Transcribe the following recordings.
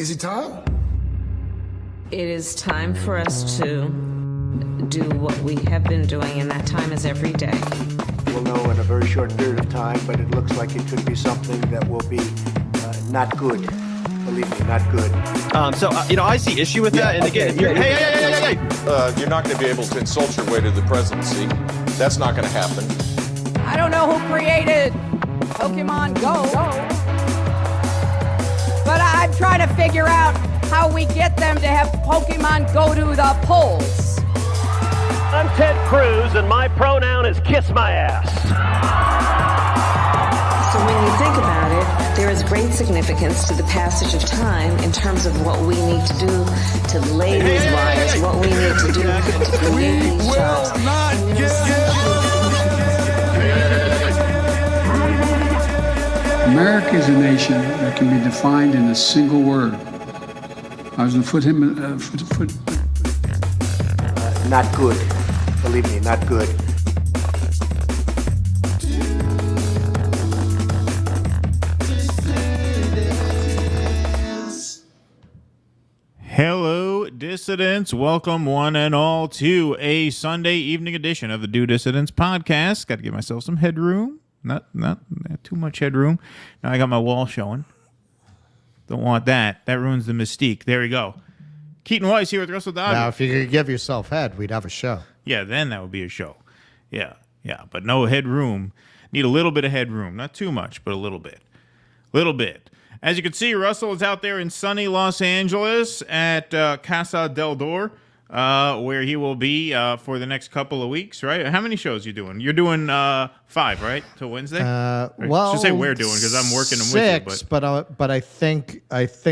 Is it time? It is time for us to do what we have been doing, and that time is every day. We'll know in a very short period of time, but it looks like it could be something that will be not good. Believe me, not good. I see issue with that. And again, hey. You're not going to be able to insult your way to the presidency. That's not going to happen. I don't know who created Pokemon Go, but I'm trying to figure out how we get them to have Pokemon go to the polls. I'm Ted Cruz, and my pronoun is kiss my ass. So when you think about it, there is great significance to the passage of time in terms of what we need to do to lay these wires, what we need to do to create these jobs. America is a nation that can be defined in a single word. I was going to put him. Not good. Believe me, not good. Hello, dissidents. Welcome, one and all, to a Sunday evening edition of the Do Dissidents podcast. Got to give myself some headroom. Not too much headroom. Now I got my wall showing. Don't want that. That ruins the mystique. There we go. Keaton Weiss here with Russell Dodger. Now, if you could give yourself head, we'd have a show. Yeah, then that would be a show. Yeah. But no headroom. Need a little bit of headroom. Not too much, but a little bit. As you can see, Russell is out there in sunny Los Angeles at Casa del Dor, where he will be for the next couple of weeks, right? How many shows are you doing? You're doing 5, right? Till Wednesday? Well, I should say we're doing because I'm working them 6, with you. but I think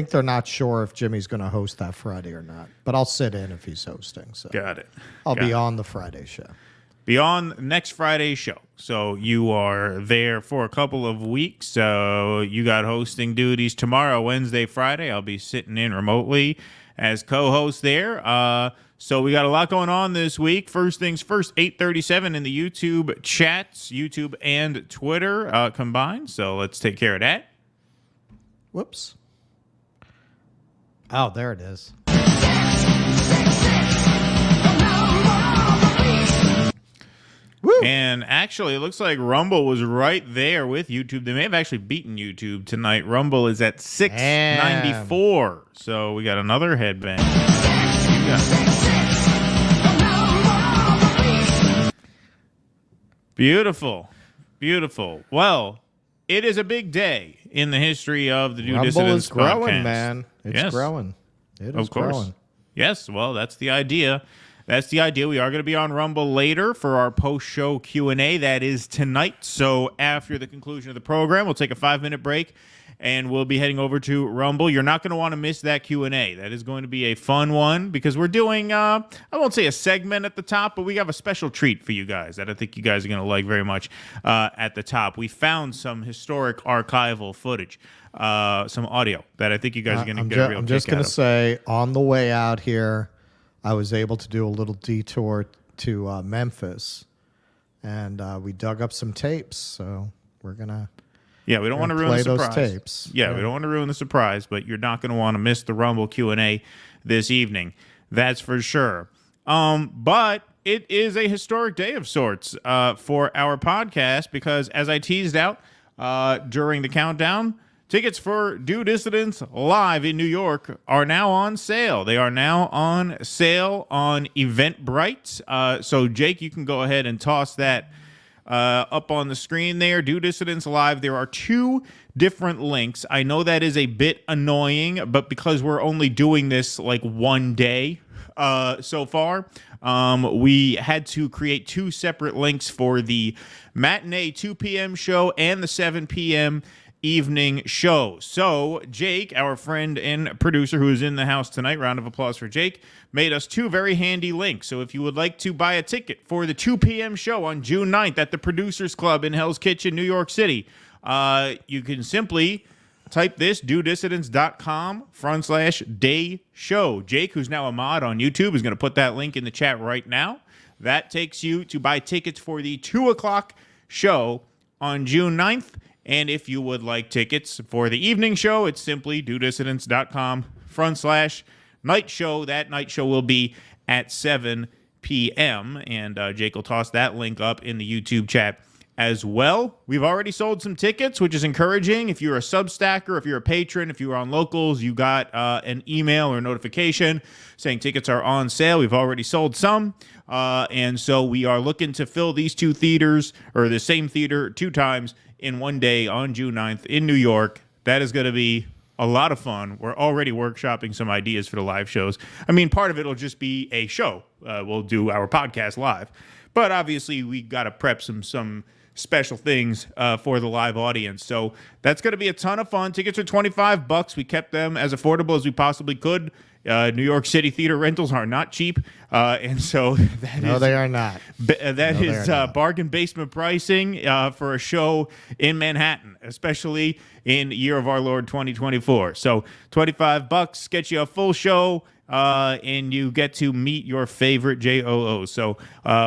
they're not sure if Jimmy's going to host that Friday or not. But I'll sit in if he's hosting. So Got it. I'll be on the Friday show. Be on next Friday's show. So you are there for a couple of weeks. So you got hosting duties tomorrow, Wednesday, Friday. I'll be sitting in remotely as co-host there. So we got a lot going on this week. First things first, 8:37 in the YouTube chats, YouTube and Twitter combined. So let's take care of that. Whoops. Oh, there it is. Woo. And actually, it looks like Rumble was right there with YouTube. They may have actually beaten YouTube tonight. Rumble is at 694. So we got another headbang. Beautiful. Well, it is a big day in the history of the Do Dissidents podcast. Rumble is growing, man. It's growing. It is growing. Yes, well, that's the idea. We are going to be on Rumble later for our post-show Q&A. That is tonight. So after the conclusion of the program, we'll take a 5-minute break, and we'll be heading over to Rumble. You're not going to want to miss that Q&A. That is going to be a fun one because we're doing, I won't say a segment at the top, but we have a special treat for you guys that I think you guys are going to like very much at the top. We found some historic archival footage, some audio that I think you guys are going to get a real kick out of. I'm just going to say, on the way out here, I was able to do a little detour to Memphis, and we dug up some tapes. So we're gonna, we don't want to ruin the surprise. Those tapes. Yeah, we don't want to ruin the surprise, but you're not going to want to miss the Rumble Q&A this evening. That's for sure. But it is a historic day of sorts for our podcast because, as I teased out during the countdown, tickets for Do Dissidents Live in New York are now on sale. They are now on sale on Eventbrite. So, Jake, you can go ahead and toss that up on the screen there. Do Dissidents Live. There are 2 different links. I know that is a bit annoying, but because we're only doing this like one day so far, we had to create 2 separate links for the matinee 2 p.m. show and the 7 p.m. evening show. So Jake, our friend and producer who is in the house tonight, round of applause for Jake, made us 2 very handy links. So if you would like to buy a ticket for the 2 p.m. show on June 9th at the Producers Club in Hell's Kitchen, New York City, you can simply type this, dodissidents.com/day show. Jake, who's now a mod on YouTube, is going to put that link in the chat right now. That takes you to buy tickets for the 2 o'clock show on June 9th. And if you would like tickets for the evening show, it's simply dodissidents.com youtube.com/night show. That night show will be at 7 p.m. And Jake will toss that link up in the YouTube chat as well. We've already sold some tickets, which is encouraging. If you're a Substacker, if you're a patron, if you're on Locals, you got an email or notification saying tickets are on sale. We've already sold some. And so we are looking to fill these two theaters, or the same theater 2 times in one day on June 9th in New York. That is going to be a lot of fun. We're already workshopping some ideas for the live shows. I mean, part of it will just be a show. We'll do our podcast live. But obviously, we got to prep some special things for the live audience. So that's going to be a ton of fun. Tickets are $25. We kept them as affordable as we possibly could. New York City theater rentals are not cheap. And so they are not. That is bargain basement pricing for a show in Manhattan, especially in year of our Lord 2024. So $25 gets you a full show. And you get to meet your favorite JOO. So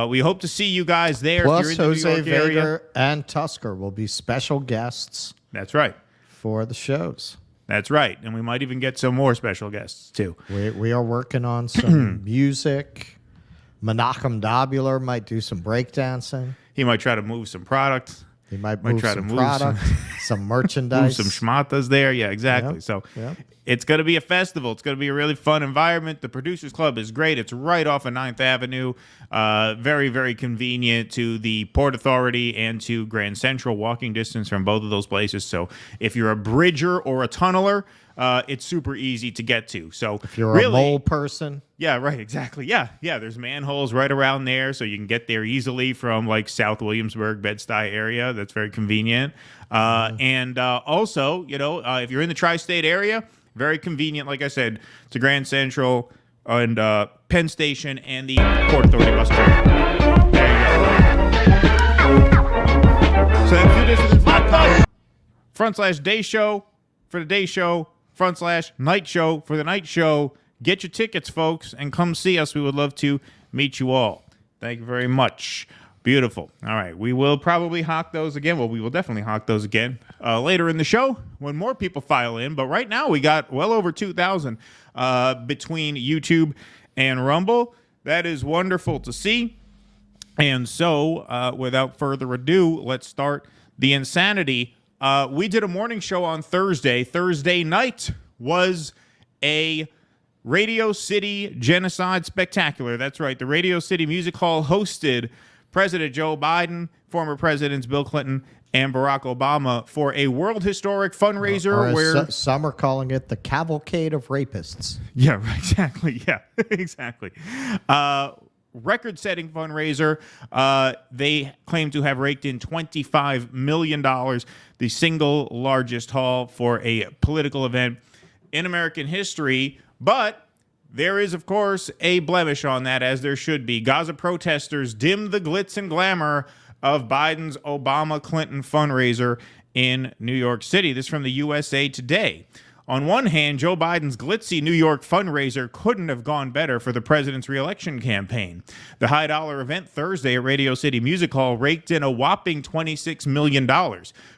we hope to see you guys there. Plus, if you're in the Jose New York area. Vader and Tusker will be special guests. That's right. For the shows. That's right. And we might even get some more special guests, too. We are working on some music. Menachem Dabular might do some breakdancing. He might try to move some product. He might move some product, some merchandise. Move some schmatas there. Yeah, exactly. Yep. So Yep. It's going to be a festival. It's going to be a really fun environment. The Producers Club is great. It's right off of 9th Avenue. Very, very convenient to the Port Authority and to Grand Central. Walking distance from both of those places. So if you're a bridger or a tunneler, it's super easy to get to. So if you're a mole person. Yeah, right, exactly. Yeah, there's manholes right around there, so you can get there easily from like South Williamsburg, Bed-Stuy area. That's very convenient. And also, if you're in the tri-state area, very convenient, like I said, to Grand Central and Penn Station and the Port Authority bus terminal. There you go. So that's /day show for the day show, /night show for the night show. Get your tickets, folks, and come see us. We would love to meet you all. Thank you very much. Beautiful. All right. We will probably hawk those again. Well, we will definitely hawk those again later in the show when more people file in. But right now, we got well over 2,000 between YouTube and Rumble. That is wonderful to see. And so, without further ado, let's start the insanity. We did a morning show on Thursday. Thursday night was a Radio City Genocide Spectacular. That's right. The Radio City Music Hall hosted President Joe Biden, former presidents Bill Clinton and Barack Obama for a world historic fundraiser where some are calling it the Cavalcade of Rapists. Yeah, exactly. Yeah, exactly. Record-setting fundraiser. They claim to have raked in $25 million, the single largest haul for a political event in American history. But there is, of course, a blemish on that, as there should be. Gaza protesters dim the glitz and glamour of Biden's Obama-Clinton fundraiser in New York City. This from the USA Today. On one hand, Joe Biden's glitzy New York fundraiser couldn't have gone better for the president's reelection campaign. The high-dollar event Thursday at Radio City Music Hall raked in a whopping $26 million.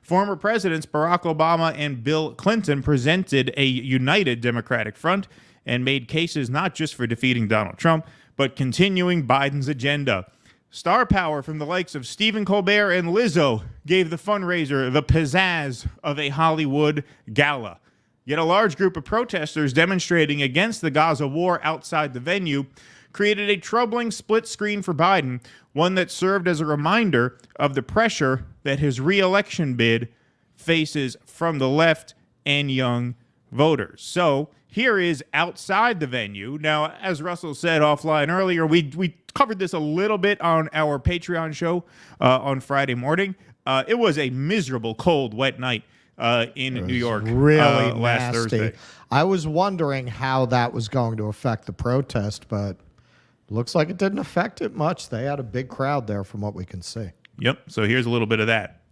Former presidents Barack Obama and Bill Clinton presented a united Democratic front and made cases not just for defeating Donald Trump, but continuing Biden's agenda. Star power from the likes of Stephen Colbert and Lizzo gave the fundraiser the pizzazz of a Hollywood gala. Yet a large group of protesters demonstrating against the Gaza war outside the venue created a troubling split screen for Biden, one that served as a reminder of the pressure that his re-election bid faces from the left and young voters. So here is outside the venue. Now, as Russell said offline earlier, we covered this a little bit on our Patreon show on Friday morning. It was a miserable, cold, wet night in New York really last Thursday. I was wondering how that was going to affect the protest, but looks like it didn't affect it much. They had a big crowd there from what we can see. Yep. So here's a little bit of that.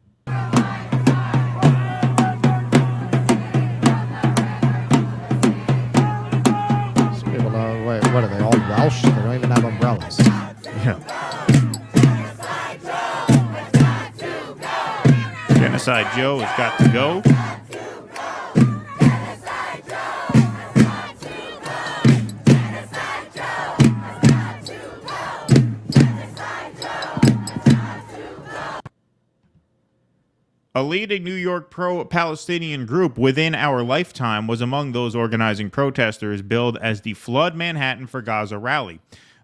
Wait, what are they, all Welsh? They don't even have umbrellas. Yeah. Genocide Joe has got to go. A leading New York pro-Palestinian group within our lifetime was among those organizing protesters billed as the Flood Manhattan for Gaza rally.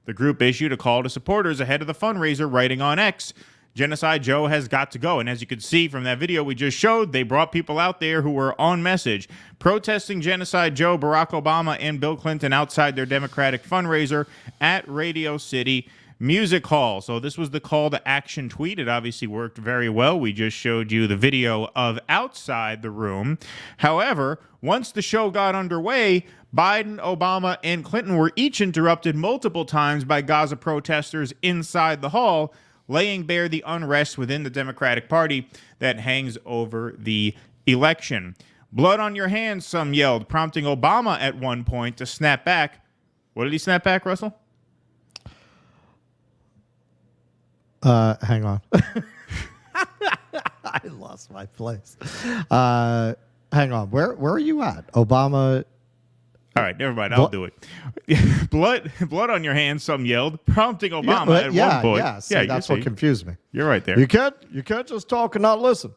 The group issued a call to supporters ahead of the fundraiser, writing on X, "Genocide Joe has got to go." And as you could see from that video we just showed, they brought people out there who were on message, protesting Genocide Joe, Barack Obama, and Bill Clinton outside their Democratic fundraiser at Radio City Music Hall. So this was the call to action tweet. It obviously worked very well. We just showed you the video of outside the room. However, once the show got underway, Biden, Obama, and Clinton were each interrupted multiple times by Gaza protesters inside the hall, laying bare the unrest within the Democratic Party that hangs over the election. "Blood on your hands," some yelled, prompting Obama at one point to snap back. What did he snap back, Russell? Hang on. I lost my place. Hang on. Where are you at? Obama. All right, never mind. I'll do it. blood on your hands, some yelled, prompting Obama at one point. Yeah, that's what confused me. You're right there. You can't just talk and not listen.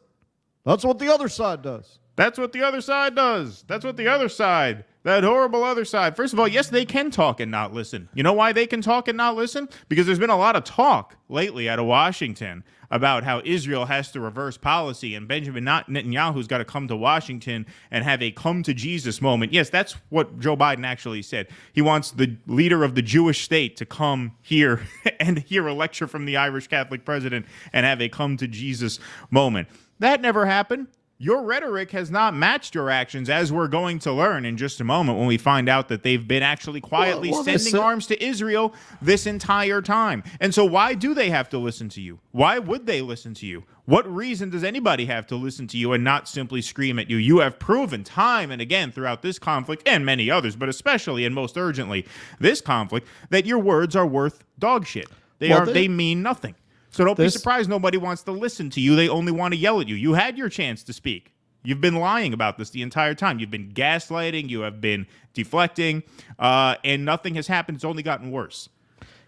That's what the other side does. That's what the other side does. That's what the other side, that horrible other side. First of all, yes, they can talk and not listen. You know why they can talk and not listen? Because there's been a lot of talk lately out of Washington about how Israel has to reverse policy and Benjamin Netanyahu's got to come to Washington and have a come to Jesus moment. Yes, that's what Joe Biden actually said. He wants the leader of the Jewish state to come here and hear a lecture from the Irish Catholic president and have a come to Jesus moment. That never happened. Your rhetoric has not matched your actions, as we're going to learn in just a moment when we find out that they've been actually quietly sending arms to Israel this entire time. And so why do they have to listen to you? Why would they listen to you? What reason does anybody have to listen to you and not simply scream at you? You have proven time and again throughout this conflict and many others, but especially and most urgently this conflict, that your words are worth dog shit. They mean nothing. So don't be surprised nobody wants to listen to you. They only want to yell at you. You had your chance to speak. You've been lying about this the entire time. You've been gaslighting. You have been deflecting, and nothing has happened. It's only gotten worse.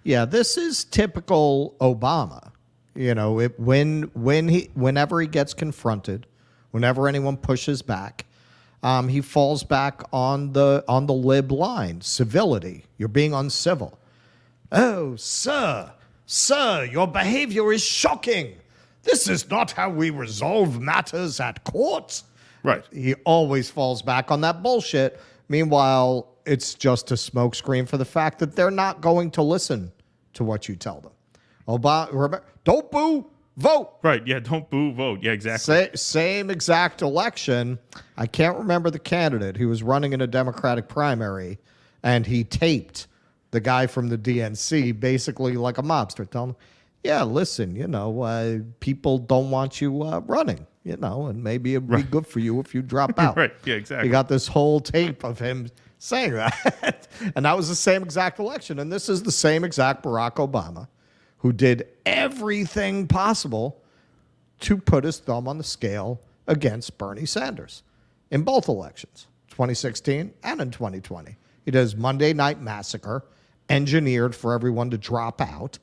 Yeah, this is typical Obama. You know, whenever he gets confronted, whenever anyone pushes back, he falls back on the lib line. Civility. You're being uncivil. Oh, Sir, your behavior is shocking. This is not how we resolve matters at court. Right. He always falls back on that bullshit. Meanwhile, it's just a smokescreen for the fact that they're not going to listen to what you tell them. Obama, don't boo, vote. Right, yeah, don't boo, vote. Yeah, exactly. Same exact election. I can't remember the candidate. He was running in a Democratic primary, and he taped the guy from the DNC, basically like a mobster, telling him, yeah, listen, people don't want you running, and maybe it'd be good for you if you drop out. Right, yeah, exactly. You got this whole tape of him saying that. And that was the same exact election. And this is the same exact Barack Obama who did everything possible to put his thumb on the scale against Bernie Sanders in both elections, 2016 and in 2020. He does Monday Night Massacre, engineered for everyone to drop out.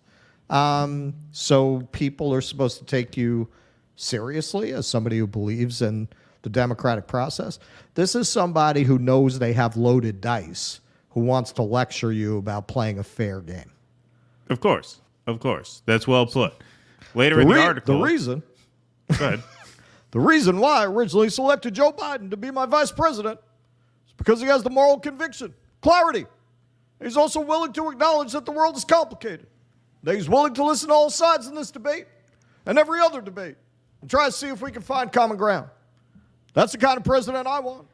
So people are supposed to take you seriously as somebody who believes in the democratic process. This is somebody who knows they have loaded dice, who wants to lecture you about playing a fair game. Of course. That's well put. Later in the article. The reason. Go ahead. The reason why I originally selected Joe Biden to be my vice president is because he has the moral conviction, clarity. He's also willing to acknowledge that the world is complicated. That he's willing to listen to all sides in this debate and every other debate and try to see if we can find common ground. That's the kind of president I want.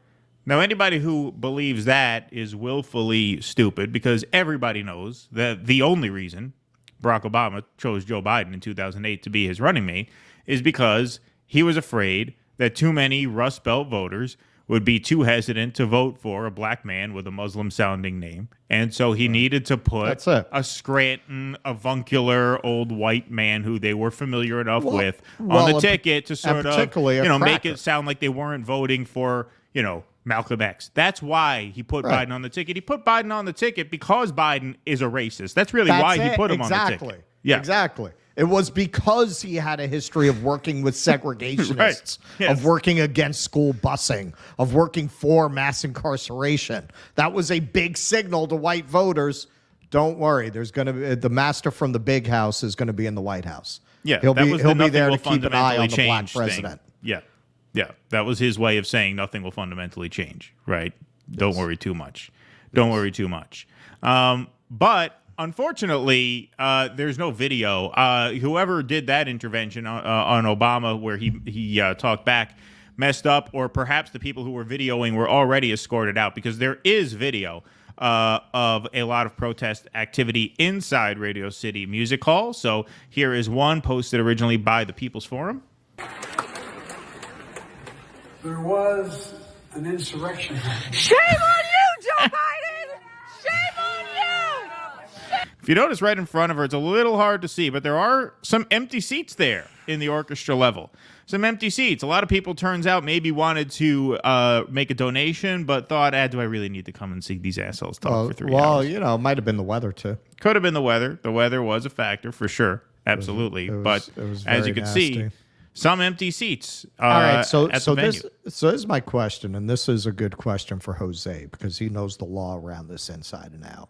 Now, anybody who believes that is willfully stupid, because everybody knows that the only reason Barack Obama chose Joe Biden in 2008 to be his running mate is because he was afraid that too many Rust Belt voters would be too hesitant to vote for a black man with a Muslim-sounding name. And so he needed to put a Scranton, avuncular old white man who they were familiar enough with on the ticket to sort of, make it sound like they weren't voting for, Malcolm X. That's why he put Biden on the ticket. He put Biden on the ticket because Biden is a racist. That's really why he put him on the ticket. Yeah. Exactly. It was because he had a history of working with segregationists, Right. Yes. of working against school busing, of working for mass incarceration. That was a big signal to white voters. Don't worry, there's going to be the master from the big house is going to be in the White House. Yeah, he'll that be was he'll the be there to nothing will keep an eye on the fundamentally black change thing. president. Yeah, that was his way of saying nothing will fundamentally change. Right? Don't worry too much. Don't worry too much. But unfortunately, there's no video. Whoever did that intervention on Obama, where he talked back, messed up, or perhaps the people who were videoing were already escorted out, because there is video of a lot of protest activity inside Radio City Music Hall. So here is one posted originally by the People's Forum. There was an insurrection. Shame on you, Joe Biden! Shame on you! If you notice right in front of her, it's a little hard to see, but there are some empty seats there in the orchestra level. Some empty seats. A lot of people, turns out, maybe wanted to make a donation, but thought, do I really need to come and see these assholes talk for 3 hours? Well, you know, it might have been the weather, too. Could have been the weather. The weather was a factor, for sure. Absolutely. It was but as very you can nasty. see, some empty seats All right, so at the venue. this is my question, and this is a good question for Jose because he knows the law around this inside and out.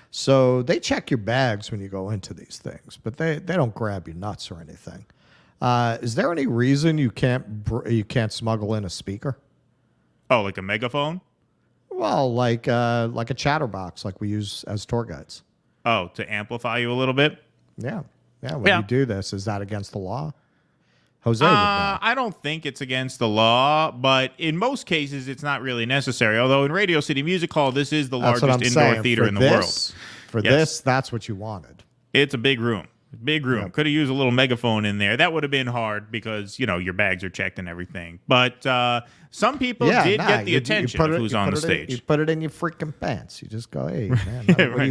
So they check your bags when you go into these things, but they don't grab your nuts or anything. Is there any reason you can't smuggle in a speaker? Oh, like a megaphone? Well, like a chatterbox, like we use as tour guides. Oh, to amplify you a little bit? Yeah. When you do this, is that against the law? Jose would know. I don't think it's against the law, but in most cases, it's not really necessary. Although in Radio City Music Hall, this is the That's what largest I'm indoor saying. theater For in the this- world. For Yes. this, that's what you wanted. It's a big room. Big room. Yep. Could have used a little megaphone in there. That would have been hard because, your bags are checked and everything. But some people did get the attention of who's on the stage. You put it in your freaking pants. You just go, hey, man,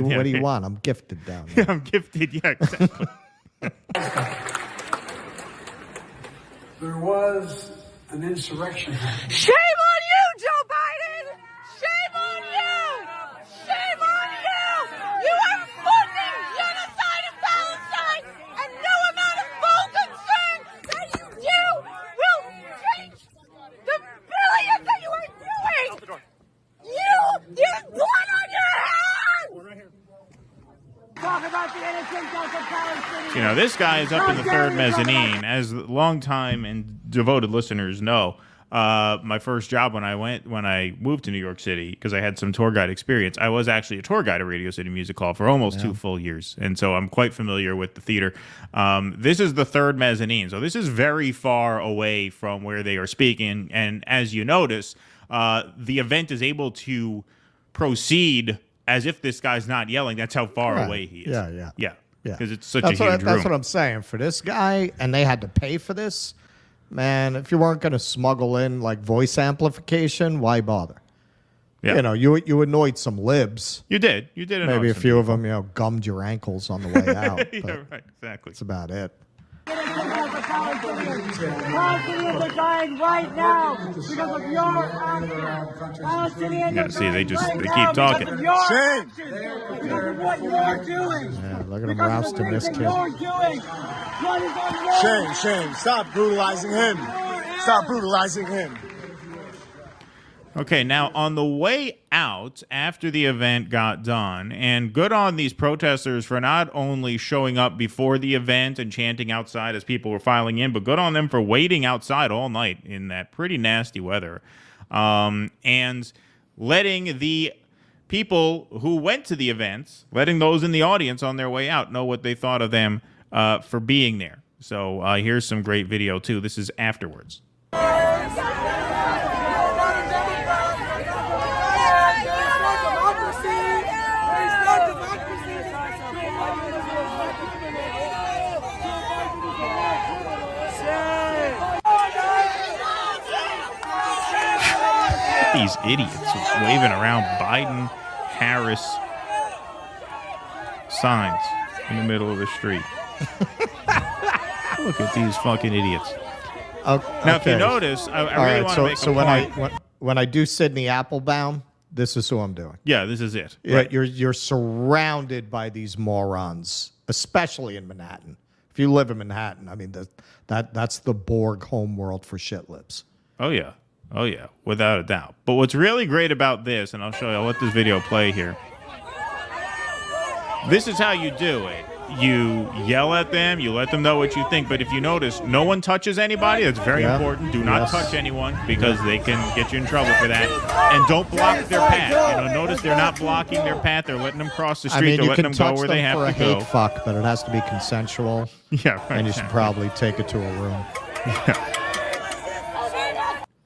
what do you want? I'm gifted down there. I'm gifted. Yeah, exactly. There was an insurrection. Shame on you, Joe Biden! Shame on you! Shame on you! You are funding genocide in Palestine, and no amount of full concern that you do will change the billions that you are doing! There's blood on your hands! Talk about the innocent of Palestinians. This guy is up in the third mezzanine. As longtime and devoted listeners know, my first job when I moved to New York City, because I had some tour guide experience, I was actually a tour guide at Radio City Music Hall for almost 2 full years. And so I'm quite familiar with the theater. This is the third mezzanine. So this is very far away from where they are speaking. And as you notice, the event is able to proceed as if this guy's not yelling. That's how far away he is. Yeah. Because it's such a huge room. That's what I'm saying. For this guy, and they had to pay for this, man, if you weren't going to smuggle in like voice amplification, why bother? Yeah. You annoyed some libs. You did. You did. Maybe a few of them, gummed your ankles on the way out. Yeah, right. Exactly. That's about it. Palestinians are dying right now because of your actions. Palestinians Yeah, see, they keep talking. Shame! Because of what you're doing. Yeah, look at him rousting this kid. You're doing. What is on your Shame. Stop brutalizing him. Stop brutalizing him. Okay, now on the way out after the event got done, and good on these protesters for not only showing up before the event and chanting outside as people were filing in, but good on them for waiting outside all night in that pretty nasty weather, and letting the people who went to the events, letting those in the audience on their way out know what they thought of them for being there. So here's some great video, too. This is afterwards. These idiots waving around Biden, Harris signs in the middle of the street. Look at these fucking idiots. Now, if you notice, I really want to make a point. When I do Sidney Applebaum, this is who I'm doing. Yeah, this is it. Right. You're surrounded by these morons, especially in Manhattan. If you live in Manhattan, I mean, that's the Borg homeworld for shit lips. Oh, yeah. Oh, yeah, without a doubt. But what's really great about this, and I'll show you, I'll let this video play here. This is how you do it. You yell at them, you let them know what you think, but if you notice, no one touches anybody. That's very important. Do not touch anyone because they can get you in trouble for that. And don't block their path. Notice they're not blocking their path. They're letting them cross the street. They're letting them go where they have to go. Hate fuck, but it has to be consensual. Yeah, right. And you should probably take it to a room. Yeah.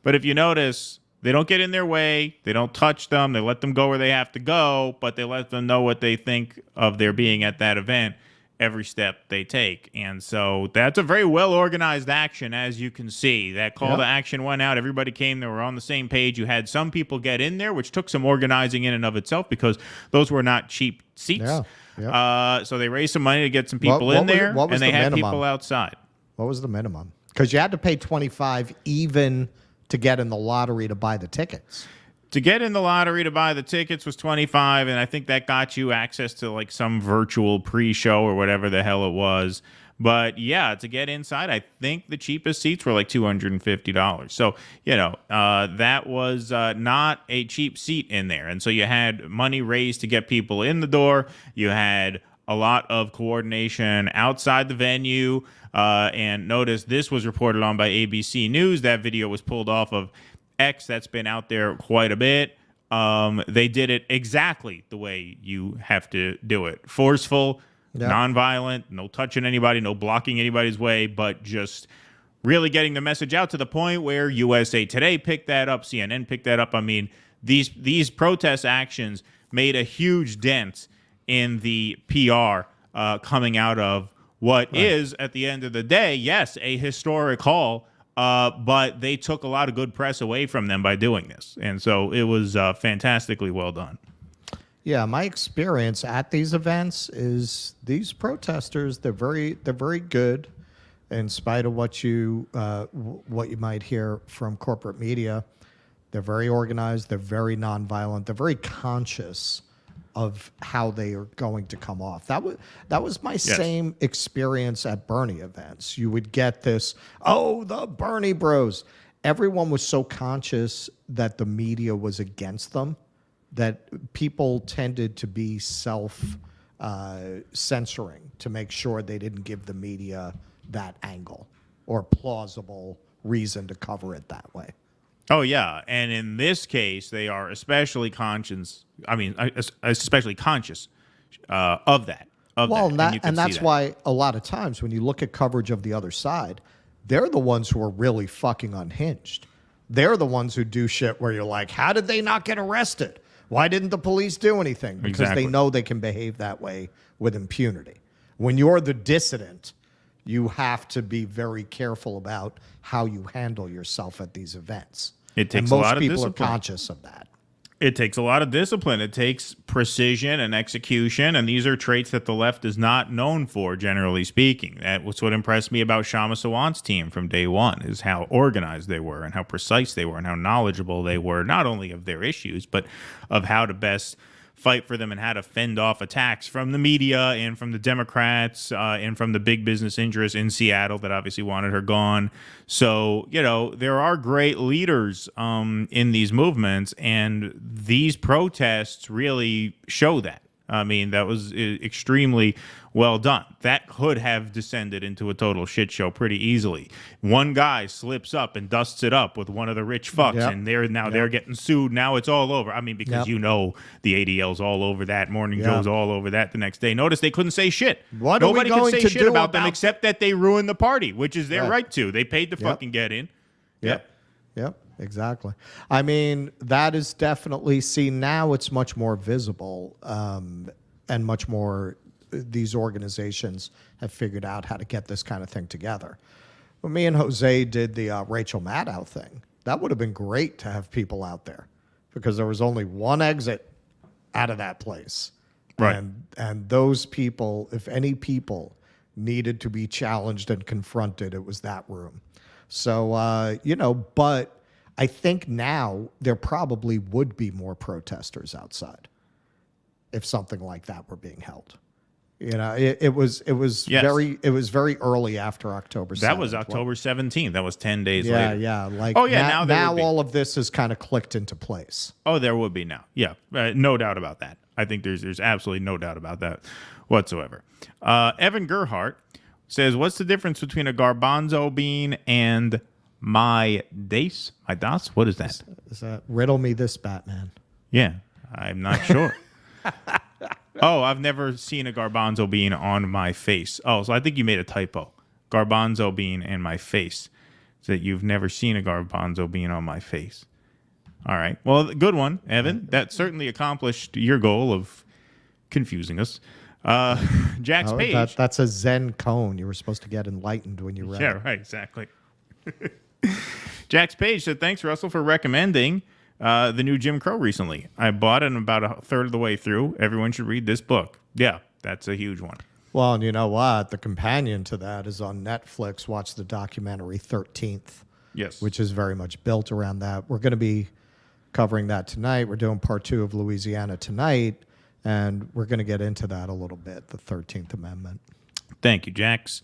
But if you notice, they don't get in their way. They don't touch them. They let them go where they have to go, but they let them know what they think of their being at that event every step they take. And so that's a very well-organized action, as you can see. That call to action went out. Everybody came. They were on the same page. You had some people get in there, which took some organizing in and of itself because those were not cheap seats. So they raised some money to get some people in there, and they had people outside. What was the minimum? Because you had to pay $25 even to get in the lottery to buy the tickets. To get in the lottery to buy the tickets was $25, and I think that got you access to like some virtual pre-show or whatever the hell it was. But yeah, to get inside, I think the cheapest seats were like $250. So, that was not a cheap seat in there. And so you had money raised to get people in the door. You had a lot of coordination outside the venue. And notice this was reported on by ABC News. That video was pulled off of X. That's been out there quite a bit. They did it exactly the way you have to do it. Forceful, nonviolent, no touching anybody, no blocking anybody's way, but just really getting the message out to the point where USA Today picked that up, CNN picked that up. I mean, these protest actions made a huge dent in the PR coming out of what is, at the end of the day, yes, a historic haul, but they took a lot of good press away from them by doing this. And so it was fantastically well done. Yeah, my experience at these events is these protesters, they're very good, in spite of what you might hear from corporate media. They're very organized, they're very nonviolent, they're very conscious of how they are going to come off. That was my same experience at Bernie events. You would get this, the Bernie bros. Everyone was so conscious that the media was against them that people tended to be self-censoring to make sure they didn't give the media that angle or plausible reason to cover it that way. Oh, yeah. And in this case, they are especially conscious. Especially conscious of that. And that's why a lot of times when you look at coverage of the other side, they're the ones who are really fucking unhinged. They're the ones who do shit where you're like, how did they not get arrested? Why didn't the police do anything? Because they know they can behave that way with impunity. When you're the dissident, you have to be very careful about how you handle yourself at these events. It takes a lot of discipline. Most people are conscious of that. It takes a lot of discipline. It takes precision and execution, and these are traits that the left is not known for, generally speaking. That was what impressed me about Shama Sawant's team from day one, is how organized they were and how precise they were and how knowledgeable they were, not only of their issues, but of how to best fight for them and how to fend off attacks from the media and from the Democrats and from the big business interests in Seattle that obviously wanted her gone. So, there are great leaders in these movements, and these protests really show that. I mean, that was extremely well done. That could have descended into a total shit show pretty easily. One guy slips up and dusts it up with one of the rich fucks, and they're getting sued. Now it's all over. I mean, because the ADL's all over that. Morning Joe's all over that the next day. Notice they couldn't say shit. Nobody could say shit about them except that they ruined the party, which is their right to. They paid to fucking get in. Yep. Exactly. I mean, that is definitely seen now. It's much more visible and much more. These organizations have figured out how to get this kind of thing together. When me and Jose did the Rachel Maddow thing, that would have been great to have people out there because there was only one exit out of that place. Right. And those people, if any people needed to be challenged and confronted, it was that room. So, but I think now there probably would be more protesters outside if something like that were being held. You know, it was very early after October 7th. That was October 17th. That was 10 days yeah, later. Yeah. Like, oh, yeah. now all of this is kind of clicked into place. Oh, there would be now. Yeah. No doubt about that. I think there's absolutely no doubt about that whatsoever. Evan Gerhardt says, what's the difference between a garbanzo bean and my das? My das? What is that? Is that riddle me this, Batman? Yeah, I'm not sure. Oh, I've never seen a garbanzo bean on my face. Oh, so I think you made a typo. Garbanzo bean and my face. So that you've never seen a garbanzo bean on my face. All right. Well, good one, Evan. That certainly accomplished your goal of confusing us. Jack's Page. That's a Zen cone. You were supposed to get enlightened when you read it. Yeah, right. Exactly. Jack's Page said, thanks, Russell, for recommending the new Jim Crow recently. I bought it about a third of the way through. Everyone should read this book. Yeah, that's a huge one. Well, and you know what? The companion to that is on Netflix. Watch the documentary 13th. Yes. Which is very much built around that. We're going to be covering that tonight. We're doing part 2 of Louisiana tonight, and we're going to get into that a little bit, the 13th Amendment. Thank you, Jax.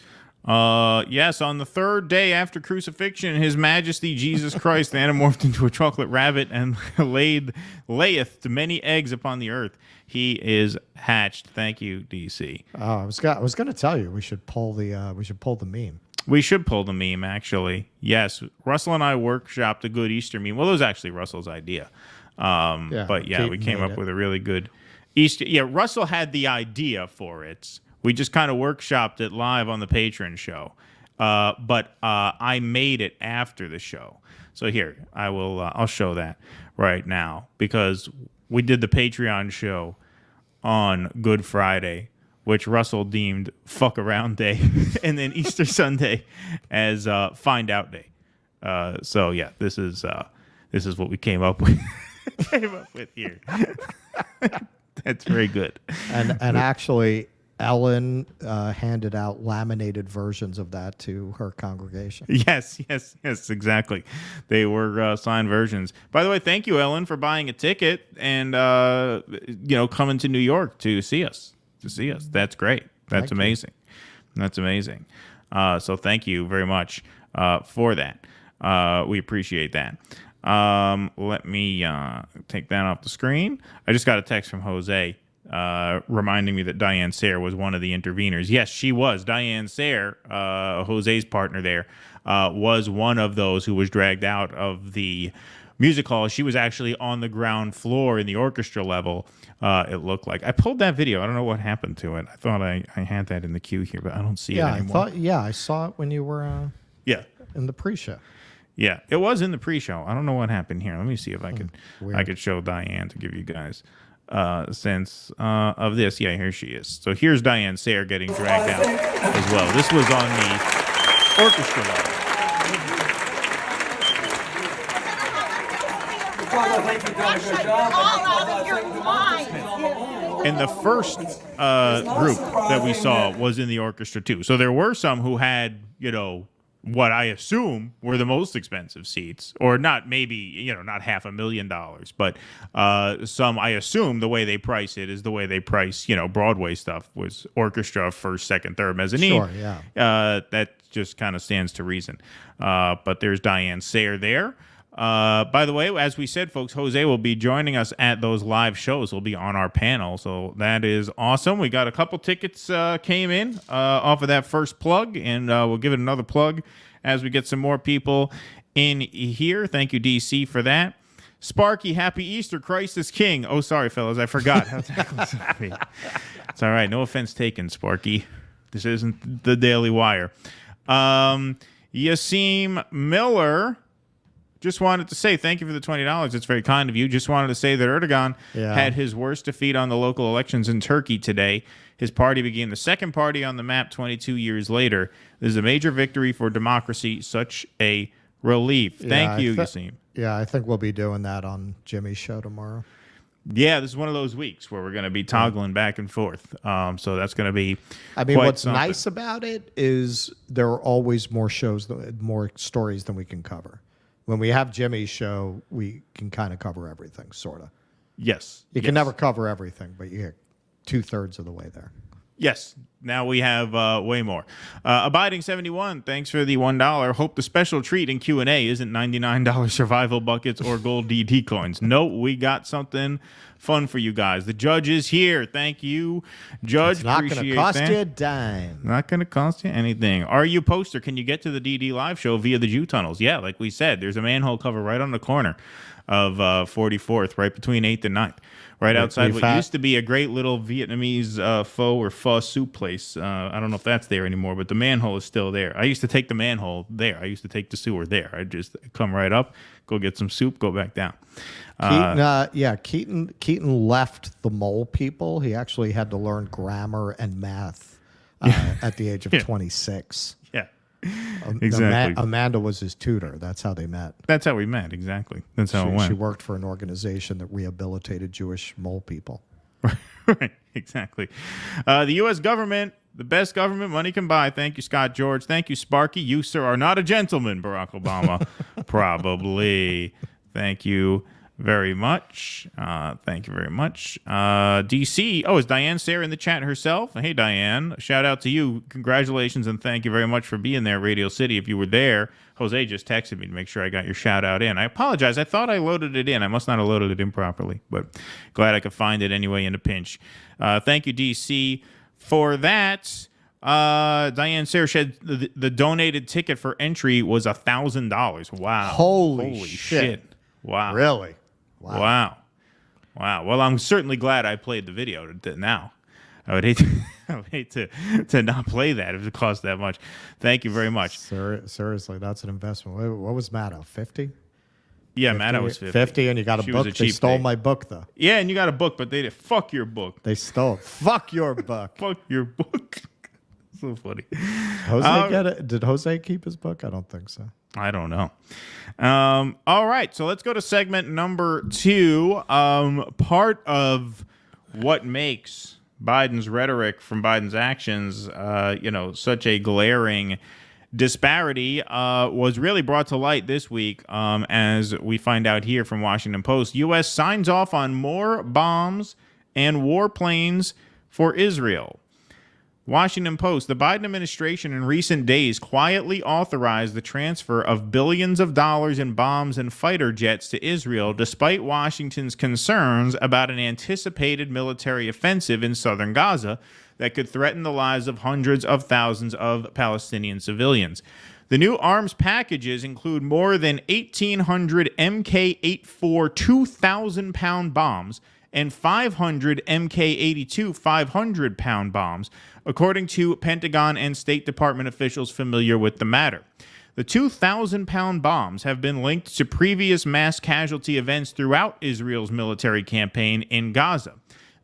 Yes, on the third day after crucifixion, His Majesty Jesus Christ anamorphed into a chocolate rabbit and layeth many eggs upon the earth. He is hatched. Thank you, DC. I was going to tell you we should pull the meme. We should pull the meme, actually. Yes, Russell and I workshopped a good Easter meme. Well, it was actually Russell's idea. But yeah, we came up with a really good Easter. Yeah, Russell had the idea for it. We just kind of workshopped it live on the Patreon show. But I made it after the show. So here, I'll show that right now because we did the Patreon show on Good Friday, which Russell deemed fuck around day, and then Easter Sunday as find out day. So yeah, this is what we came up with. Here. That's very good. And actually, Ellen handed out laminated versions of that to her congregation. Yes, exactly. They were signed versions. By the way, thank you, Ellen, for buying a ticket and coming to New York to see us. That's great. That's amazing. That's amazing. So thank you very much for that. We appreciate that. Let me take that off the screen. I just got a text from Jose reminding me that Diane Sayre was one of the interveners. Yes, she was. Diane Sayre, Jose's partner there, was one of those who was dragged out of the music hall. She was actually on the ground floor in the orchestra level, it looked like. I pulled that video. I don't know what happened to it. I thought I had that in the queue here, but I don't see it anymore. I saw it when you were in the pre-show. Yeah, it was in the pre-show. I don't know what happened here. Let me see if I could show Diane to give you guys a sense of this. Yeah, here she is. So here's Diane Sayre getting dragged out as well. This was on the orchestra level. And the first group that we saw was in the orchestra too. So there were some who had, what I assume were the most expensive seats, or not, maybe, not $500,000, but some, I assume the way they price it is the way they price, Broadway stuff was orchestra, first, second, third, mezzanine. Sure, yeah. That just kind of stands to reason. But there's Diane Sayre there. By the way, as we said, folks, Jose will be joining us at those live shows. He'll be on our panel, so that is awesome. We got a couple tickets came in off of that first plug, and we'll give it another plug as we get some more people in here. Thank you, DC, for that. Sparky, happy Easter, Christ is King. Oh, sorry, fellas, I forgot. It's all right. No offense taken, Sparky. This isn't the Daily Wire. Yasim Miller just wanted to say thank you for the $20. It's very kind of you. Just wanted to say that Erdogan had his worst defeat on the local elections in Turkey today. His party became the second party on the map 22 years later. This is a major victory for democracy. Such a relief. Thank you, Yasim. Yeah, I think we'll be doing that on Jimmy's show tomorrow. Yeah, this is one of those weeks where we're going to be toggling back and forth. So that's going to be what's nice about it is there are always more shows, more stories than we can cover. When we have Jimmy's show, we can kind of cover everything, sort of. Yes. You can never cover everything, but you get 2/3 of the way there. Yes. Now we have way more. Abiding 71, thanks for the $1. Hope the special treat in Q&A isn't $99 survival buckets or gold DD coins. Nope, we got something fun for you guys. The judge is here. Thank you, Judge. It's not going to cost you a dime. Not going to cost you anything. Are you poster? Can you get to the DD live show via the Jew tunnels? Yeah, like we said, there's a manhole cover right on the corner of 44th, right between 8th and 9th. Right outside what used to be a great little Vietnamese pho or pho soup place. I don't know if that's there anymore, but the manhole is still there. I used to take the manhole there. I used to take the sewer there. I just come right up, go get some soup, go back down. Keaton left the mole people. He actually had to learn grammar and math at the age of 26. Yeah. Exactly. Amanda was his tutor. That's how they met. That's how we met. Exactly. That's how it went. She worked for an organization that rehabilitated Jewish mole people. Right. Exactly. The U.S. government, the best government money can buy. Thank you, Scott George. Thank you, Sparky. You, sir, are not a gentleman, Barack Obama. Probably. Thank you very much. Thank you very much. DC. Oh, is Diane Sarah in the chat herself? Hey, Diane. Shout out to you. Congratulations and thank you very much for being there, Radio City. If you were there, Jose just texted me to make sure I got your shout out in. I apologize. I thought I loaded it in. I must not have loaded it in properly, but glad I could find it anyway in a pinch. Thank you, DC, for that. Diane Sarah said the donated ticket for entry was $1,000. Wow. Holy shit. Wow. Really? Wow. Well, I'm certainly glad I played the video now. I would hate to not play that if it cost that much. Thank you very much. Seriously, that's an investment. What was Maddow, 50? Yeah, Maddow was 50. 50, and you got a book. They stole my book, though. Yeah, and you got a book, but they did. Fuck your book. They stole it. Fuck your book. Fuck your book. So funny. Jose get it? Did Jose keep his book? I don't think so. I don't know. All right, so let's go to segment number 2. Part of what makes Biden's rhetoric from Biden's actions, such a glaring disparity was really brought to light this week as we find out here from Washington Post. U.S. signs off on more bombs and warplanes for Israel. Washington Post, the Biden administration in recent days quietly authorized the transfer of billions of dollars in bombs and fighter jets to Israel, despite Washington's concerns about an anticipated military offensive in southern Gaza that could threaten the lives of hundreds of thousands of Palestinian civilians. The new arms packages include more than 1,800 Mk-84 2,000-pound bombs and 500 Mk-82 500-pound bombs, according to Pentagon and State Department officials familiar with the matter. The 2,000-pound bombs have been linked to previous mass casualty events throughout Israel's military campaign in Gaza.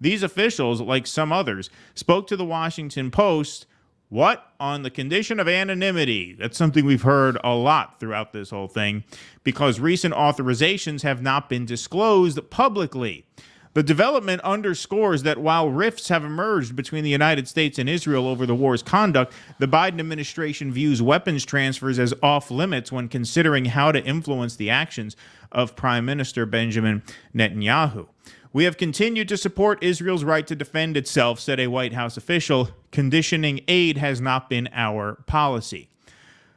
These officials, like some others, spoke to the Washington Post, on the condition of anonymity. That's something we've heard a lot throughout this whole thing, because recent authorizations have not been disclosed publicly. The development underscores that while rifts have emerged between the United States and Israel over the war's conduct, the Biden administration views weapons transfers as off limits when considering how to influence the actions of Prime Minister Benjamin Netanyahu. We have continued to support Israel's right to defend itself, said a White House official. Conditioning aid has not been our policy.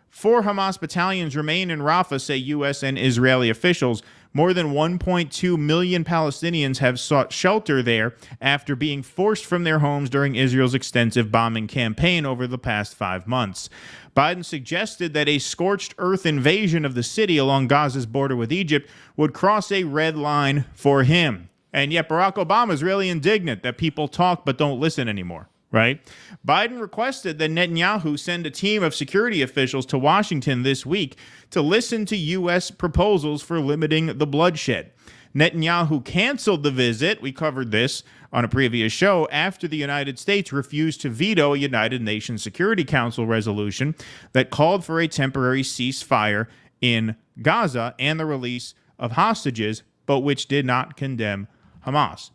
4 Hamas battalions remain in Rafah, say U.S. and Israeli officials. More than 1.2 million Palestinians have sought shelter there after being forced from their homes during Israel's extensive bombing campaign over the past 5 months. Biden suggested that a scorched earth invasion of the city along Gaza's border with Egypt would cross a red line for him. And yet Barack Obama is really indignant that people talk but don't listen anymore. Right? Biden requested that Netanyahu send a team of security officials to Washington this week to listen to U.S. proposals for limiting the bloodshed. Netanyahu canceled the visit, we covered this on a previous show, after the United States refused to veto a United Nations Security Council resolution that called for a temporary ceasefire in Gaza and the release of hostages, but which did not condemn Hamas.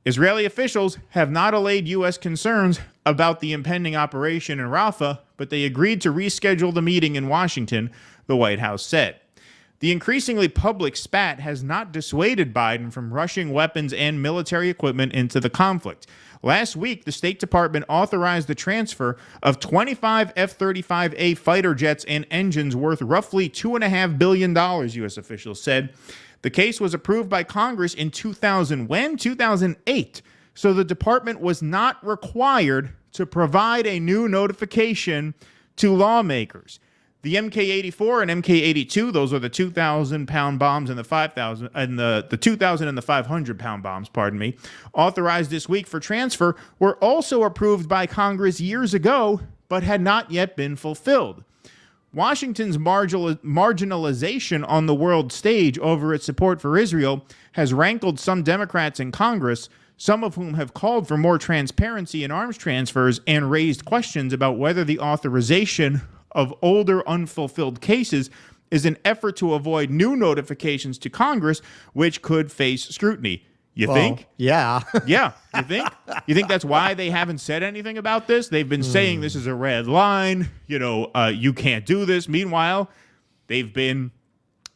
Israeli officials have not allayed U.S. concerns about the impending operation in Rafah, but they agreed to reschedule the meeting in Washington, the White House said. The increasingly public spat has not dissuaded Biden from rushing weapons and military equipment into the conflict. Last week, the State Department authorized the transfer of 25 F-35A fighter jets and engines worth roughly $2.5 billion, U.S. officials said. The case was approved by Congress in 2008. So the department was not required to provide a new notification to lawmakers. The MK-84 and MK-82, those are the 2,000-pound bombs and the 5,000 and the 2,000 and the 500-pound bombs, authorized this week for transfer, were also approved by Congress years ago, but had not yet been fulfilled. Washington's marginalization on the world stage over its support for Israel has rankled some Democrats in Congress, some of whom have called for more transparency in arms transfers and raised questions about whether the authorization of older unfulfilled cases is an effort to avoid new notifications to Congress, which could face scrutiny. You think? Yeah. Yeah. You think? You think that's why they haven't said anything about this? They've been saying this is a red line. You can't do this. Meanwhile, they've been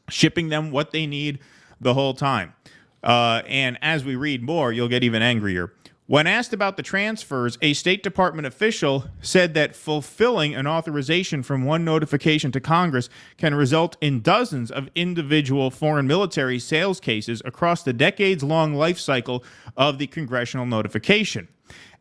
shipping them what they need the whole time. And as we read more, you'll get even angrier. When asked about the transfers, a State Department official said that fulfilling an authorization from one notification to Congress can result in dozens of individual foreign military sales cases across the decades-long life cycle of the congressional notification.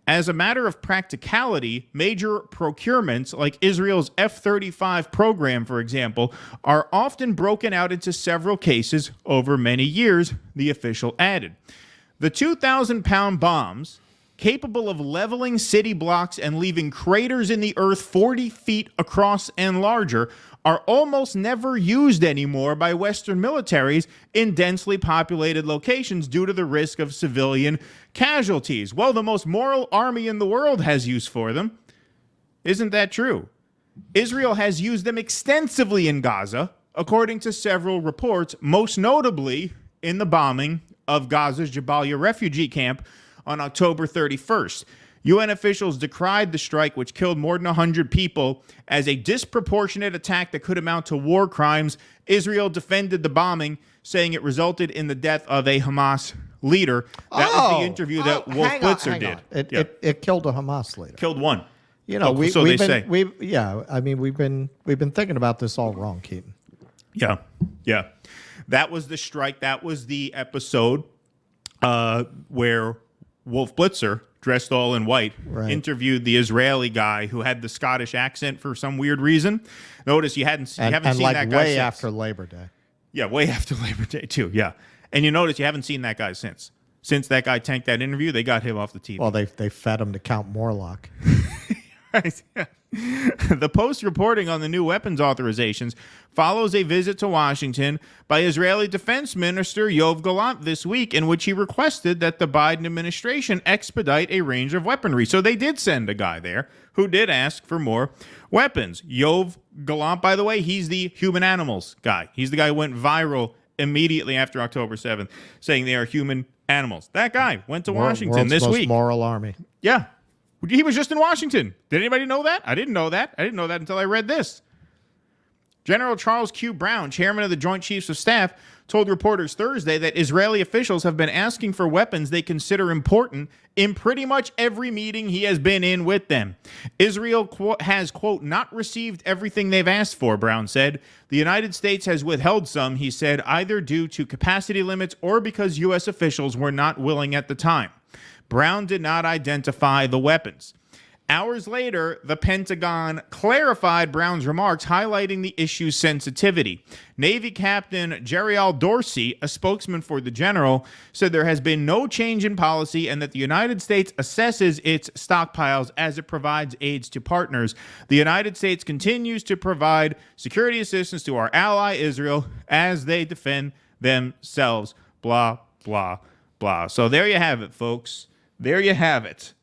As a matter of practicality, major procurements like Israel's F-35 program, for example, are often broken out into several cases over many years, the official added. The 2,000-pound bombs, capable of leveling city blocks and leaving craters in the earth 40 feet across and larger, are almost never used anymore by Western militaries in densely populated locations due to the risk of civilian casualties. Well, the most moral army in the world has use for them. Isn't that true? Israel has used them extensively in Gaza, according to several reports, most notably in the bombing of Gaza's Jabalia refugee camp on October 31st. UN officials decried the strike, which killed more than 100 people, as a disproportionate attack that could amount to war crimes. Israel defended the bombing, saying it resulted in the death of a Hamas leader. That was the interview that Wolf Blitzer did. It killed a Hamas leader. Killed one. We've been thinking about this all wrong, Keaton. Yeah. That was the strike. That was the episode where Wolf Blitzer, dressed all in white, interviewed the Israeli guy who had the Scottish accent for some weird reason. Notice you haven't seen that guy way since. after Labor Day. Yeah, way after Labor Day too. Yeah, and you notice you haven't seen that guy since. Since that guy tanked that interview, they got him off the TV. Well, they fed him to Count Morlock. Right. Yeah. The Post reporting on the new weapons authorizations follows a visit to Washington by Israeli Defense Minister Yoav Gallant this week, in which he requested that the Biden administration expedite a range of weaponry. So they did send a guy there who did ask for more weapons. Yoav Gallant, by the way, he's the human animals guy. He's the guy who went viral immediately after October 7th, saying they are human animals. That guy went to Washington this week. Moral army. Yeah. He was just in Washington. Did anybody know that? I didn't know that. I didn't know that until I read this. General Charles Q. Brown, chairman of the Joint Chiefs of Staff, told reporters Thursday that Israeli officials have been asking for weapons they consider important in pretty much every meeting he has been in with them. Israel has, quote, not received everything they've asked for, Brown said. The United States has withheld some, he said, either due to capacity limits or because U.S. officials were not willing at the time. Brown did not identify the weapons. Hours later, the Pentagon clarified Brown's remarks, highlighting the issue's sensitivity. Navy Captain Jerial Dorsey, a spokesman for the general, said there has been no change in policy and that the United States assesses its stockpiles as it provides aids to partners. The United States continues to provide security assistance to our ally Israel as they defend themselves. Blah, blah, blah. So there you have it, folks. There you have it.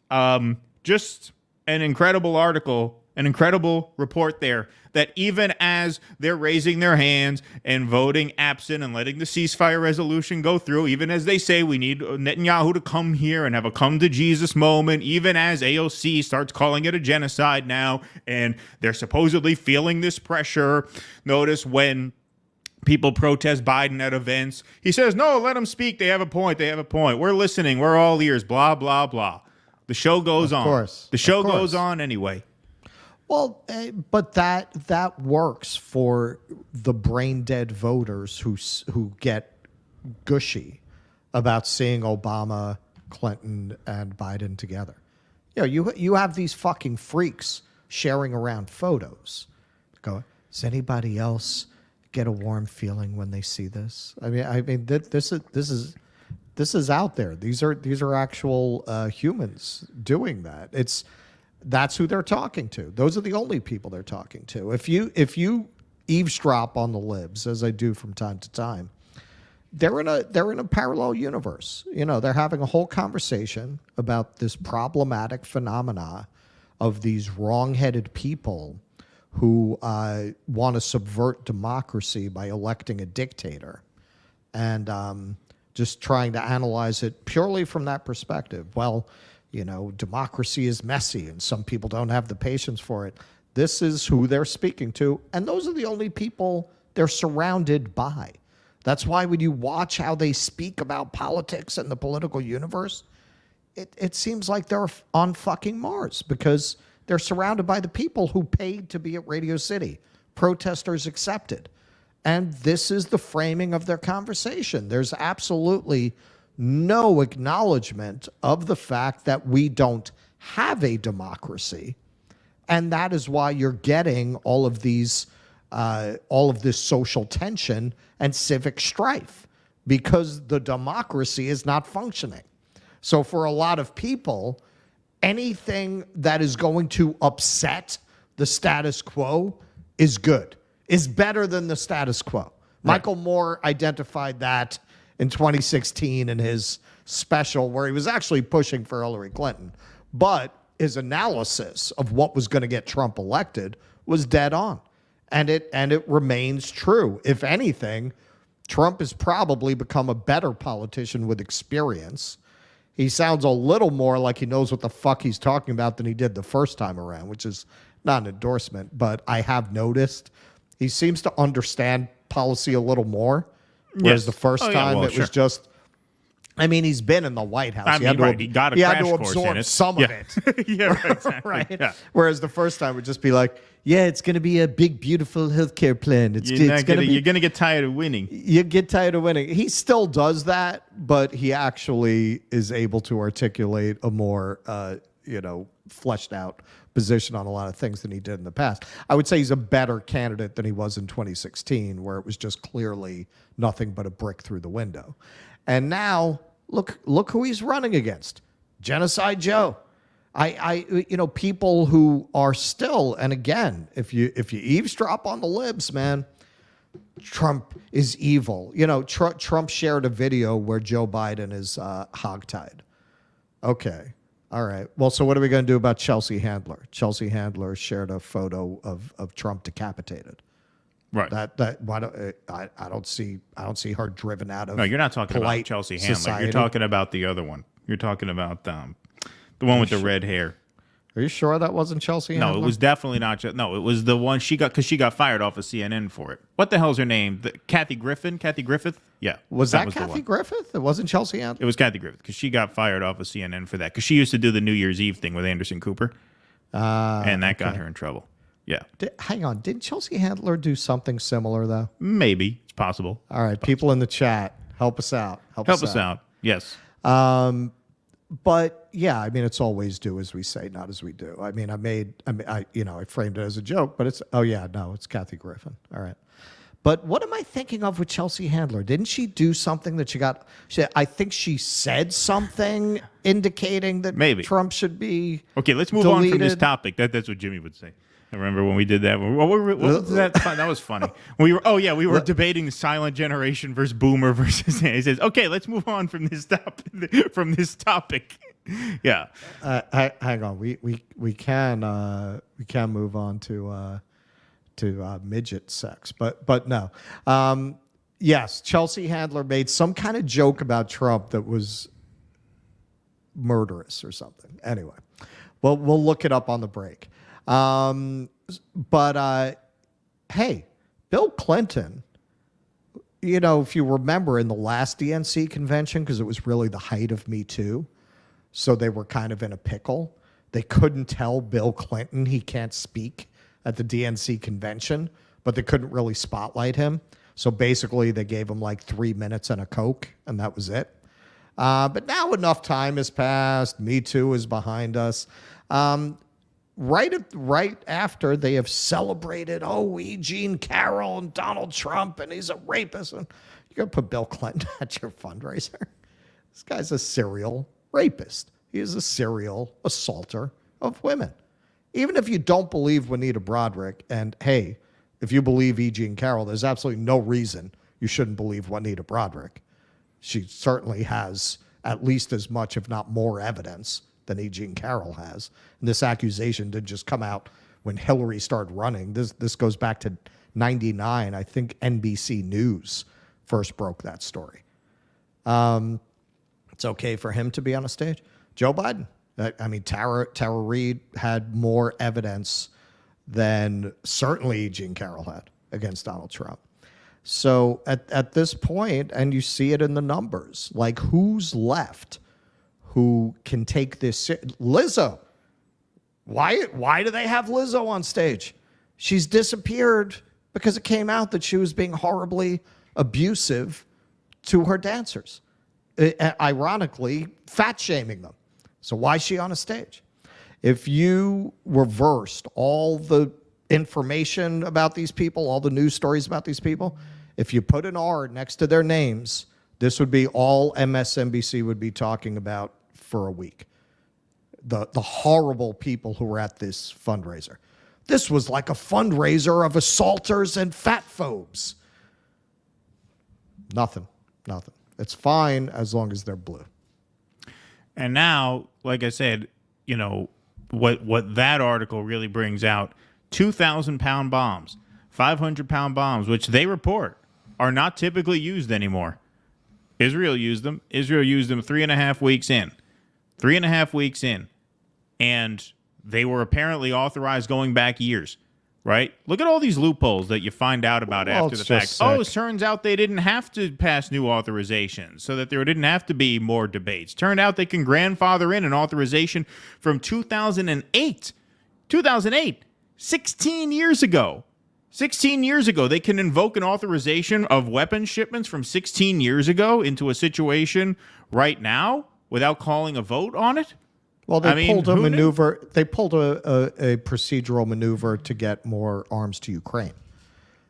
Just an incredible article, an incredible report there, that even as they're raising their hands and voting absent and letting the ceasefire resolution go through, even as they say we need Netanyahu to come here and have a come to Jesus moment, even as AOC starts calling it a genocide now, and they're supposedly feeling this pressure. Notice when People protest Biden at events. He says, no, let them speak. They have a point. They have a point. We're listening. We're all ears. Blah, blah, blah. The show goes on. Of course. The show goes on anyway. Well, but that works for the brain dead voters who get gushy about seeing Obama, Clinton, and Biden together. You have these fucking freaks sharing around photos. Go, does anybody else get a warm feeling when they see this? I mean, this is out there. These are actual humans doing that. That's who they're talking to. Those are the only people they're talking to. If you eavesdrop on the libs, as I do from time to time, they're in a parallel universe. They're having a whole conversation about this problematic phenomena of these wrong-headed people who want to subvert democracy by electing a dictator, and just trying to analyze it purely from that perspective. Well, democracy is messy, and some people don't have the patience for it. This is who they're speaking to, and those are the only people they're surrounded by. That's why when you watch how they speak about politics and the political universe, it seems like they're on fucking Mars, because they're surrounded by the people who paid to be at Radio City, protesters accepted. And this is the framing of their conversation. There's absolutely no acknowledgement of the fact that we don't have a democracy. And that is why you're getting all of this social tension and civic strife, because the democracy is not functioning. So for a lot of people, anything that is going to upset the status quo is good, is better than the status quo. Right. Michael Moore identified that in 2016 in his special, where he was actually pushing for Hillary Clinton. But his analysis of what was going to get Trump elected was dead on. And it remains true. If anything, Trump has probably become a better politician with experience. He sounds a little more like he knows what the fuck he's talking about than he did the first time around, which is not an endorsement, but I have noticed he seems to understand policy a little more. Whereas the first time it was just, I mean, he's been in the White House. He got a crash course in it. Some of it. Yeah, right, exactly. Right? Yeah. Whereas the first time would just be like, yeah, it's going to be a big, beautiful healthcare plan. You're going to get tired of winning. You get tired of winning. He still does that, but he actually is able to articulate a more, fleshed out position on a lot of things than he did in the past. I would say he's a better candidate than he was in 2016, where it was just clearly nothing but a brick through the window. And now look who he's running against. Genocide Joe. People who are still, and again, if you eavesdrop on the libs, man, Trump is evil. Trump shared a video where Joe Biden is hogtied. Okay. All right. Well, so what are we going to do about Chelsea Handler? Chelsea Handler shared a photo of Trump decapitated. Right. I don't see her driven out of. No, you're not talking about Chelsea Handler. Society. You're talking about the other one. You're talking about the one with the red hair. Are you sure that wasn't Chelsea Handler? No, it was definitely not. No, it was the one she got fired off of CNN for it. What the hell's her name? Kathy Griffith? Yeah. Was that Kathy Griffith? It wasn't Chelsea Handler? It was Kathy Griffith, because she got fired off of CNN for that, because she used to do the New Year's Eve thing with Anderson Cooper. And that got her in trouble. Yeah. Hang on. Didn't Chelsea Handler do something similar, though? Maybe. It's possible. All right. People in the chat, help us out. Help us out. Yes. But yeah, I mean, it's always do as we say, not as we do. I mean, I framed it as a joke, but it's Kathy Griffin. All right. But what am I thinking of with Chelsea Handler? Didn't she do something that I think she said something indicating that maybe Trump should be Okay, let's move on from this topic. That's what Jimmy would say. I remember when we did that. What was that? That was funny. We were debating the silent generation versus boomer versus. He says, "Okay, let's move on from this topic." Yeah. Hang on. We can move on to midget sex, but no. Yes, Chelsea Handler made some kind of joke about Trump that was murderous or something. Anyway, well, we'll look it up on the break. But hey, Bill Clinton if you remember in the last DNC convention, because it was really the height of Me Too, so they were kind of in a pickle. They couldn't tell Bill Clinton he can't speak at the DNC convention, but they couldn't really spotlight him. So basically, they gave him like 3 minutes and a Coke, and that was it. But now enough time has passed. Me Too is behind us. Right after they have celebrated, E. Jean Carroll and Donald Trump, and he's a rapist. And you're going to put Bill Clinton at your fundraiser? This guy's a serial rapist. He is a serial assaulter of women. Even if you don't believe Juanita Broderick, and hey, if you believe E. Jean Carroll, there's absolutely no reason you shouldn't believe Juanita Broderick. She certainly has at least as much, if not more, evidence than E. Jean Carroll has. And this accusation did just come out when Hillary started running. This goes back to 99. I think NBC News first broke that story. It's okay for him to be on a stage. Joe Biden. I mean, Tara Reid had more evidence than certainly Jean Carroll had against Donald Trump. So at this point, and you see it in the numbers, like who's left who can take this? Lizzo. Why do they have Lizzo on stage? She's disappeared because it came out that she was being horribly abusive to her dancers. Ironically, fat shaming them. So why is she on a stage? If you reversed all the information about these people, all the news stories about these people, if you put an R next to their names, this would be all MSNBC would be talking about for a week. The horrible people who were at this fundraiser. This was like a fundraiser of assaulters and fat phobes. Nothing. It's fine as long as they're blue. And now, like I said, what that article really brings out, 2,000-pound bombs, 500-pound bombs, which they report are not typically used anymore. Israel used them. Israel used them 3.5 weeks in. 3.5 weeks in. And they were apparently authorized going back years, right? Look at all these loopholes that you find out about after the fact. Oh, it turns out they didn't have to pass new authorizations so that there didn't have to be more debates. Turned out they can grandfather in an authorization from 2008. 2008, 16 years ago. 16 years ago, they can invoke an authorization of weapons shipments from 16 years ago into a situation right now without calling a vote on it? Well, they pulled a maneuver. They pulled a procedural maneuver to get more arms to Ukraine.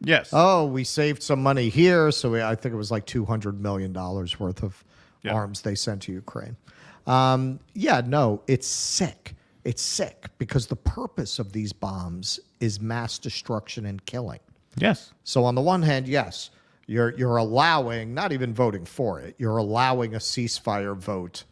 Yes. Oh, we saved some money here, so I think it was like $200 million worth of arms they sent to Ukraine. It's sick. It's sick because the purpose of these bombs is mass destruction and killing. Yes. So on the one hand, yes, you're allowing, not even voting for it, you're allowing a ceasefire vote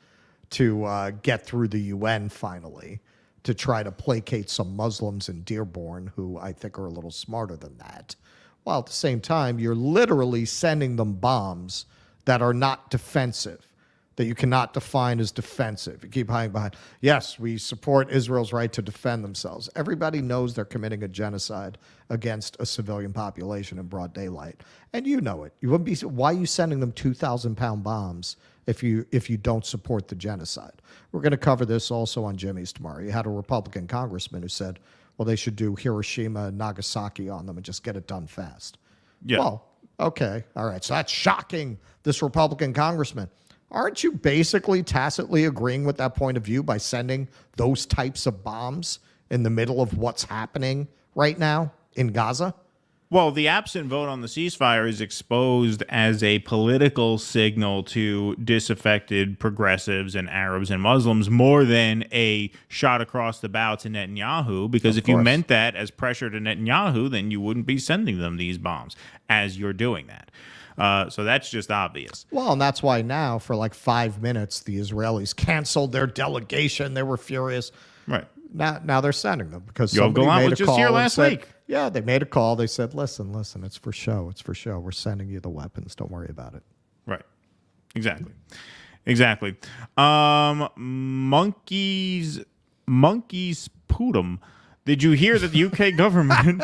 to get through the UN finally, to try to placate some Muslims in Dearborn who I think are a little smarter than that. While at the same time, you're literally sending them bombs that are not defensive, that you cannot define as defensive. You keep hiding behind, yes, we support Israel's right to defend themselves. Everybody knows they're committing a genocide against a civilian population in broad daylight. And you know it. You wouldn't be. Why are you sending them 2,000-pound bombs if you don't support the genocide? We're going to cover this also on Jimmy's tomorrow. You had a Republican congressman who said, well, they should do Hiroshima and Nagasaki on them and just get it done fast. Yeah. Well, okay. All right. So that's shocking, this Republican congressman. Aren't you basically tacitly agreeing with that point of view by sending those types of bombs in the middle of what's happening right now in Gaza? Well, the absent vote on the ceasefire is exposed as a political signal to disaffected progressives and Arabs and Muslims more than a shot across the bow to Netanyahu, because if you meant that as pressure to Netanyahu, then you wouldn't be sending them these bombs as you're doing that. So that's just obvious. Well, and that's why now, for like 5 minutes, the Israelis canceled their delegation. They were furious. Right. Now they're sending them because Yoav somebody Gallant made was a just call here and last said, week. Yeah, they made a call. They said, listen, it's for show. It's for show. We're sending you the weapons. Don't worry about it. Right. Exactly. Monkeys Putum. Did you hear that the UK government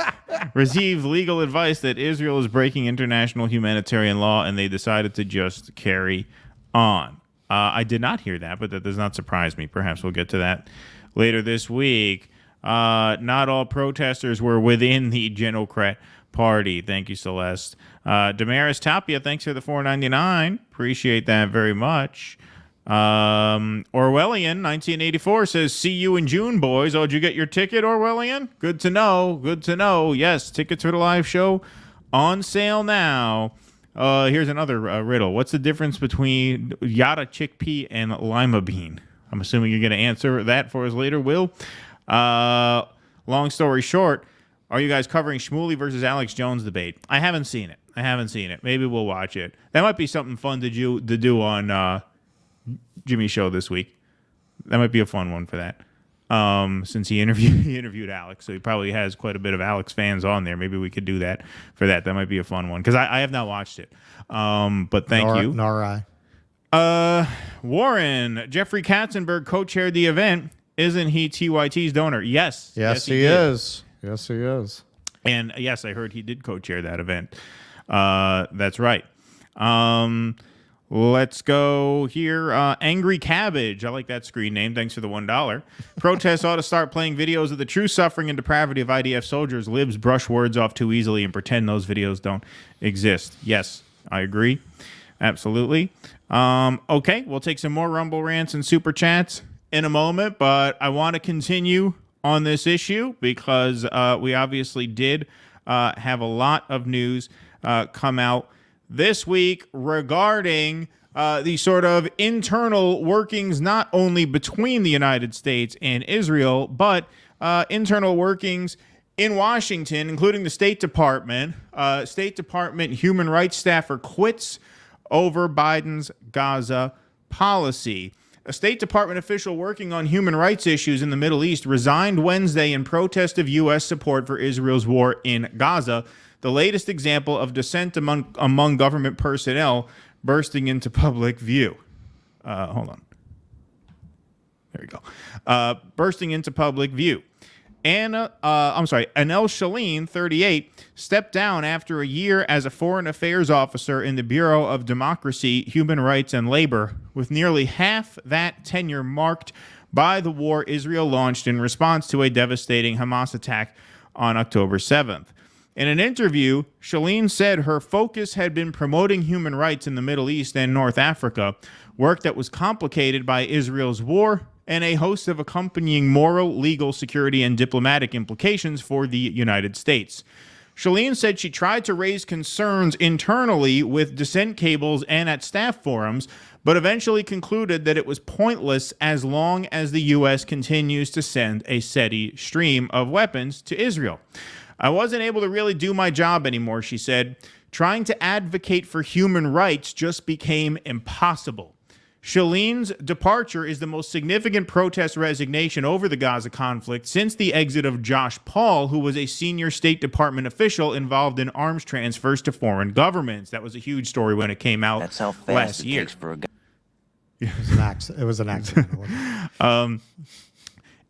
received legal advice that Israel is breaking international humanitarian law, and they decided to just carry on? I did not hear that, but that does not surprise me. Perhaps we'll get to that later this week. Not all protesters were within the Genocrat Party. Thank you, Celeste. Damaris Tapia, thanks for the $4.99. Appreciate that very much. Orwellian 1984 says, "See you in June, boys." Oh, did you get your ticket, Orwellian? Good to know. Good to know. Yes, tickets for the live show on sale now. Here's another riddle. What's the difference between yada chickpea and lima bean? I'm assuming you're going to answer that for us later, Will. Long story short, are you guys covering Shmuley versus Alex Jones debate? I haven't seen it. Maybe we'll watch it. That might be something fun to do on Jimmy's show this week. That might be a fun one for that. Since he interviewed Alex, so he probably has quite a bit of Alex fans on there. Maybe we could do that for that. That might be a fun one because I have not watched it. But thank you. Nor I. Warren, Jeffrey Katzenberg co-chaired the event. Isn't he TYT's donor? Yes. Yes, he is. Yes, he is. And yes, I heard he did co-chair that event. That's right. Let's go here. Angry Cabbage. I like that screen name. Thanks for the $1. Protests ought to start playing videos of the true suffering and depravity of IDF soldiers. Libs brush words off too easily and pretend those videos don't exist. Yes, I agree. Absolutely. Okay, we'll take some more Rumble rants and super chats in a moment, but I want to continue on this issue because we obviously did have a lot of news come out this week regarding the sort of internal workings, not only between the United States and Israel, but internal workings in Washington, including the State Department. State Department human rights staffer quits over Biden's Gaza policy. A State Department official working on human rights issues in the Middle East resigned Wednesday in protest of U.S. support for Israel's war in Gaza, the latest example of dissent among government personnel bursting into public view. Hold on. There we go. Bursting into public view. Annelle Sheline, 38, stepped down after a year as a foreign affairs officer in the Bureau of Democracy, Human Rights, and Labor, with nearly half that tenure marked by the war Israel launched in response to a devastating Hamas attack on October 7th. In an interview, Sheline said her focus had been promoting human rights in the Middle East and North Africa, work that was complicated by Israel's war and a host of accompanying moral, legal, security, and diplomatic implications for the United States. Sheline said she tried to raise concerns internally with dissent cables and at staff forums, but eventually concluded that it was pointless as long as the U.S. continues to send a steady stream of weapons to Israel. I wasn't able to really do my job anymore, she said. Trying to advocate for human rights just became impossible. Shaline's departure is the most significant protest resignation over the Gaza conflict since the exit of Josh Paul, who was a senior State Department official involved in arms transfers to foreign governments. That was a huge story when it came out That's how fast last it year. takes for a guy. It was an accident.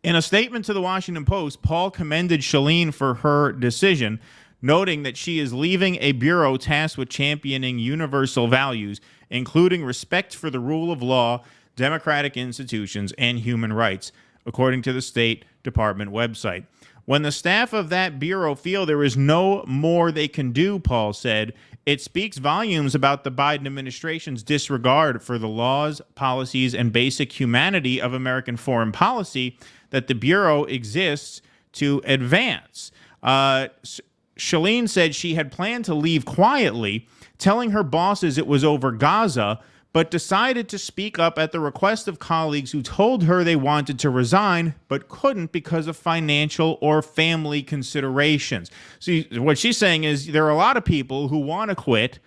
In a statement to the Washington Post, Paul commended Sheline for her decision, noting that she is leaving a bureau tasked with championing universal values, including respect for the rule of law, democratic institutions, and human rights, according to the State Department website. When the staff of that bureau feel there is no more they can do, Paul said, it speaks volumes about the Biden administration's disregard for the laws, policies, and basic humanity of American foreign policy that the bureau exists to advance. Sheline said she had planned to leave quietly, telling her bosses it was over Gaza, but decided to speak up at the request of colleagues who told her they wanted to resign, but couldn't because of financial or family considerations. See, what she's saying is there are a lot of people who want to quit,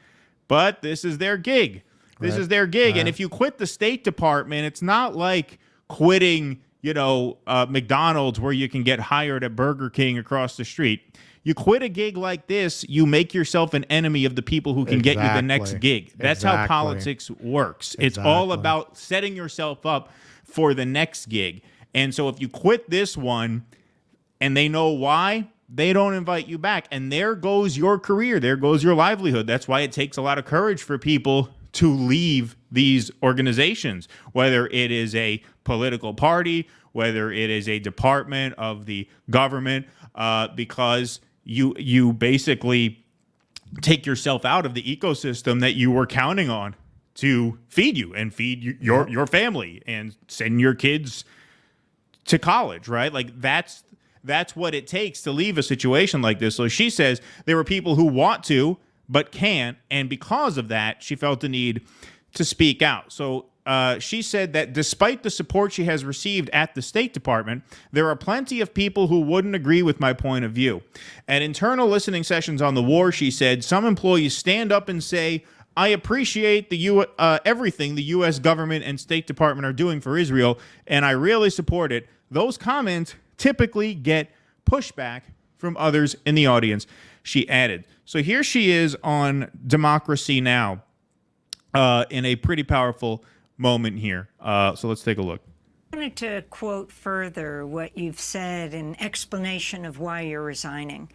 but this is their gig. This is their gig. And if you quit the State Department, it's not like quitting, McDonald's where you can get hired at Burger King across the street. You quit a gig like this, you make yourself an enemy of the people who can get you the next gig. That's how politics works. It's all about setting yourself up for the next gig. And so if you quit this one, and they know why, they don't invite you back. And there goes your career. There goes your livelihood. That's why it takes a lot of courage for people to leave these organizations, whether it is a political party, whether it is a department of the government, because you basically take yourself out of the ecosystem that you were counting on to feed you and feed your family and send your kids to college, right? Like that's what it takes to leave a situation like this. So she says there were people who want to but can't, and because of that, she felt the need to speak out. So she said that despite the support she has received at the State Department, there are plenty of people who wouldn't agree with my point of view. At internal listening sessions on the war, she said, some employees stand up and say, I appreciate everything the U.S. government and State Department are doing for Israel, and I really support it. Those comments typically get pushback from others in the audience, she added. So here she is on Democracy Now! In a pretty powerful moment here. So let's take a look. I wanted to quote further what you've said in explanation of why you're resigning.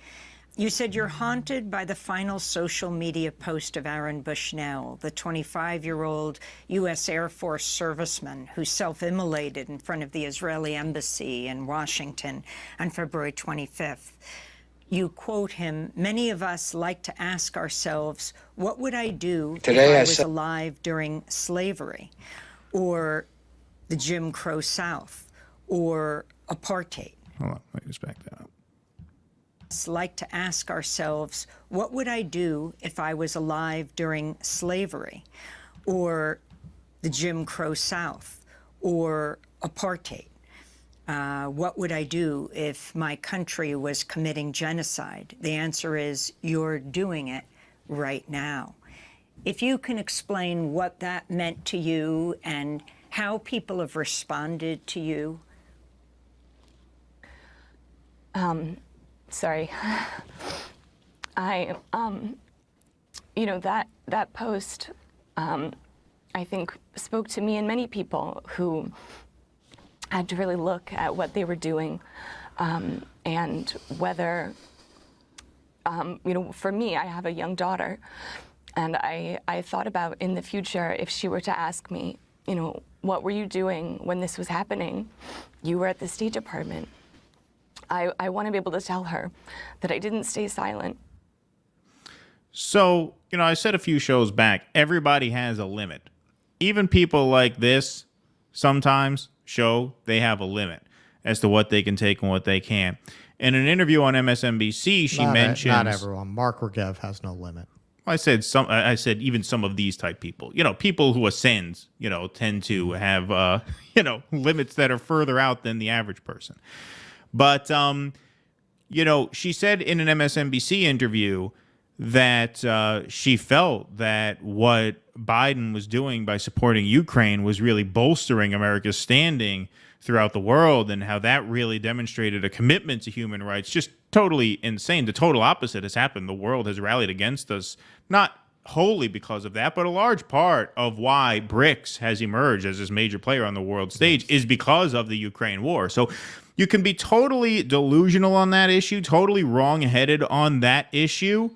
You said you're haunted by the final social media post of Aaron Bushnell, the 25-year-old U.S. Air Force serviceman who self-immolated in front of the Israeli embassy in Washington on February 25th. You quote him, many of us like to ask ourselves, what would I do if I was alive during slavery or the Jim Crow South or apartheid? Hold on, let me just back that up. Like to ask ourselves, what would I do if I was alive during slavery or the Jim Crow South or apartheid? What would I do if my country was committing genocide? The answer is you're doing it right now. If you can explain what that meant to you and how people have responded to you. Sorry. I, you know, that post, I think spoke to me and many people who had to really look at what they were doing and whether, you know, for me, I have a young daughter, and I thought about in the future, if she were to ask me, you know, what were you doing when this was happening? You were at the State Department. I want to be able to tell her that I didn't stay silent. So, you know, I said a few shows back, everybody has a limit. Even people like this sometimes show they have a limit as to what they can take and what they can't. In an interview on MSNBC, she mentions... Not everyone. Mark Regev has no limit. I said even some of these type people. You know, people who ascend, you know, tend to have, you know, limits that are further out than the average person. But, you know, she said in an MSNBC interview that she felt that what Biden was doing by supporting Ukraine was really bolstering America's standing throughout the world, and how that really demonstrated a commitment to human rights. Just totally insane. The total opposite has happened. The world has rallied against us, not wholly because of that, but a large part of why BRICS has emerged as this major player on the world stage is because of the Ukraine war. So you can be totally delusional on that issue, totally wrong-headed on that issue,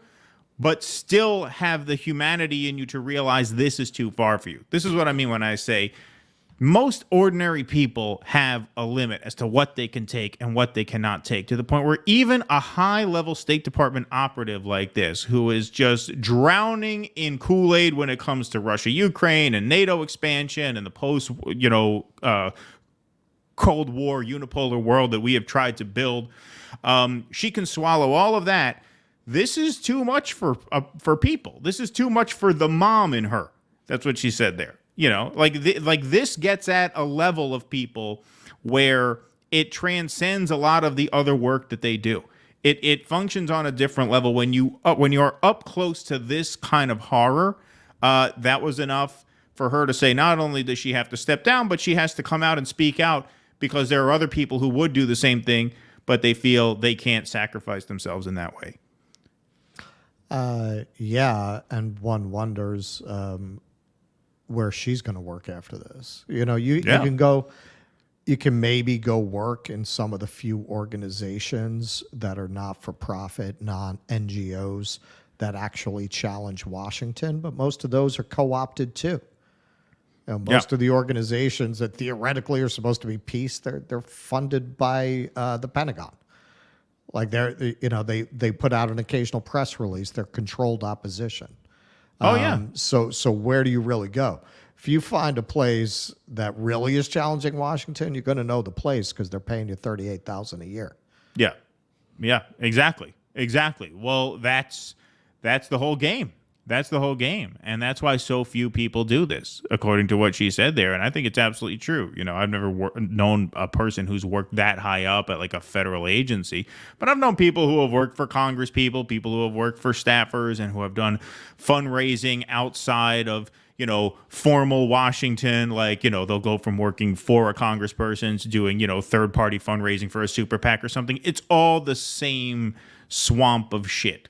but still have the humanity in you to realize this is too far for you. This is what I mean when I say most ordinary people have a limit as to what they can take and what they cannot take, to the point where even a high-level State Department operative like this, who is just drowning in Kool-Aid when it comes to Russia, Ukraine, and NATO expansion and the post, you know, Cold War unipolar world that we have tried to build, she can swallow all of that. This is too much for people. This is too much for the mom in her. That's what she said there. You know, like this gets at a level of people where it transcends a lot of the other work that they do. It functions on a different level when you are up close to this kind of horror. That was enough for her to say not only does she have to step down, but she has to come out and speak out, because there are other people who would do the same thing, but they feel they can't sacrifice themselves in that way. Yeah, and one wonders where she's going to work after this. You know, you can go you can maybe go work in some of the few organizations that are not for profit, non-NGOs that actually challenge Washington, but most of those are co-opted too. Most of the organizations that theoretically are supposed to be peace, they're funded by the Pentagon. Like they put out an occasional press release. They're controlled opposition. So where do you really go? If you find a place that really is challenging Washington, you're going to know the place because they're paying you $38,000 a year. Yeah, exactly. Well, that's the whole game. That's the whole game. And that's why so few people do this, according to what she said there. And I think it's absolutely true. I've never known a person who's worked that high up at like a federal agency, but I've known people who have worked for Congress people who have worked for staffers and who have done fundraising outside of, formal Washington. Like, they'll go from working for a congressperson to doing, third-party fundraising for a super PAC or something. It's all the same swamp of shit.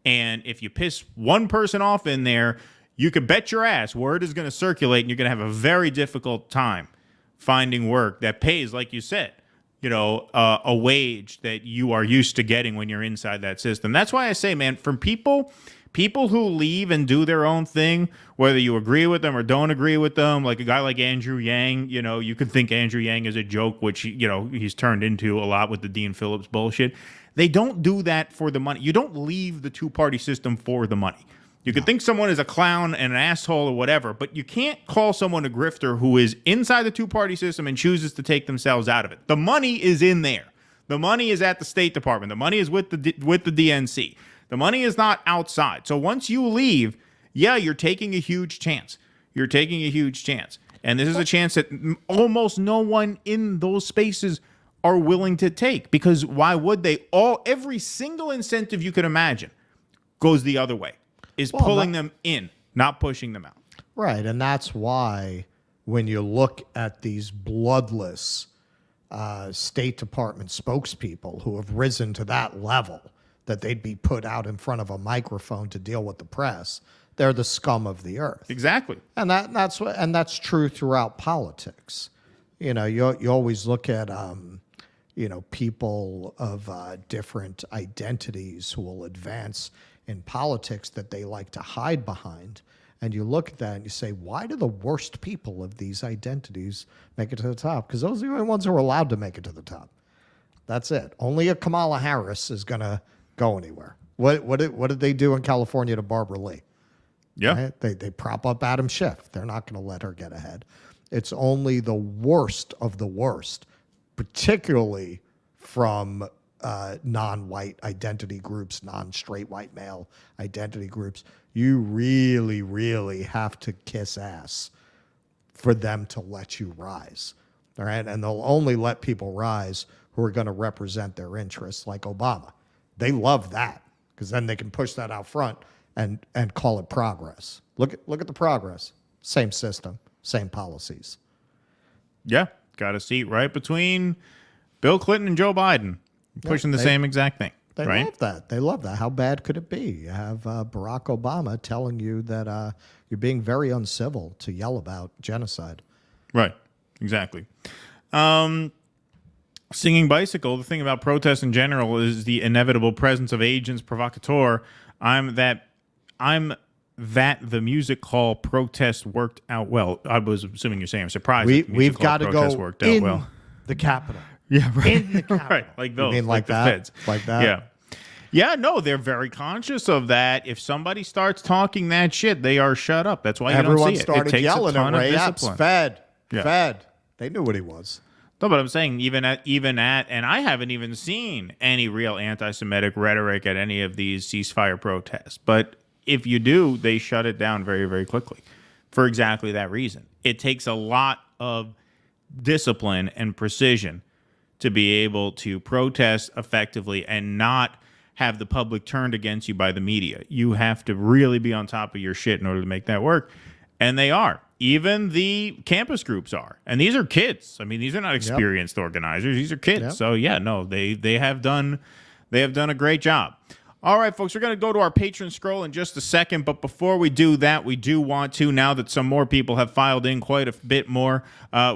And if you piss one person off in there, you could bet your ass word is going to circulate and you're going to have a very difficult time finding work that pays, like you said, a wage that you are used to getting when you're inside that system. That's why I say, man, from people who leave and do their own thing, whether you agree with them or don't agree with them, like a guy like Andrew Yang, you could think Andrew Yang is a joke, which, he's turned into a lot with the Dean Phillips bullshit. They don't do that for the money. You don't leave the two-party system for the money. You could think someone is a clown and an asshole or whatever, but you can't call someone a grifter who is inside the two-party system and chooses to take themselves out of it. The money is in there. The money is at the State Department. The money is with the DNC. The money is not outside. So once you leave, you're taking a huge chance. And this is a chance that almost no one in those spaces are willing to take, because why would they? Every single incentive you could imagine goes the other way, is pulling them in, not pushing them out. Right, and that's why when you look at these bloodless State Department spokespeople who have risen to that level, that they'd be put out in front of a microphone to deal with the press, they're the scum of the earth. Exactly. And that's true throughout politics. You always look at people of different identities who will advance in politics that they like to hide behind. And you look at that and you say, why do the worst people of these identities make it to the top? Because those are the only ones who are allowed to make it to the top. That's it. Only a Kamala Harris is going to go anywhere. What did they do in California to Barbara Lee? Yeah. Right? They prop up Adam Schiff. They're not going to let her get ahead. It's only the worst of the worst, particularly from non-white identity groups, non-straight white male identity groups. You really, really have to kiss ass for them to let you rise. All right. And they'll only let people rise who are going to represent their interests, like Obama. They love that because then they can push that out front and call it progress. Look at the progress. Same system, same policies. Yeah. Got a seat right between Bill Clinton and Joe Biden, pushing the same exact thing. They right? love that. They love that. How bad could it be? You have Barack Obama telling you that you're being very uncivil to yell about genocide. Right. Exactly. Singing bicycle, the thing about protests in general is the inevitable presence of agents provocateur. I'm that the music hall protest worked out well. I was assuming you're saying I'm surprised. We've got to go worked in out well. The Capitol. Yeah, right. In the Capitol. Right, like those. You mean like the that? feds. Like that? Yeah. Yeah, no, they're very conscious of that. If somebody starts talking that shit, they are shut up. That's why you Everyone don't see it. started It takes yelling a ton at of Ray Epps. discipline. Fed. They knew what he was. No, but I'm saying even at, and I haven't even seen any real anti-Semitic rhetoric at any of these ceasefire protests. But if you do, they shut it down very, very quickly for exactly that reason. It takes a lot of discipline and precision to be able to protest effectively and not have the public turned against you by the media. You have to really be on top of your shit in order to make that work. And they are. Even the campus groups are. And these are kids. I mean, these are not experienced organizers. These are kids. Yep. So yeah, no, they have done a great job. All right, folks, we're going to go to our patron scroll in just a second. But before we do that, we do want to, now that some more people have filed in quite a bit more,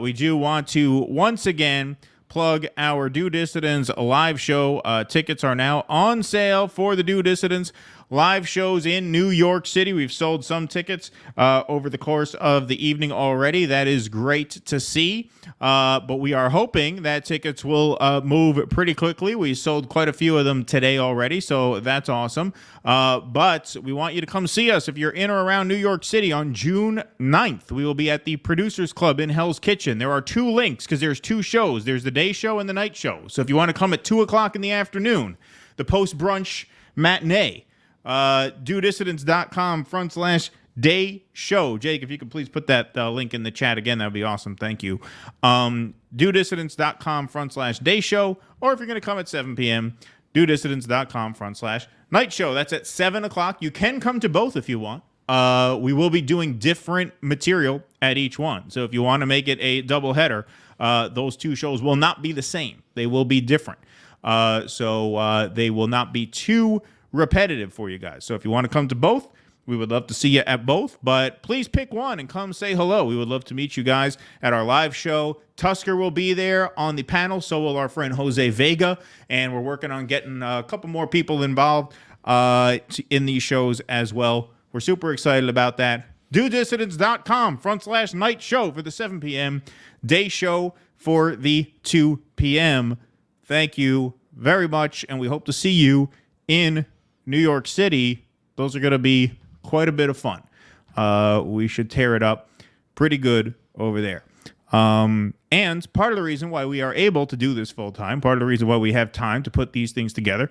we do want to once again plug our Due Dissidents live show. Tickets are now on sale for the Due Dissidents live shows in New York City. We've sold some tickets over the course of the evening already. That is great to see. But we are hoping that tickets will move pretty quickly. We sold quite a few of them today already, so that's awesome. But we want you to come see us if you're in or around New York City on June 9th. We will be at the Producers Club in Hell's Kitchen. There are 2 links because there's 2 shows. There's the day show and the night show. So if you want to come at 2 o'clock in the afternoon, the post-brunch matinee, dudissidents.com/day show. Jake, if you could please put that link in the chat again, that would be awesome. Thank you. Dudissidents.com/day show, or if you're going to come at 7 p.m., dudissidents.com/night show. That's at 7 o'clock. You can come to both if you want. We will be doing different material at each one. So if you want to make it a double header, those 2 shows will not be the same. They will be different. So they will not be too repetitive for you guys. So if you want to come to both, we would love to see you at both, but please pick one and come say hello. We would love to meet you guys at our live show. Tusker will be there on the panel, so will our friend Jose Vega, and we're working on getting a couple more people involved in these shows as well. We're super excited about that. DueDissidents.com/night show for the 7 p.m. day show for the 2 p.m. Thank you very much, and we hope to see you in New York City. Those are going to be quite a bit of fun. We should tear it up pretty good over there. And part of the reason why we are able to do this full time, part of the reason why we have time to put these things together,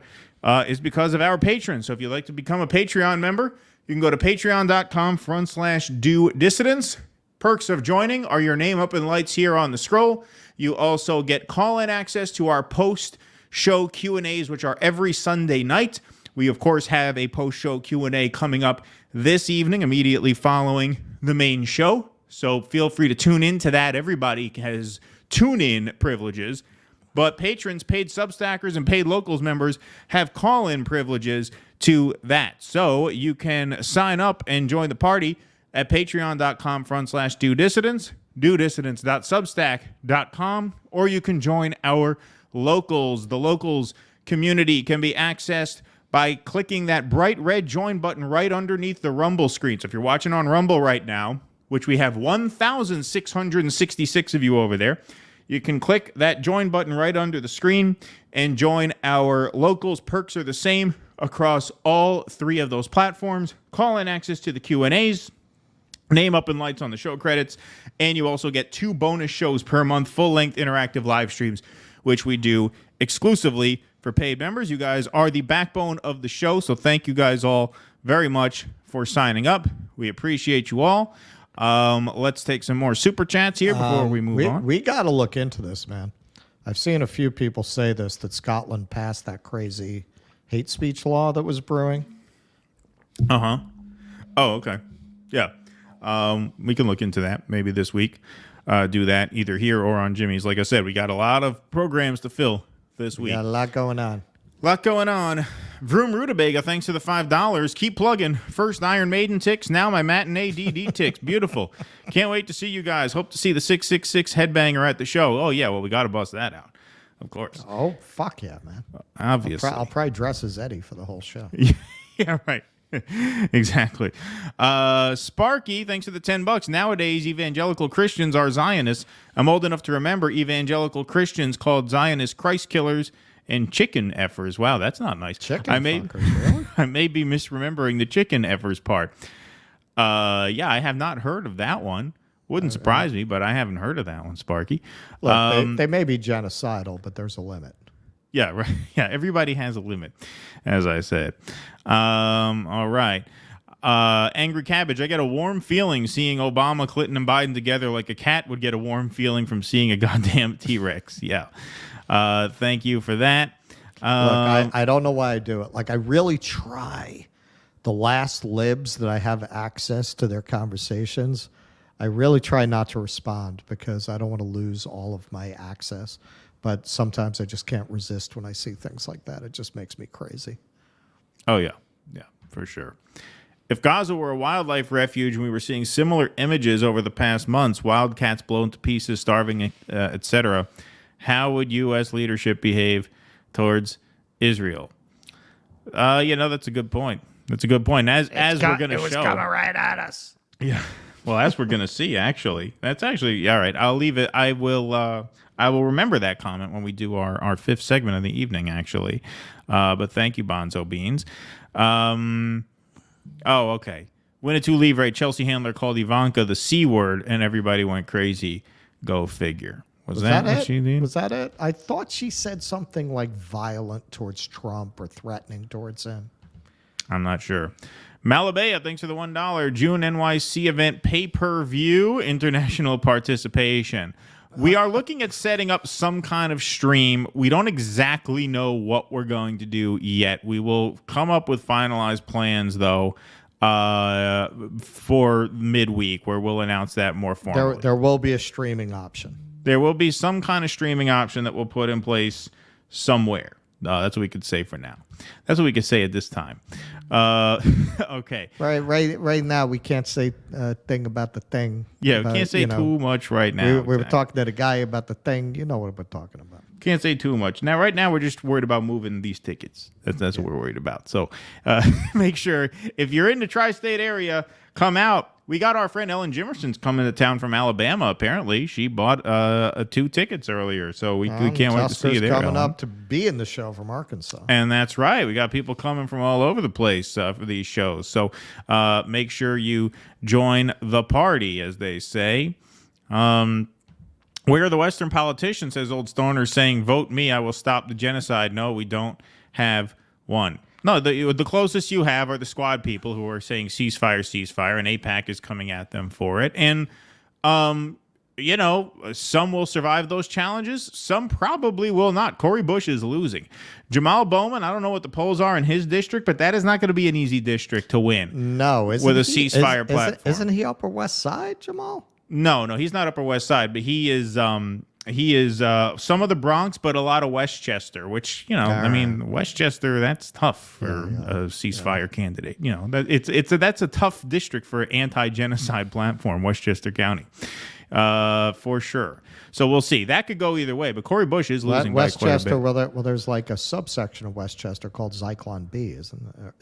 is because of our patrons. So if you'd like to become a Patreon member, you can go to patreon.com/DueDissidents. Perks of joining are your name up in lights here on the scroll. You also get call-in access to our post-show Q&As, which are every Sunday night. We, of course, have a post-show Q&A coming up this evening, immediately following the main show. So feel free to tune into that. Everybody has tune-in privileges. But patrons, paid Substackers, and paid Locals members have call-in privileges to that. So you can sign up and join the party at patreon.com/DueDissidents, DueDissidents.substack.com, or you can join our Locals. The Locals community can be accessed by clicking that bright red join button right underneath the Rumble screen. So if you're watching on Rumble right now, which we have 1,666 of you over there, you can click that join button right under the screen and join our Locals. Perks are the same across all 3 of those platforms. Call-in access to the Q&As, name up in lights on the show credits, and you also get 2 bonus shows per month, full-length interactive live streams, which we do exclusively for paid members. You guys are the backbone of the show, so thank you guys all very much for signing up. We appreciate you all. Let's take some more super chats here before we move on. We got to look into this, man. I've seen a few people say this, that Scotland passed that crazy hate speech law that was brewing. Oh, okay. Yeah. We can look into that maybe this week. Do that either here or on Jimmy's. Like I said, we got a lot of programs to fill this week. Got a lot going on. Vroom Rutabaga, thanks for the $5. Keep plugging. First Iron Maiden ticks, now my matinee DD ticks. Beautiful. Can't wait to see you guys. Hope to see the 666 headbanger at the show. Oh, yeah, well, we got to bust that out, of course. Oh, fuck yeah, man. Obviously. I'll probably dress as Eddie for the whole show. Yeah, right. Exactly. Sparky, thanks for the $10. Nowadays, evangelical Christians are Zionists. I'm old enough to remember evangelical Christians called Zionists Christ killers and chicken effers. Wow, that's not nice. Really? I may be misremembering the chicken effers part. Yeah, I have not heard of that one. Wouldn't surprise me, but I haven't heard of that one, Sparky. Look, they may be genocidal, but there's a limit. Yeah, right. Yeah, everybody has a limit, as I said. All right. Angry Cabbage, I get a warm feeling seeing Obama, Clinton, and Biden together like a cat would get a warm feeling from seeing a goddamn T-Rex. Yeah. Thank you for that. Look, I don't know why I do it. Like, I really try. The last libs that I have access to their conversations, I really try not to respond because I don't want to lose all of my access. But sometimes I just can't resist when I see things like that. It just makes me crazy. Oh, yeah. Yeah, for sure. If Gaza were a wildlife refuge and we were seeing similar images over the past months, wildcats blown to pieces, starving, etc., how would U.S. leadership behave towards Israel? That's a good point. That's a good point. As we're going to show. It was coming right at us. Yeah. Well, as we're going to see, actually. That's actually, all right. I'll leave it. I will remember that comment when we do our fifth segment of the evening, actually. But thank you, Bonzo Beans. Oh, okay. Winnetou Livre, Chelsea Handler called Ivanka the C word, and everybody went crazy. Go figure. Was that what she did? Was that it? I thought she said something like violent towards Trump or threatening towards him. I'm not sure. Malabea, thanks for the $1. June NYC event pay-per-view, international participation. We are looking at setting up some kind of stream. We don't exactly know what we're going to do yet. We will come up with finalized plans, though, for midweek, where we'll announce that more formally. There will be a streaming option. There will be some kind of streaming option that we'll put in place somewhere. That's what we could say for now. That's what we could say at this time. Okay. Right now, we can't say a thing about the thing. Yeah, we can't say too much right now. We were talking to the guy about the thing. You know what we're talking about. Can't say too much. Now, right now, we're just worried about moving these tickets. That's what we're worried about. So make sure, if you're in the tri-state area, come out. We got our friend Ellen Jimerson's coming to town from Alabama, apparently. She bought 2 tickets earlier, so we can't wait to see you there. Coming up to be in the show from Arkansas. And that's right. We got people coming from all over the place for these shows. So make sure you join the party, as they say. Where are the Western politicians, says Old Stoner, saying, vote me, I will stop the genocide? No, we don't have one. No, the closest you have are the squad people who are saying ceasefire, and AIPAC is coming at them for it. And, some will survive those challenges. Some probably will not. Cori Bush is losing. Jamal Bowman, I don't know what the polls are in his district, but that is not going to be an easy district to win. No, with a ceasefire platform. Isn't he Upper West Side, Jamal? No, he's not Upper West Side, but he is some of the Bronx, but a lot of Westchester, which, Westchester, that's tough for a ceasefire candidate. That's a tough district for an anti-genocide platform, Westchester County, for sure. So we'll see. That could go either way, but Cori Bush is losing by quite a bit. Well, there's like a subsection of Westchester called Zyklon B, isn't there?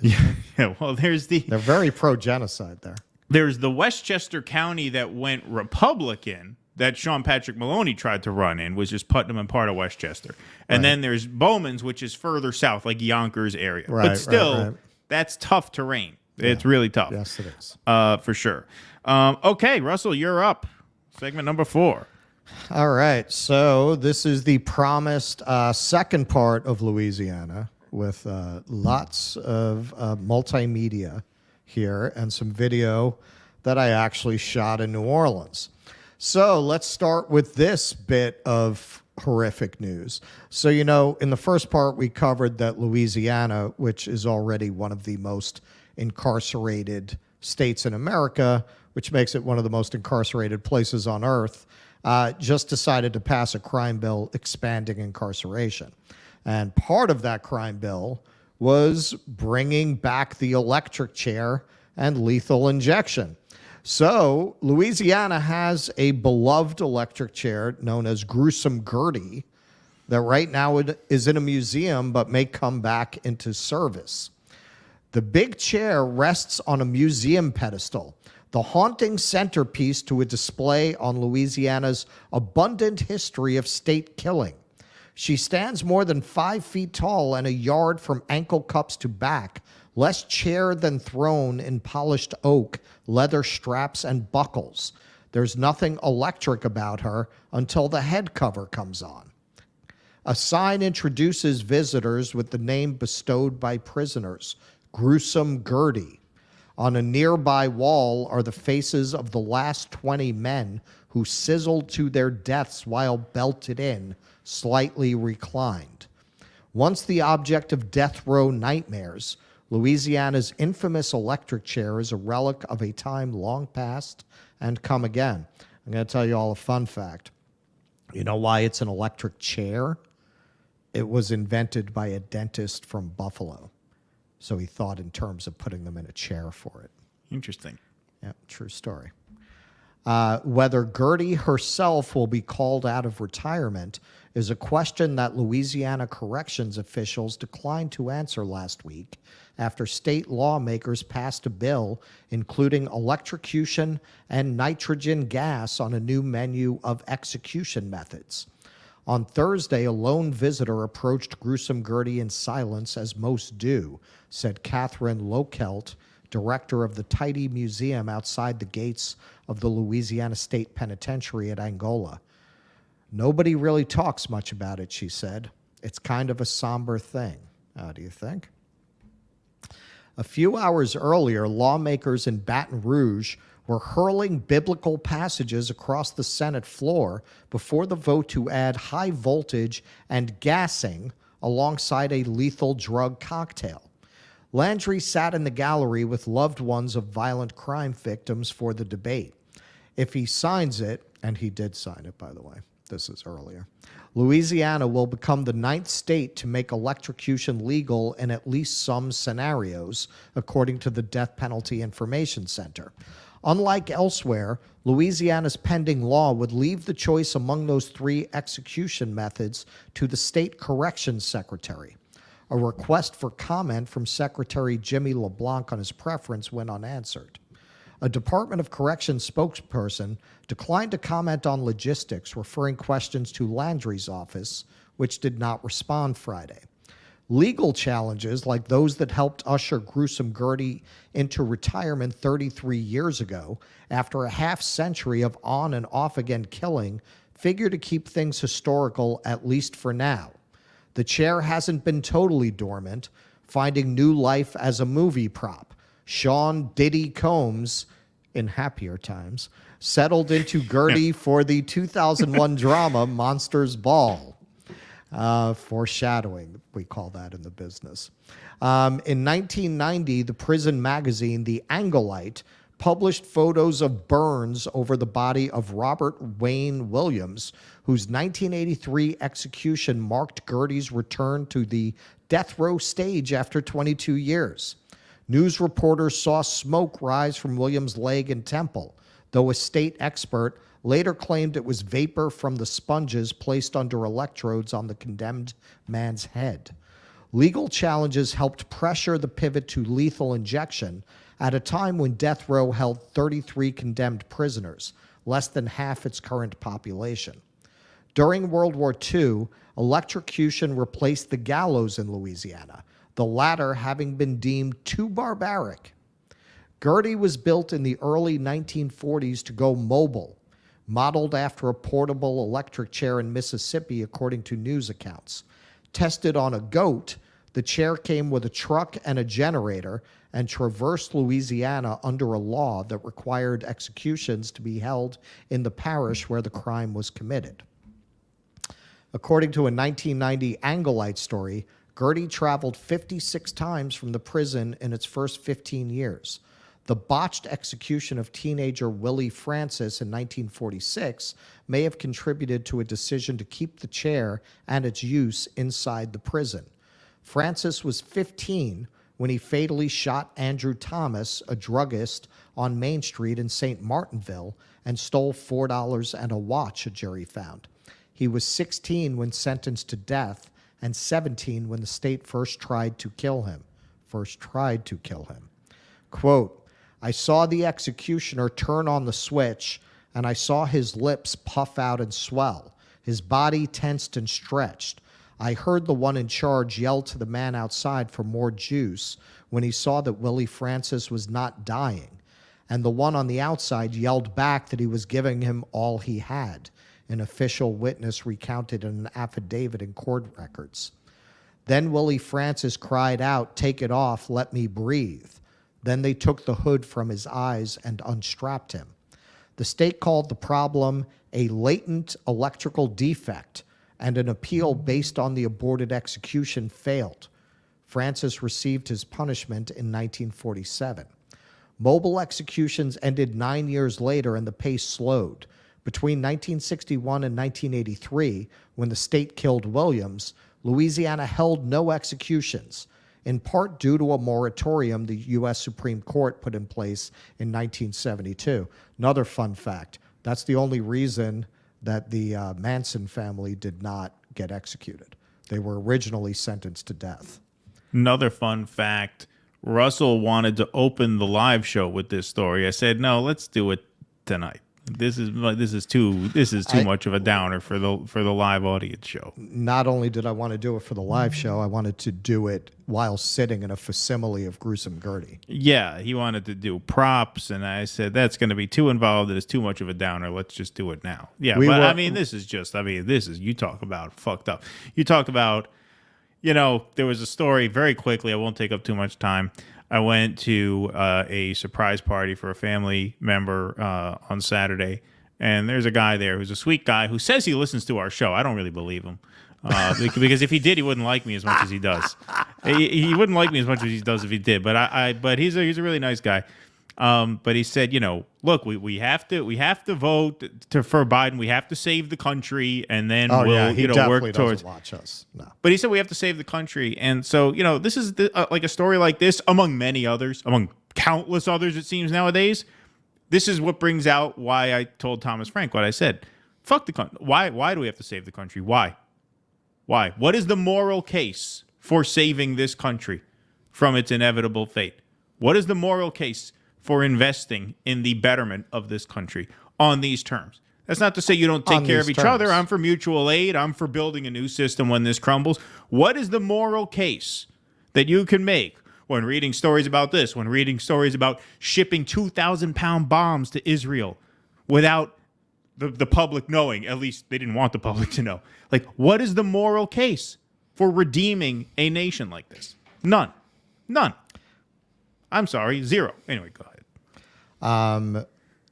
Yeah, well, they're very pro-genocide there. There's the Westchester County that went Republican that Sean Patrick Maloney tried to run in, was just Putnam and part of Westchester. And then there's Bowman's, which is further south, like Yonkers area. But still, that's tough terrain. Yeah. It's really tough. Yes, it is. For sure. Okay, Russell, you're up. Segment number 4. All right. So this is the promised second part of Louisiana with lots of multimedia here and some video that I actually shot in New Orleans. So let's start with this bit of horrific news. So, in the first part, we covered that Louisiana, which is already one of the most incarcerated states in America, which makes it one of the most incarcerated places on earth, just decided to pass a crime bill expanding incarceration. And part of that crime bill was bringing back the electric chair and lethal injection. So Louisiana has a beloved electric chair known as Gruesome Gertie that right now is in a museum but may come back into service. The big chair rests on a museum pedestal, the haunting centerpiece to a display on Louisiana's abundant history of state killing. She stands more than 5 feet tall and a yard from ankle cups to back, less chair than throne in polished oak, leather straps, and buckles. There's nothing electric about her until the head cover comes on. A sign introduces visitors with the name bestowed by prisoners, Gruesome Gertie. On a nearby wall are the faces of the last 20 men who sizzled to their deaths while belted in, slightly reclined. Once the object of death row nightmares, Louisiana's infamous electric chair is a relic of a time long past and come again. I'm going to tell you all a fun fact. You know why it's an electric chair? It was invented by a dentist from Buffalo. So he thought in terms of putting them in a chair for it. Interesting. Yeah, true story. Whether Gertie herself will be called out of retirement is a question that Louisiana corrections officials declined to answer last week after state lawmakers passed a bill including electrocution and nitrogen gas on a new menu of execution methods. On Thursday, a lone visitor approached gruesome Gertie in silence, as most do, said Catherine Lokelt, director of the Tidy Museum outside the gates of the Louisiana State Penitentiary at Angola. Nobody really talks much about it, she said. It's kind of a somber thing. Do you think? A few hours earlier, lawmakers in Baton Rouge were hurling biblical passages across the Senate floor before the vote to add high voltage and gassing alongside a lethal drug cocktail. Landry sat in the gallery with loved ones of violent crime victims for the debate. If he signs it, and he did sign it, by the way, this is earlier, Louisiana will become the 9th state to make electrocution legal in at least some scenarios, according to the Death Penalty Information Center. Unlike elsewhere, Louisiana's pending law would leave the choice among those 3 execution methods to the state corrections secretary. A request for comment from Secretary Jimmy LeBlanc on his preference went unanswered. A Department of Corrections spokesperson declined to comment on logistics, referring questions to Landry's office, which did not respond Friday. Legal challenges like those that helped usher gruesome Gertie into retirement 33 years ago after a half-century of on and off-again killing figure to keep things historical, at least for now. The chair hasn't been totally dormant, finding new life as a movie prop. Sean Diddy Combs, in happier times, settled into Gertie for the 2001 drama Monsters Ball. Foreshadowing, we call that in the business. In 1990, the prison magazine, The Angleite, published photos of burns over the body of Robert Wayne Williams, whose 1983 execution marked Gertie's return to the death row stage after 22 years. News reporters saw smoke rise from Williams' leg and temple, though a state expert later claimed it was vapor from the sponges placed under electrodes on the condemned man's head. Legal challenges helped pressure the pivot to lethal injection at a time when death row held 33 condemned prisoners, less than half its current population. During World War II, electrocution replaced the gallows in Louisiana, the latter having been deemed too barbaric. Gertie was built in the early 1940s to go mobile, modeled after a portable electric chair in Mississippi, according to news accounts. Tested on a goat, the chair came with a truck and a generator and traversed Louisiana under a law that required executions to be held in the parish where the crime was committed. According to a 1990 Angleite story, Gertie traveled 56 times from the prison in its first 15 years. The botched execution of teenager Willie Francis in 1946 may have contributed to a decision to keep the chair and its use inside the prison. Francis was 15 when he fatally shot Andrew Thomas, a druggist, on Main Street in St. Martinville and stole $4 and a watch, a jury found. He was 16 when sentenced to death and 17 when the state first tried to kill him. Quote, I saw the executioner turn on the switch, and I saw his lips puff out and swell, his body tensed and stretched. I heard the one in charge yell to the man outside for more juice when he saw that Willie Francis was not dying, and the one on the outside yelled back that he was giving him all he had, an official witness recounted in an affidavit in court records. Then Willie Francis cried out, take it off, let me breathe. Then they took the hood from his eyes and unstrapped him. The state called the problem a latent electrical defect, and an appeal based on the aborted execution failed. Francis received his punishment in 1947. Mobile executions ended 9 years later, and the pace slowed. Between 1961 and 1983, when the state killed Williams, Louisiana held no executions. in part due to a moratorium the U.S. Supreme Court put in place in 1972. Another fun fact, that's the only reason that the Manson family did not get executed. They were originally sentenced to death. Another fun fact, Russell wanted to open the live show with this story. I said, no, let's do it tonight. This is too much of a downer for the live audience show. Not only did I want to do it for the live show, I wanted to do it while sitting in a facsimile of Gruesome Gertie. Yeah, he wanted to do props, and I said that's going to be too involved. It is too much of a downer. Let's just do it now. Yeah, this is you talk about fucked up. You talk about, there was a story very quickly. I won't take up too much time. I went to a surprise party for a family member on Saturday, and there's a guy there who's a sweet guy who says he listens to our show. I don't really believe him because if he did, he wouldn't like me as much as he does. He wouldn't like me as much as he does if he did. But he's a really nice guy. But he said, look, we have to vote for Biden. We have to save the country, and then we'll work towards. Watch us. No. But he said we have to save the country, and so this is like a story like this, among many others, among countless others. It seems nowadays, this is what brings out why I told Thomas Frank what I said. Fuck the country. Why do we have to save the country? Why? What is the moral case for saving this country from its inevitable fate? What is the moral case for investing in the betterment of this country on these terms? That's not to say you don't take care of each other. I'm for mutual aid. I'm for building a new system when this crumbles. What is the moral case that you can make when reading stories about this, when reading stories about shipping 2,000-pound bombs to Israel without the public knowing? At least they didn't want the public to know. Like, what is the moral case for redeeming a nation like this? None. I'm sorry, zero. Anyway, go ahead.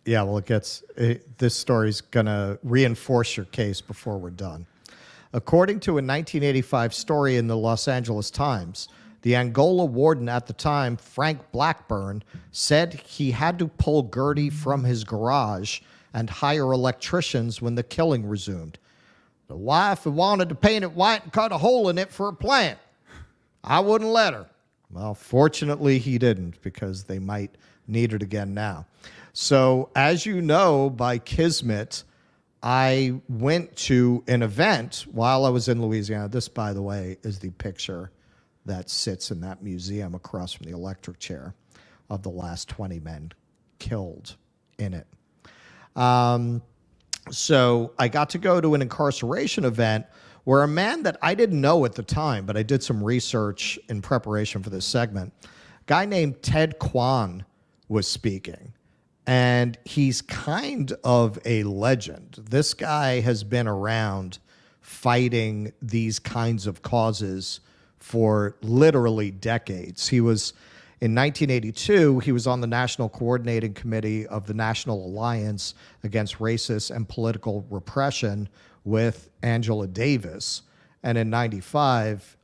Yeah, well, this story's going to reinforce your case before we're done. According to a 1985 story in the Los Angeles Times, the Angola warden at the time, Frank Blackburn, said he had to pull Gertie from his garage and hire electricians when the killing resumed. The wife wanted to paint it white and cut a hole in it for a plant. I wouldn't let her. Well, fortunately, he didn't, because they might need it again now. So, as you know, by kismet, I went to an event while I was in Louisiana. This, by the way, is the picture that sits in that museum across from the electric chair of the last 20 men killed in it. So I got to go to an incarceration event where a man that I didn't know at the time, but I did some research in preparation for this segment, a guy named Ted Kwan was speaking. And he's kind of a legend. This guy has been around fighting these kinds of causes for literally decades. He was, in 1982, he was on the National Coordinating Committee of the National Alliance Against Racist and Political Repression with Angela Davis. And in 95,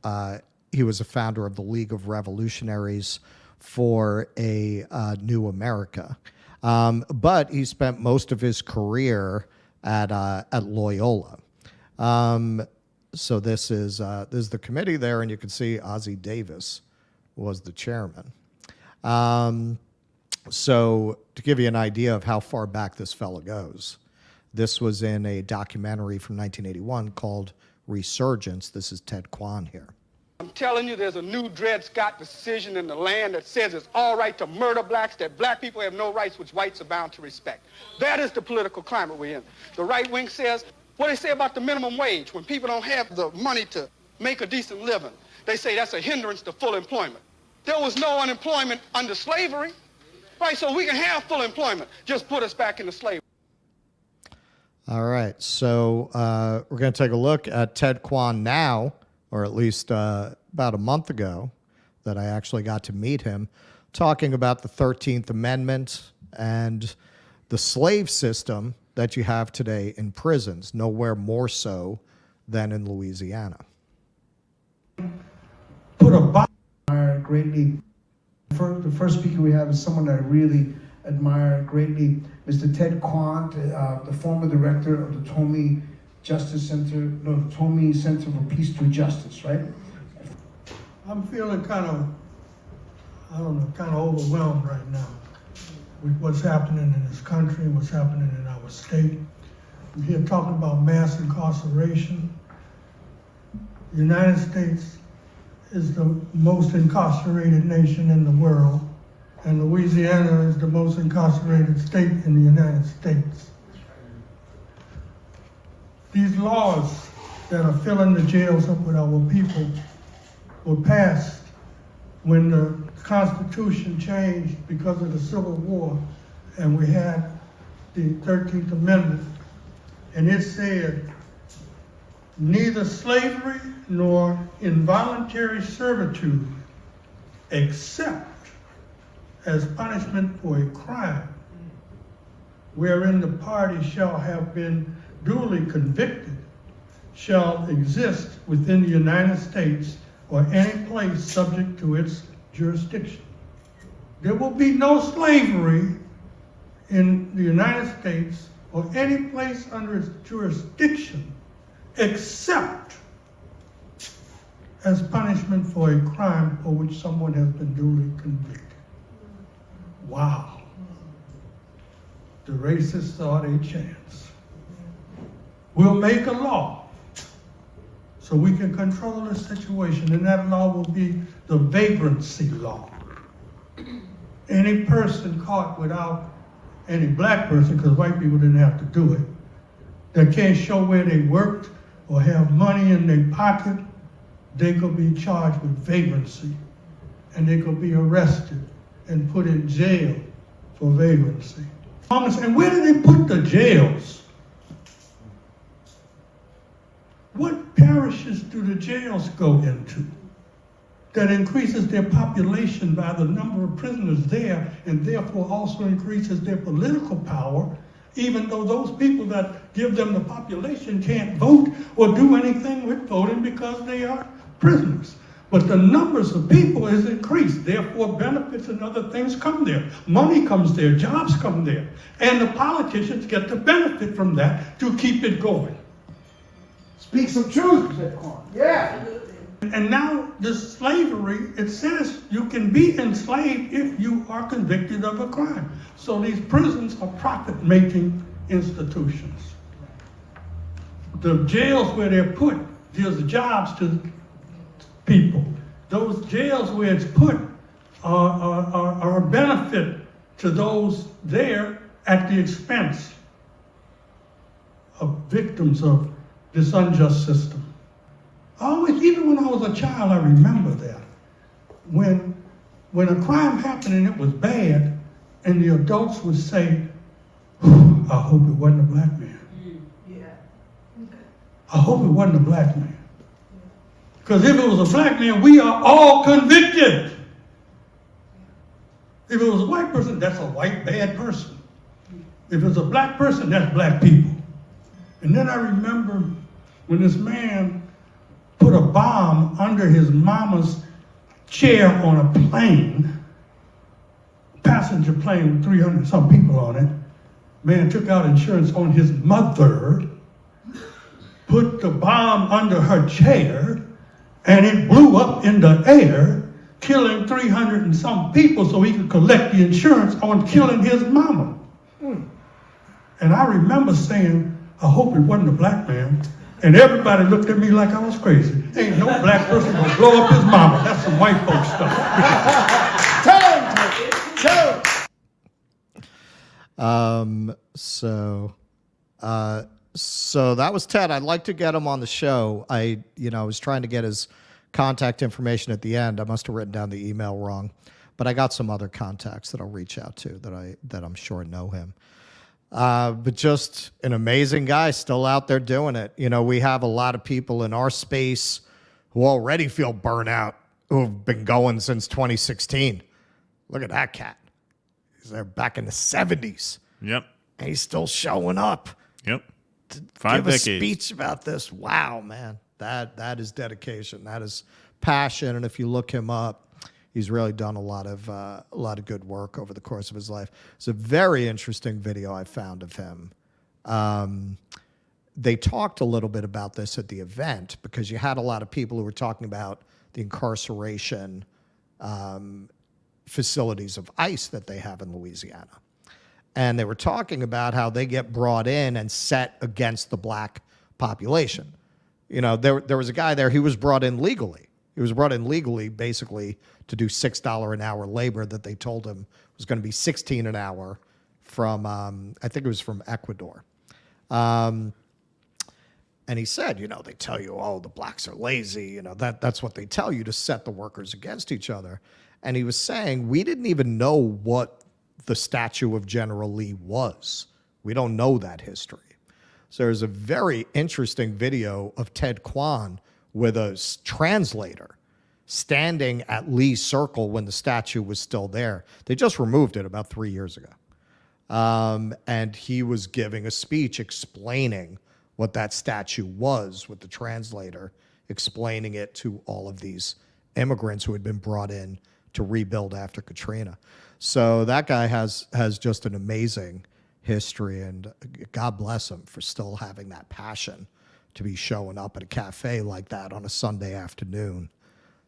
he was a founder of the League of Revolutionaries for a New America. But he spent most of his career at Loyola. So this is the committee there, and you can see Ozzie Davis was the chairman. So to give you an idea of how far back this fellow goes, this was in a documentary from 1981 called Resurgence. This is Ted Kwan here. I'm telling you, there's a new Dred Scott decision in the land that says it's all right to murder blacks, that black people have no rights which whites are bound to respect. That is the political climate we're in. The right wing says, what do they say about the minimum wage? When people don't have the money to make a decent living, they say that's a hindrance to full employment. There was no unemployment under slavery, right? So we can have full employment. Just put us back into slavery. All right, so we're going to take a look at Ted Kwan now, or at least about a month ago that I actually got to meet him, talking about the 13th Amendment and the slave system that you have today in prisons, nowhere more so than in Louisiana. Put a box greatly. The first speaker we have is someone that I really admire greatly, Mr. Ted Kwan, the former director of the Tomei Center for Peace Through Justice, right? I'm feeling kind of, I don't know, kind of overwhelmed right now with what's happening in this country, what's happening in our state. I'm here talking about mass incarceration. The United States is the most incarcerated nation in the world, and Louisiana is the most incarcerated state in the United States. These laws that are filling the jails up with our people were passed when the Constitution changed because of the Civil War, and we had the 13th Amendment, and it said, neither slavery nor involuntary servitude, except as punishment for a crime wherein the party shall have been duly convicted, shall exist within the United States or any place subject to its jurisdiction. There will be no slavery in the United States or any place under its jurisdiction except as punishment for a crime for which someone has been duly convicted. Wow. The racists thought a chance. We'll make a law so we can control the situation, and that law will be the vagrancy law. Any person caught without, any black person, because white people didn't have to do it, that can't show where they worked or have money in their pocket, they could be charged with vagrancy, and they could be arrested and put in jail for vagrancy. And where do they put the jails? What parishes do the jails go into that increases their population by the number of prisoners there, and therefore also increases their political power, even though those people that give them the population can't vote or do anything with voting because they are prisoners? But the numbers of people is increased, therefore benefits and other things come there. Money comes there, jobs come there, and the politicians get to benefit from that to keep it going. Speak some truth, said Quan. Yeah. And now this slavery, it says you can be enslaved if you are convicted of a crime. So these prisons are profit-making institutions. The jails where they're put gives jobs to people. Those jails where it's put are a benefit to those there at the expense of victims of this unjust system. Always, even when I was a child, I remember that. When a crime happened and it was bad, and the adults would say, I hope it wasn't a black man. I hope it wasn't a black man. Because if it was a black man, we are all convicted. If it was a white person, that's a white bad person. If it's a black person, that's black people. And then I remember when this man put a bomb under his mama's chair on a plane, passenger plane with 300 some people on it. Man took out insurance on his mother, put the bomb under her chair, and it blew up in the air, killing 300 and some people so he could collect the insurance on killing his mama. And I remember saying, I hope it wasn't a black man. And everybody looked at me like I was crazy. Ain't no black person gonna blow up his mama. That's some white folk stuff. So that was Ted. I'd like to get him on the show. I was trying to get his contact information at the end. I must have written down the email wrong, but I got some other contacts that I'll reach out to that I'm sure know him. But just an amazing guy, still out there doing it. We have a lot of people in our space who already feel burnout, who have been going since 2016. Look at that cat. He's there back in the 70s. Yep. And he's still showing up. Yep. To 5 give decades. a speech about this. Wow, man. That is dedication. That is passion. And if you look him up, he's really done a lot of good work over the course of his life. It's a very interesting video I found of him. They talked a little bit about this at the event because you had a lot of people who were talking about the incarceration facilities of ICE that they have in Louisiana. And they were talking about how they get brought in and set against the black population. You know, there was a guy there, he was brought in legally. He was brought in legally basically to do $6 an hour labor that they told him was going to be $16 an hour from, I think it was from Ecuador. And he said, you know, they tell you, oh, the blacks are lazy. You know, that's what they tell you to set the workers against each other. And he was saying, we didn't even know what the statue of General Lee was. We don't know that history. So there's a very interesting video of Ted Kwan with a translator standing at Lee's Circle when the statue was still there. They just removed it about 3 years ago. And he was giving a speech explaining what that statue was, with the translator explaining it to all of these immigrants who had been brought in to rebuild after Katrina. So that guy has just an amazing history, and God bless him for still having that passion to be showing up at a cafe like that on a Sunday afternoon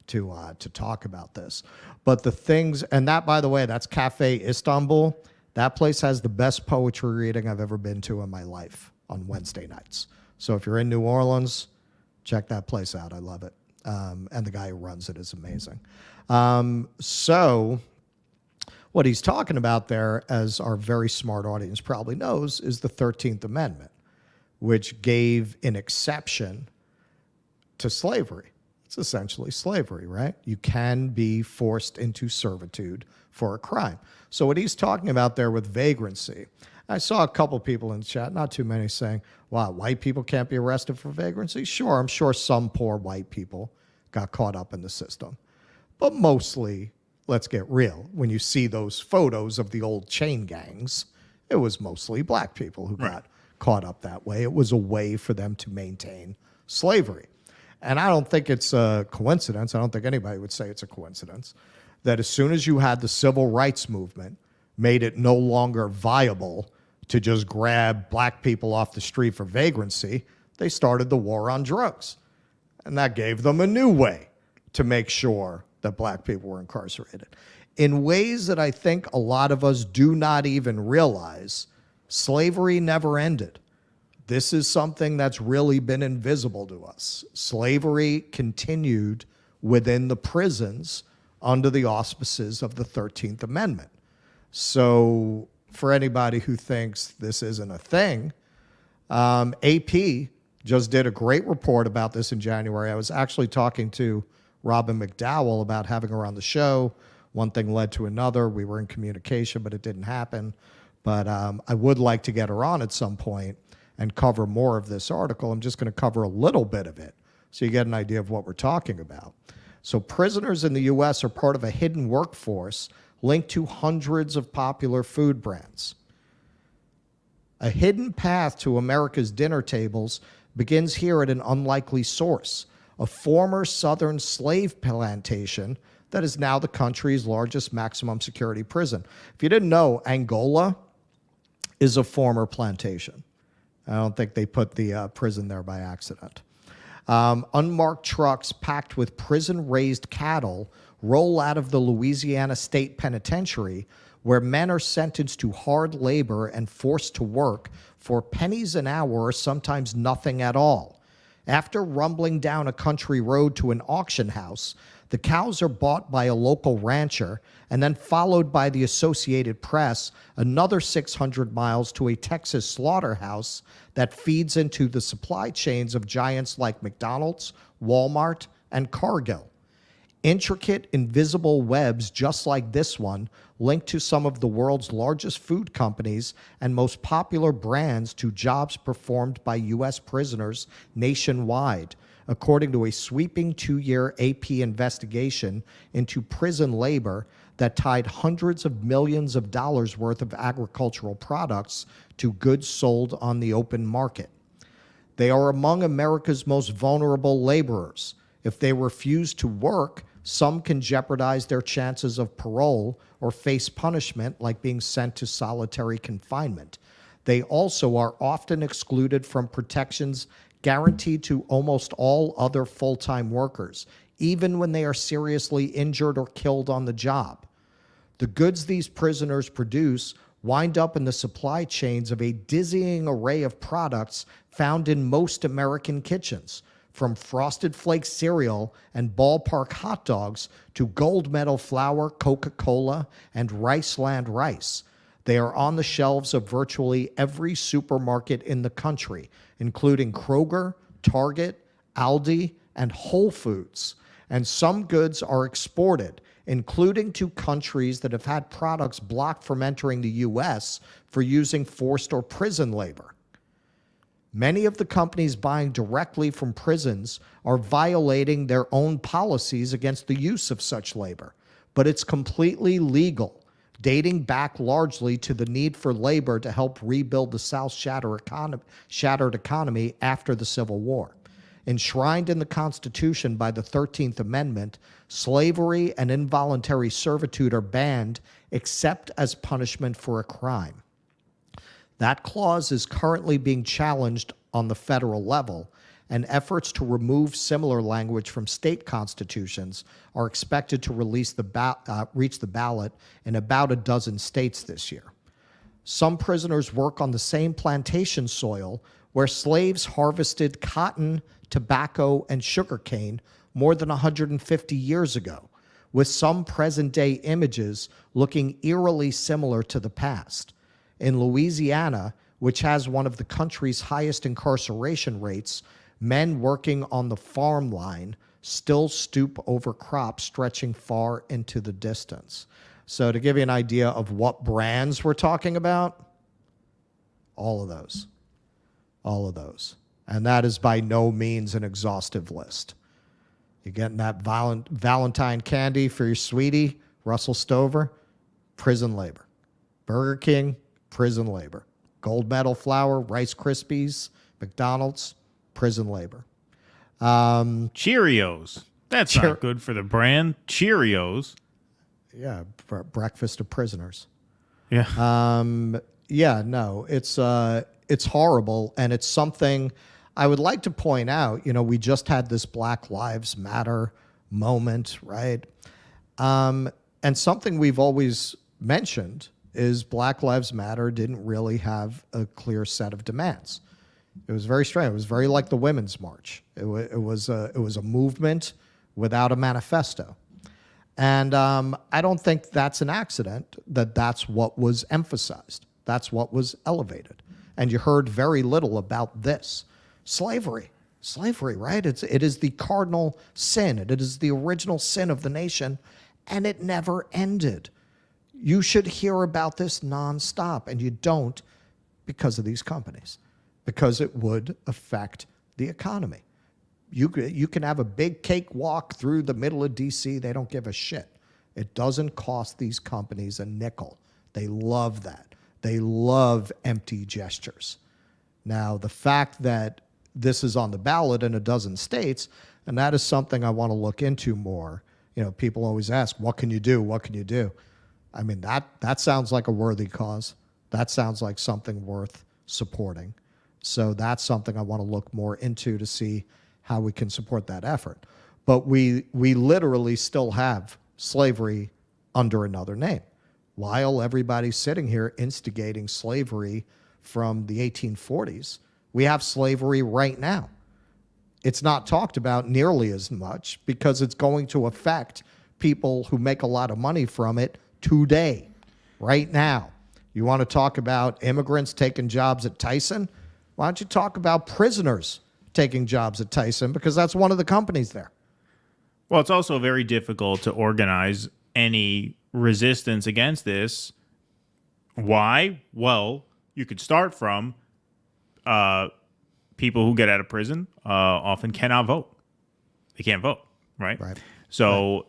to talk about this. But the things, and that, by the way, that's Cafe Istanbul. That place has the best poetry reading I've ever been to in my life on Wednesday nights. So if you're in New Orleans, check that place out. I love it. And the guy who runs it is amazing. So what he's talking about there, as our very smart audience probably knows, is the 13th Amendment, which gave an exception to slavery. It's essentially slavery, right? You can be forced into servitude for a crime. So what he's talking about there with vagrancy, I saw a couple people in the chat, not too many, saying, wow, white people can't be arrested for vagrancy? Sure, I'm sure some poor white people got caught up in the system. But mostly, let's get real, when you see those photos of the old chain gangs, it was mostly black people who got caught up that way. It was a way for them to maintain slavery. And I don't think it's a coincidence, I don't think anybody would say it's a coincidence, that as soon as you had the civil rights movement, made it no longer viable to just grab black people off the street for vagrancy, they started the war on drugs. And that gave them a new way to make sure that black people were incarcerated. In ways that I think a lot of us do not even realize, slavery never ended. This is something that's really been invisible to us. Slavery continued within the prisons under the auspices of the 13th Amendment. So for anybody who thinks this isn't a thing, AP just did a great report about this in January. I was actually talking to Robin McDowell about having her on the show. One thing led to another. We were in communication, but it didn't happen. But I would like to get her on at some point and cover more of this article. I'm just going to cover a little bit of it so you get an idea of what we're talking about. So prisoners in the U.S. are part of a hidden workforce linked to hundreds of popular food brands. A hidden path to America's dinner tables begins here at an unlikely source, a former southern slave plantation that is now the country's largest maximum security prison. If you didn't know, Angola is a former plantation. I don't think they put the prison there by accident. Unmarked trucks packed with prison-raised cattle roll out of the Louisiana State Penitentiary, where men are sentenced to hard labor and forced to work for pennies an hour or sometimes nothing at all. After rumbling down a country road to an auction house, the cows are bought by a local rancher and then followed by the Associated Press another 600 miles to a Texas slaughterhouse that feeds into the supply chains of giants like McDonald's, Walmart, and Cargill. Intricate, invisible webs just like this one link to some of the world's largest food companies and most popular brands to jobs performed by U.S. prisoners nationwide, according to a sweeping 2-year AP investigation into prison labor that tied hundreds of millions of dollars worth of agricultural products to goods sold on the open market. They are among America's most vulnerable laborers. If they refuse to work, some can jeopardize their chances of parole or face punishment like being sent to solitary confinement. They also are often excluded from protections guaranteed to almost all other full-time workers, even when they are seriously injured or killed on the job. The goods these prisoners produce wind up in the supply chains of a dizzying array of products found in most American kitchens, from Frosted Flakes cereal and ballpark hot dogs to Gold Medal flour, Coca-Cola, and Riceland rice. They are on the shelves of virtually every supermarket in the country, including Kroger, Target, Aldi, and Whole Foods. And some goods are exported, including to countries that have had products blocked from entering the U.S. for using forced or prison labor. Many of the companies buying directly from prisons are violating their own policies against the use of such labor, but it's completely legal, dating back largely to the need for labor to help rebuild the South's shattered economy after the Civil War. Enshrined in the Constitution by the 13th Amendment, slavery and involuntary servitude are banned except as punishment for a crime. That clause is currently being challenged on the federal level, and efforts to remove similar language from state constitutions are expected to reach the ballot in about a dozen states this year. Some prisoners work on the same plantation soil where slaves harvested cotton, tobacco, and sugarcane more than 150 years ago, with some present-day images looking eerily similar to the past. In Louisiana, which has one of the country's highest incarceration rates, men working on the farm line still stoop over crops stretching far into the distance. So to give you an idea of what brands we're talking about, all of those. All of those. And that is by no means an exhaustive list. You're getting that Valentine candy for your sweetie, Russell Stover, prison labor. Burger King, prison labor. Gold Medal flour, Rice Krispies, McDonald's, prison labor. Cheerios. That's not good for the brand. Cheerios. Yeah, breakfast of prisoners. Yeah. Yeah, no, it's horrible, and it's something I would like to point out. You know, we just had this Black Lives Matter moment, right? And something we've always mentioned is Black Lives Matter didn't really have a clear set of demands. It was very strange. It was very like the Women's March. It was a movement without a manifesto. And I don't think that's an accident that that's what was emphasized. That's what was elevated. And you heard very little about this. Slavery, right? It is the cardinal sin. It is the original sin of the nation, and it never ended. You should hear about this nonstop, and you don't because of these companies, because it would affect the economy. You can have a big cakewalk through the middle of D.C. They don't give a shit. It doesn't cost these companies a nickel. They love that. They love empty gestures. Now, the fact that this is on the ballot in a dozen states, and that is something I want to look into more. You know, people always ask, what can you do? What can you do? I mean, that sounds like a worthy cause. That sounds like something worth supporting. So that's something I want to look more into to see how we can support that effort. But we literally still have slavery under another name. While everybody's sitting here instigating slavery from the 1840s, we have slavery right now. It's not talked about nearly as much because it's going to affect people who make a lot of money from it today, right now. You want to talk about immigrants taking jobs at Tyson? Why don't you talk about prisoners taking jobs at Tyson? Because that's one of the companies there. Well, it's also very difficult to organize any resistance against this. Why? Well, you could start from people who get out of prison often cannot vote. They can't vote, right? So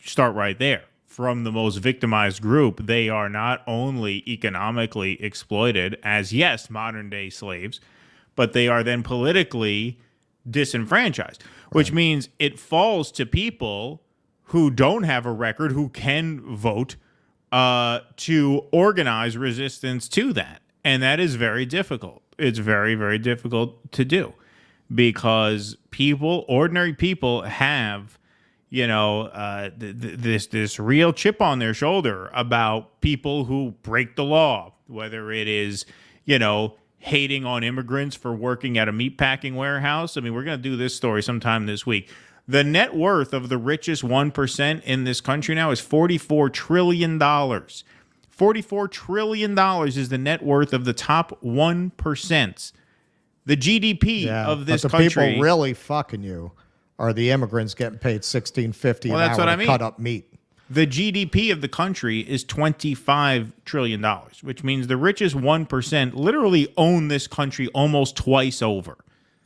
start right there. From the most victimized group, they are not only economically exploited as, yes, modern-day slaves, but they are then politically disenfranchised, which means it falls to people who don't have a record, who can vote, to organize resistance to that. And that is very difficult. It's very, very difficult to do because ordinary people have this real chip on their shoulder about people who break the law, whether it is, hating on immigrants for working at a meatpacking warehouse. I mean, we're going to do this story sometime this week. The net worth of the richest 1% in this country now is $44 trillion. $44 trillion is the net worth of the top 1%. The GDP of this but the country. People really fucking you are the immigrants getting paid $16.50 an hour to cut up meat. The GDP of the country is $25 trillion, which means the richest 1% literally own this country almost twice over.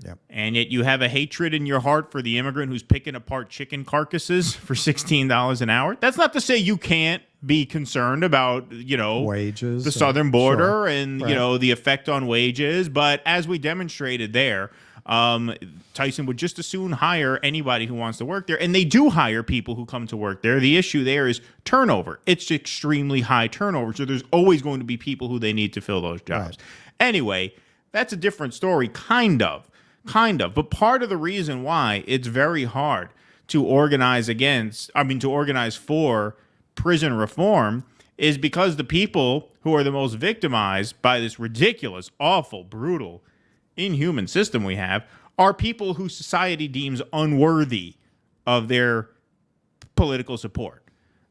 Yep. And yet you have a hatred in your heart for the immigrant who's picking apart chicken carcasses for $16 an hour. That's not to say you can't be concerned about, wages, the southern border, sure. and, Right. The effect on wages. But as we demonstrated there, Tyson would just as soon hire anybody who wants to work there. And they do hire people who come to work there. The issue there is turnover. It's extremely high turnover. So there's always going to be people who they need to fill those jobs. Right. Anyway, that's a different story, kind of. But part of the reason why it's very hard to organize for prison reform is because the people who are the most victimized by this ridiculous, awful, brutal, inhuman system we have are people who society deems unworthy of their political support,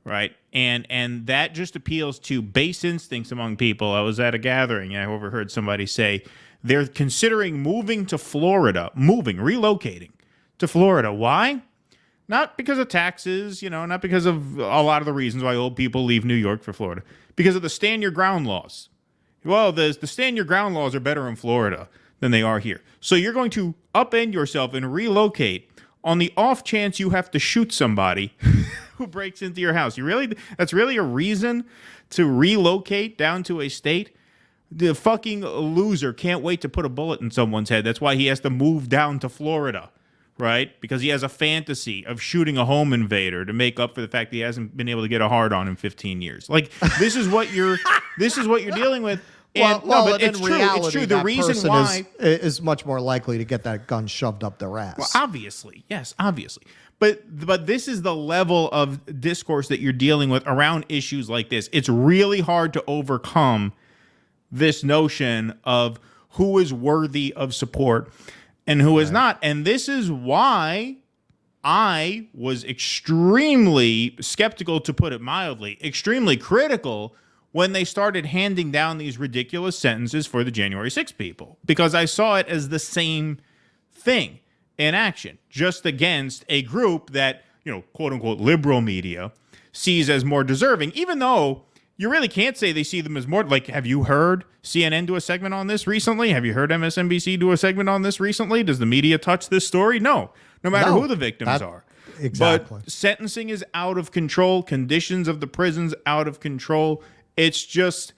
right? And that just appeals to base instincts among people. I was at a gathering and I overheard somebody say they're considering moving to Florida, relocating to Florida. Why? Not because of taxes, not because of a lot of the reasons why old people leave New York for Florida, because of the stand your ground laws. Well, the stand your ground laws are better in Florida than they are here. So you're going to upend yourself and relocate on the off chance you have to shoot somebody who breaks into your house. That's really a reason to relocate down to a state? The fucking loser can't wait to put a bullet in someone's head. That's why he has to move down to Florida, right? Because he has a fantasy of shooting a home invader to make up for the fact that he hasn't been able to get a hard on in 15 years. Like, this is what you're dealing with. And, but it's true. Reality, it's true. The reason why is much more likely to get that gun shoved up their ass. Well, obviously. But this is the level of discourse that you're dealing with around issues like this. It's really hard to overcome this notion of who is worthy of support and who is not. And this is why I was extremely skeptical, to put it mildly, extremely critical when they started handing down these ridiculous sentences for the January 6th people, because I saw it as the same thing in action, just against a group that, quote unquote, liberal media sees as more deserving, even though you really can't say they see them as more. Like, have you heard CNN do a segment on this recently? Have you heard MSNBC do a segment on this recently? Does the media touch this story? No matter who the victims are. Exactly. But sentencing is out of control. Conditions of the prisons out of control. It's just,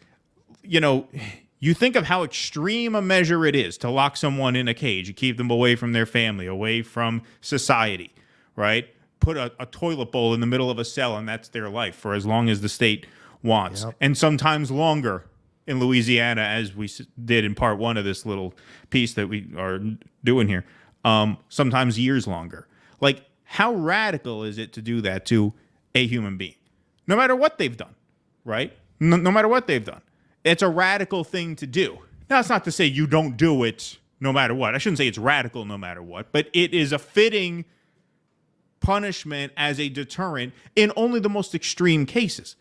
you think of how extreme a measure it is to lock someone in a cage. You keep them away from their family, away from society, right? Put a toilet bowl in the middle of a cell, and that's their life for as long as the state wants. Yep. And sometimes longer in Louisiana, as we did in part one of this little piece that we are doing here. Sometimes years longer. Like, how radical is it to do that to a human being? No matter what they've done, right? No matter what they've done. It's a radical thing to do. Now, that's not to say you don't do it no matter what. I shouldn't say it's radical no matter what, but it is a fitting punishment as a deterrent in only the most extreme cases.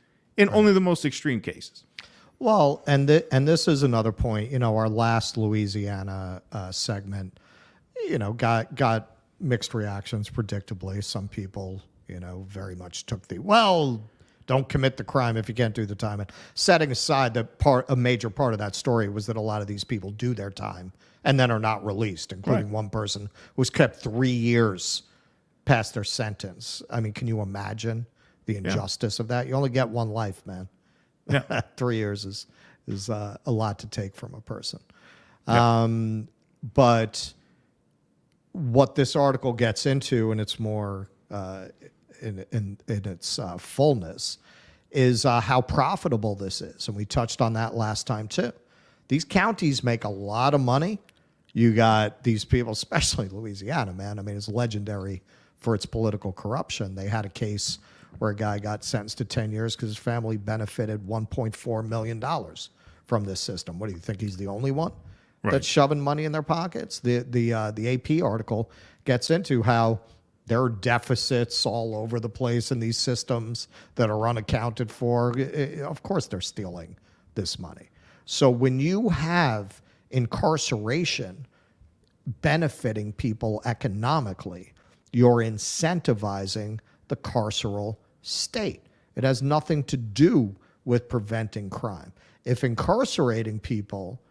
Well, and this is another point. Our last Louisiana segment, got mixed reactions, predictably. Some people, very much took don't commit the crime if you can't do the time. And setting aside a major part of that story was that a lot of these people do their time and then are not released, including one person who was kept 3 years past their sentence. I mean, can you imagine the injustice of that? You only get one life, man. Yeah. 3 years is a lot to take from a person. Yeah. But what this article gets into, and it's more in its fullness, is how profitable this is. And we touched on that last time too. These counties make a lot of money. You got these people, especially Louisiana, man. I mean, it's legendary for its political corruption. They had a case where a guy got sentenced to 10 years because his family benefited $1.4 million from this system. What do you think? He's the only one that's shoving money in their pockets? The AP article gets into how there are deficits all over the place in these systems that are unaccounted for. Of course, they're stealing this money. So when you have incarceration benefiting people economically, you're incentivizing the carceral state. It has nothing to do with preventing crime. If incarcerating people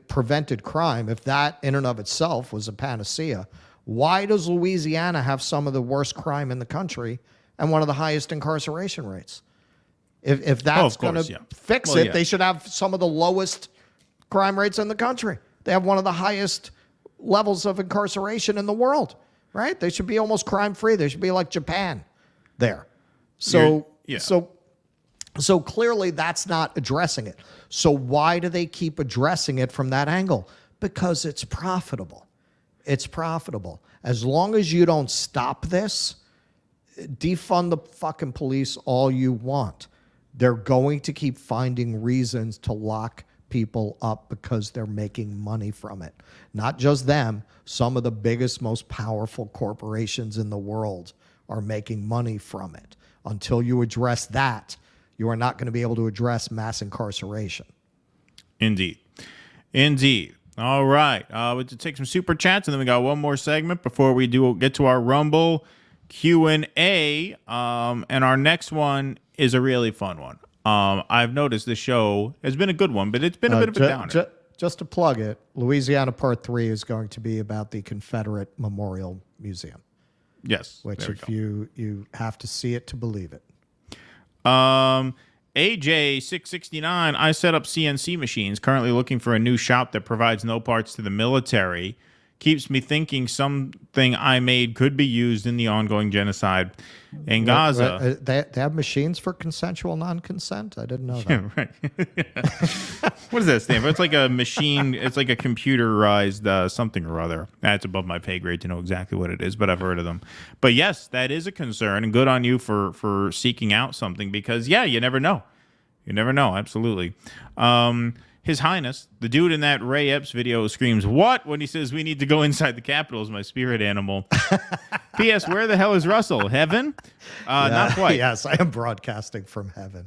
prevented crime, if that in and of itself was a panacea, why does Louisiana have some of the worst crime in the country and one of the highest incarceration rates? If that's going to fix it, they should have some of the lowest crime rates in the country. They have one of the highest levels of incarceration in the world, right? They should be almost crime-free. They should be like Japan there. So clearly that's not addressing it. So why do they keep addressing it from that angle? Because it's profitable. It's profitable. As long as you don't stop this, defund the fucking police all you want. They're going to keep finding reasons to lock people up because they're making money from it. Not just them. Some of the biggest, most powerful corporations in the world are making money from it. Until you address that, you are not going to be able to address mass incarceration. Indeed. All right. We'll take some super chats, and then we got one more segment before we get to our Rumble Q&A. And our next one is a really fun one. I've noticed this show has been a good one, but it's been a bit of a downer. Just to plug it, Louisiana Part 3 is going to be about the Confederate Memorial Museum. Yes. Which if you have to see it to believe it. AJ669, I set up CNC machines, currently looking for a new shop that provides no parts to the military. Keeps me thinking something I made could be used in the ongoing genocide in Gaza. They have machines for consensual non-consent? I didn't know that. Yeah, right. What does that stand for? It's like a machine. It's like a computerized something or other. That's above my pay grade to know exactly what it is, but I've heard of them. But yes, that is a concern, and good on you for seeking out something because, yeah, you never know. You never know. Absolutely. His Highness, the dude in that Ray Epps video screams, "What?" when he says we need to go inside the Capitol is my spirit animal. P.S. Where the hell is Russell? Heaven? Not quite. Yes, I am broadcasting from heaven.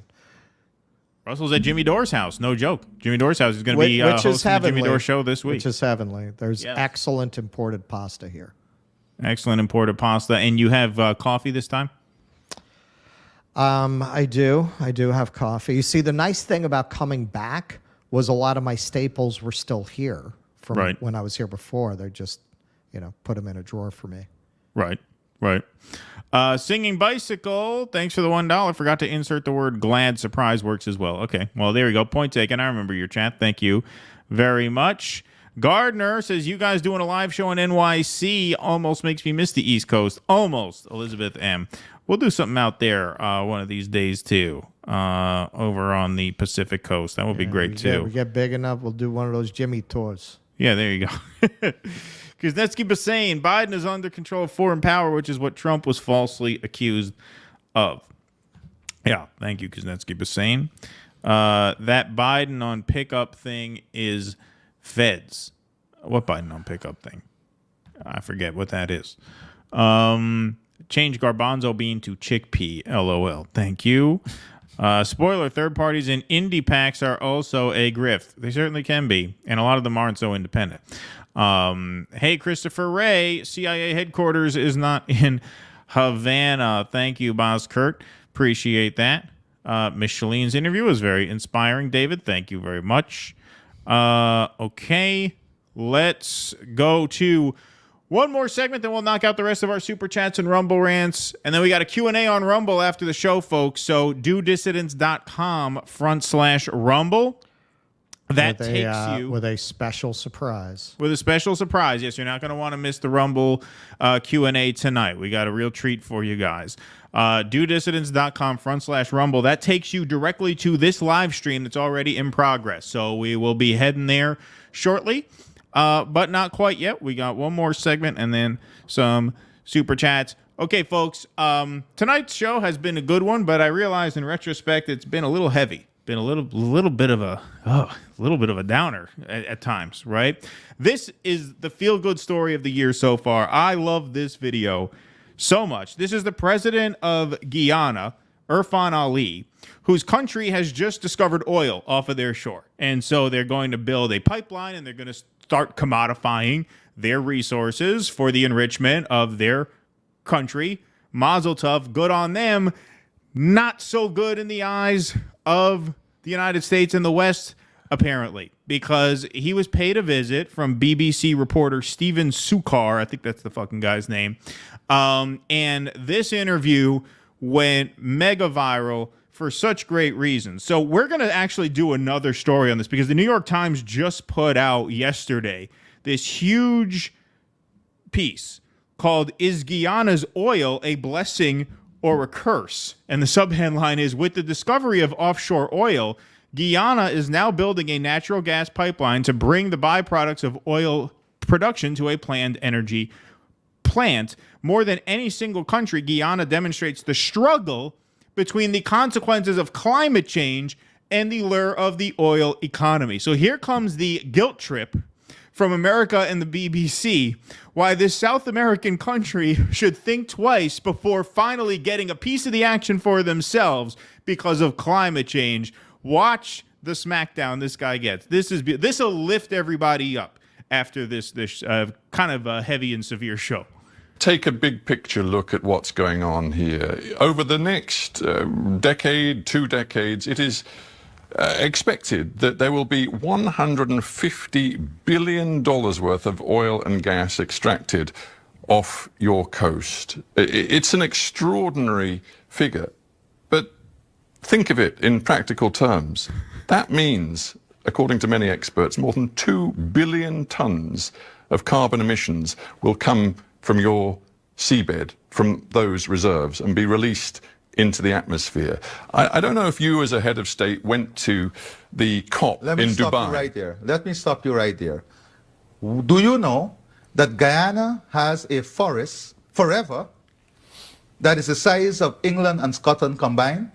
Russell's at Jimmy Dore's house. No joke. Jimmy Dore's house is going to be hosting the Jimmy Dore show this week. Which is heavenly. There's excellent imported pasta here. Excellent imported pasta. And you have coffee this time? I do. I do have coffee. You see, the nice thing about coming back was a lot of my staples were still here from when I was here before. They just, put them in a drawer for me. Right. Singing Bicycle, thanks for the $1. Forgot to insert the word glad. Surprise works as well. Okay, well, there you go. Point taken. I remember your chat. Thank you very much. Gardner says, you guys doing a live show in NYC almost makes me miss the East Coast. Almost. Elizabeth M. We'll do something out there one of these days, too, over on the Pacific Coast. That would be great, too. We get big enough, we'll do one of those Jimmy tours. Yeah, there you go. Kuznetsky Basane, Biden is under control of foreign power, which is what Trump was falsely accused of. Yeah, thank you, Kuznetsky Basane. That Biden on pickup thing is feds. What Biden on pickup thing? I forget what that is. Change garbanzo bean to chickpea. LOL. Thank you. Spoiler, third parties in indie packs are also a grift. They certainly can be, and a lot of them aren't so independent. Hey, Christopher Wray, CIA headquarters is not in Havana. Thank you, Boz Kurt. Appreciate that. Ms. Shaline's interview was very inspiring, David. Thank you very much. Okay, let's go to one more segment, then we'll knock out the rest of our Super Chats and Rumble rants. And then we got a Q&A on Rumble after the show, folks. So dodissidents.com/Rumble. That takes you with a special surprise. With a special surprise. Yes, you're not going to want to miss the Rumble Q&A tonight. We got a real treat for you guys. dodissidents.com/Rumble. That takes you directly to this live stream that's already in progress. So we will be heading there shortly. But not quite yet. We got one more segment and then some Super Chats. Okay, folks, tonight's show has been a good one, but I realize in retrospect it's been a little heavy. Been a little bit of a downer at times, right? This is the feel-good story of the year so far. I love this video so much. This is the president of Guyana, Irfaan Ali, whose country has just discovered oil off of their shore. And so they're going to build a pipeline and they're going to start commodifying their resources for the enrichment of their country. Mazel tov, good on them. Not so good in the eyes of the United States and the West, apparently, because he was paid a visit from BBC reporter Steven Sukar. I think that's the fucking guy's name. And this interview went mega viral for such great reasons. So we're going to actually do another story on this because the New York Times just put out yesterday this huge piece called "Is Guyana's Oil a Blessing or a Curse?" And the subheadline is, "With the discovery of offshore oil, Guyana is now building a natural gas pipeline to bring the byproducts of oil production to a planned energy plant. More than any single country, Guyana demonstrates the struggle between the consequences of climate change and the lure of the oil economy." So here comes the guilt trip from America and the BBC, why this South American country should think twice before finally getting a piece of the action for themselves because of climate change. Watch the smackdown this guy gets. This will lift everybody up after this kind of a heavy and severe show. Take a big picture look at what's going on here. Over the next decade, 2 decades, it is expected that there will be $150 billion worth of oil and gas extracted off your coast. It's an extraordinary figure, but think of it in practical terms. That means, according to many experts, more than 2 billion tons of carbon emissions will come from your seabed, from those reserves, and be released into the atmosphere. I don't know if you as a head of state went to the COP in Dubai. Let me stop you right there. Let me stop you right there. Do you know that Guyana has a forest forever that is the size of England and Scotland combined?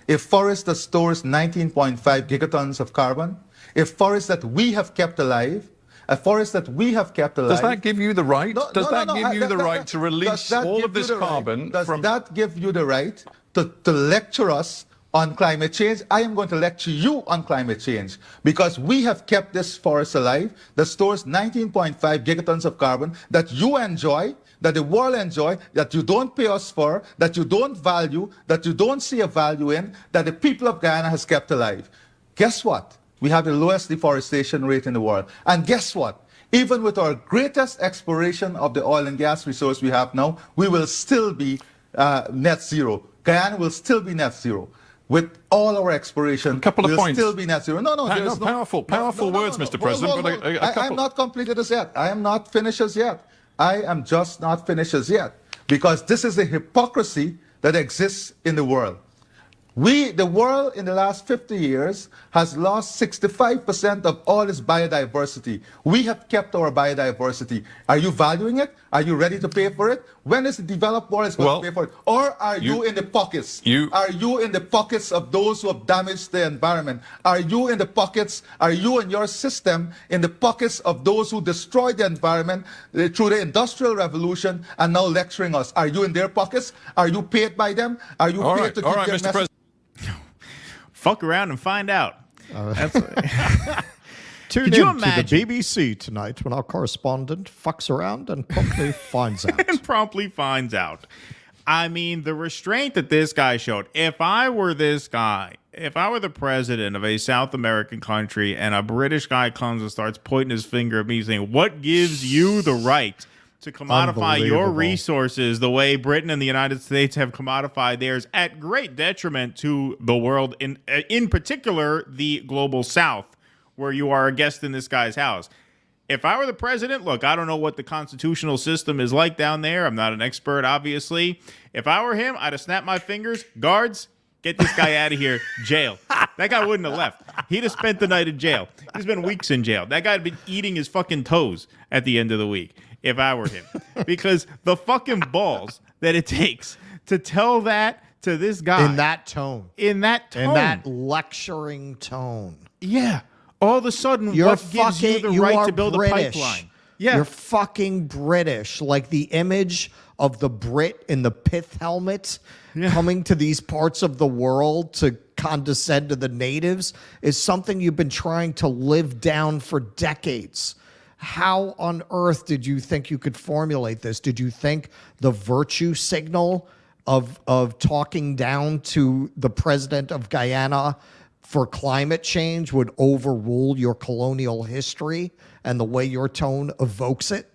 A forest that stores 19.5 gigatons of carbon? A forest that we have kept alive? A forest that we have kept alive. Does that give you the right? Does that give you the right to release all of this carbon? Does that give you the right to lecture us on climate change? I am going to lecture you on climate change because we have kept this forest alive that stores 19.5 gigatons of carbon that you enjoy, that the world enjoy, that you don't pay us for, that you don't value, that you don't see a value in, that the people of Guyana has kept alive. Guess what? We have the lowest deforestation rate in the world. And guess what? Even with our greatest exploration of the oil and gas resource we have now, we will still be net zero. Guyana will still be net zero. With all our exploration, we'll still be net zero. Powerful words, Mr. President. But a couple. I'm not completed as yet. I am not finished as yet. I am just not finished as yet. Because this is the hypocrisy that exists in the world. The world in the last 50 years has lost 65% of all its biodiversity. We have kept our biodiversity. Are you valuing it? Are you ready to pay for it? When is the developed world going to pay for it? Or are you in the pockets? Are you in the pockets of those who have damaged the environment? Are you in the pockets, are you and your system in the pockets of those who destroyed the environment through the Industrial Revolution and now lecturing us? Are you in their pockets? Are you paid by them? Are you paid to keep their message? Fuck around and find out. Tune in to the BBC tonight when our correspondent fucks around and promptly finds out. I mean, the restraint that this guy showed. If I were this guy, if I were the president of a South American country and a British guy comes and starts pointing his finger at me saying, "What gives you the right to commodify your resources the way Britain and the United States have commodified theirs at great detriment to the world, in particular the global South, where you are a guest in this guy's house." If I were the president, look, I don't know what the constitutional system is like down there. I'm not an expert, obviously. If I were him, I'd have snapped my fingers. Guards, get this guy out of here. Jail. That guy wouldn't have left. He'd have spent the night in jail. He's been weeks in jail. That guy'd been eating his fucking toes at the end of the week if I were him. Because the fucking balls that it takes to tell that to this guy. In that tone. In that lecturing tone. Yeah. All of a sudden, what gives you the right to build a pipeline? Yeah. You're fucking British. Like the image of the Brit in the pith helmet coming to these parts of the world to condescend to the natives is something you've been trying to live down for decades. How on earth did you think you could formulate this? Did you think the virtue signal of talking down to the president of Guyana for climate change would overrule your colonial history and the way your tone evokes it?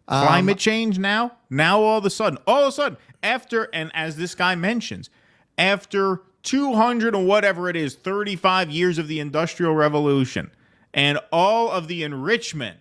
Climate change now all of a sudden, after, and as this guy mentions, after 200 or whatever it is, 35 years of the Industrial Revolution and all of the enrichment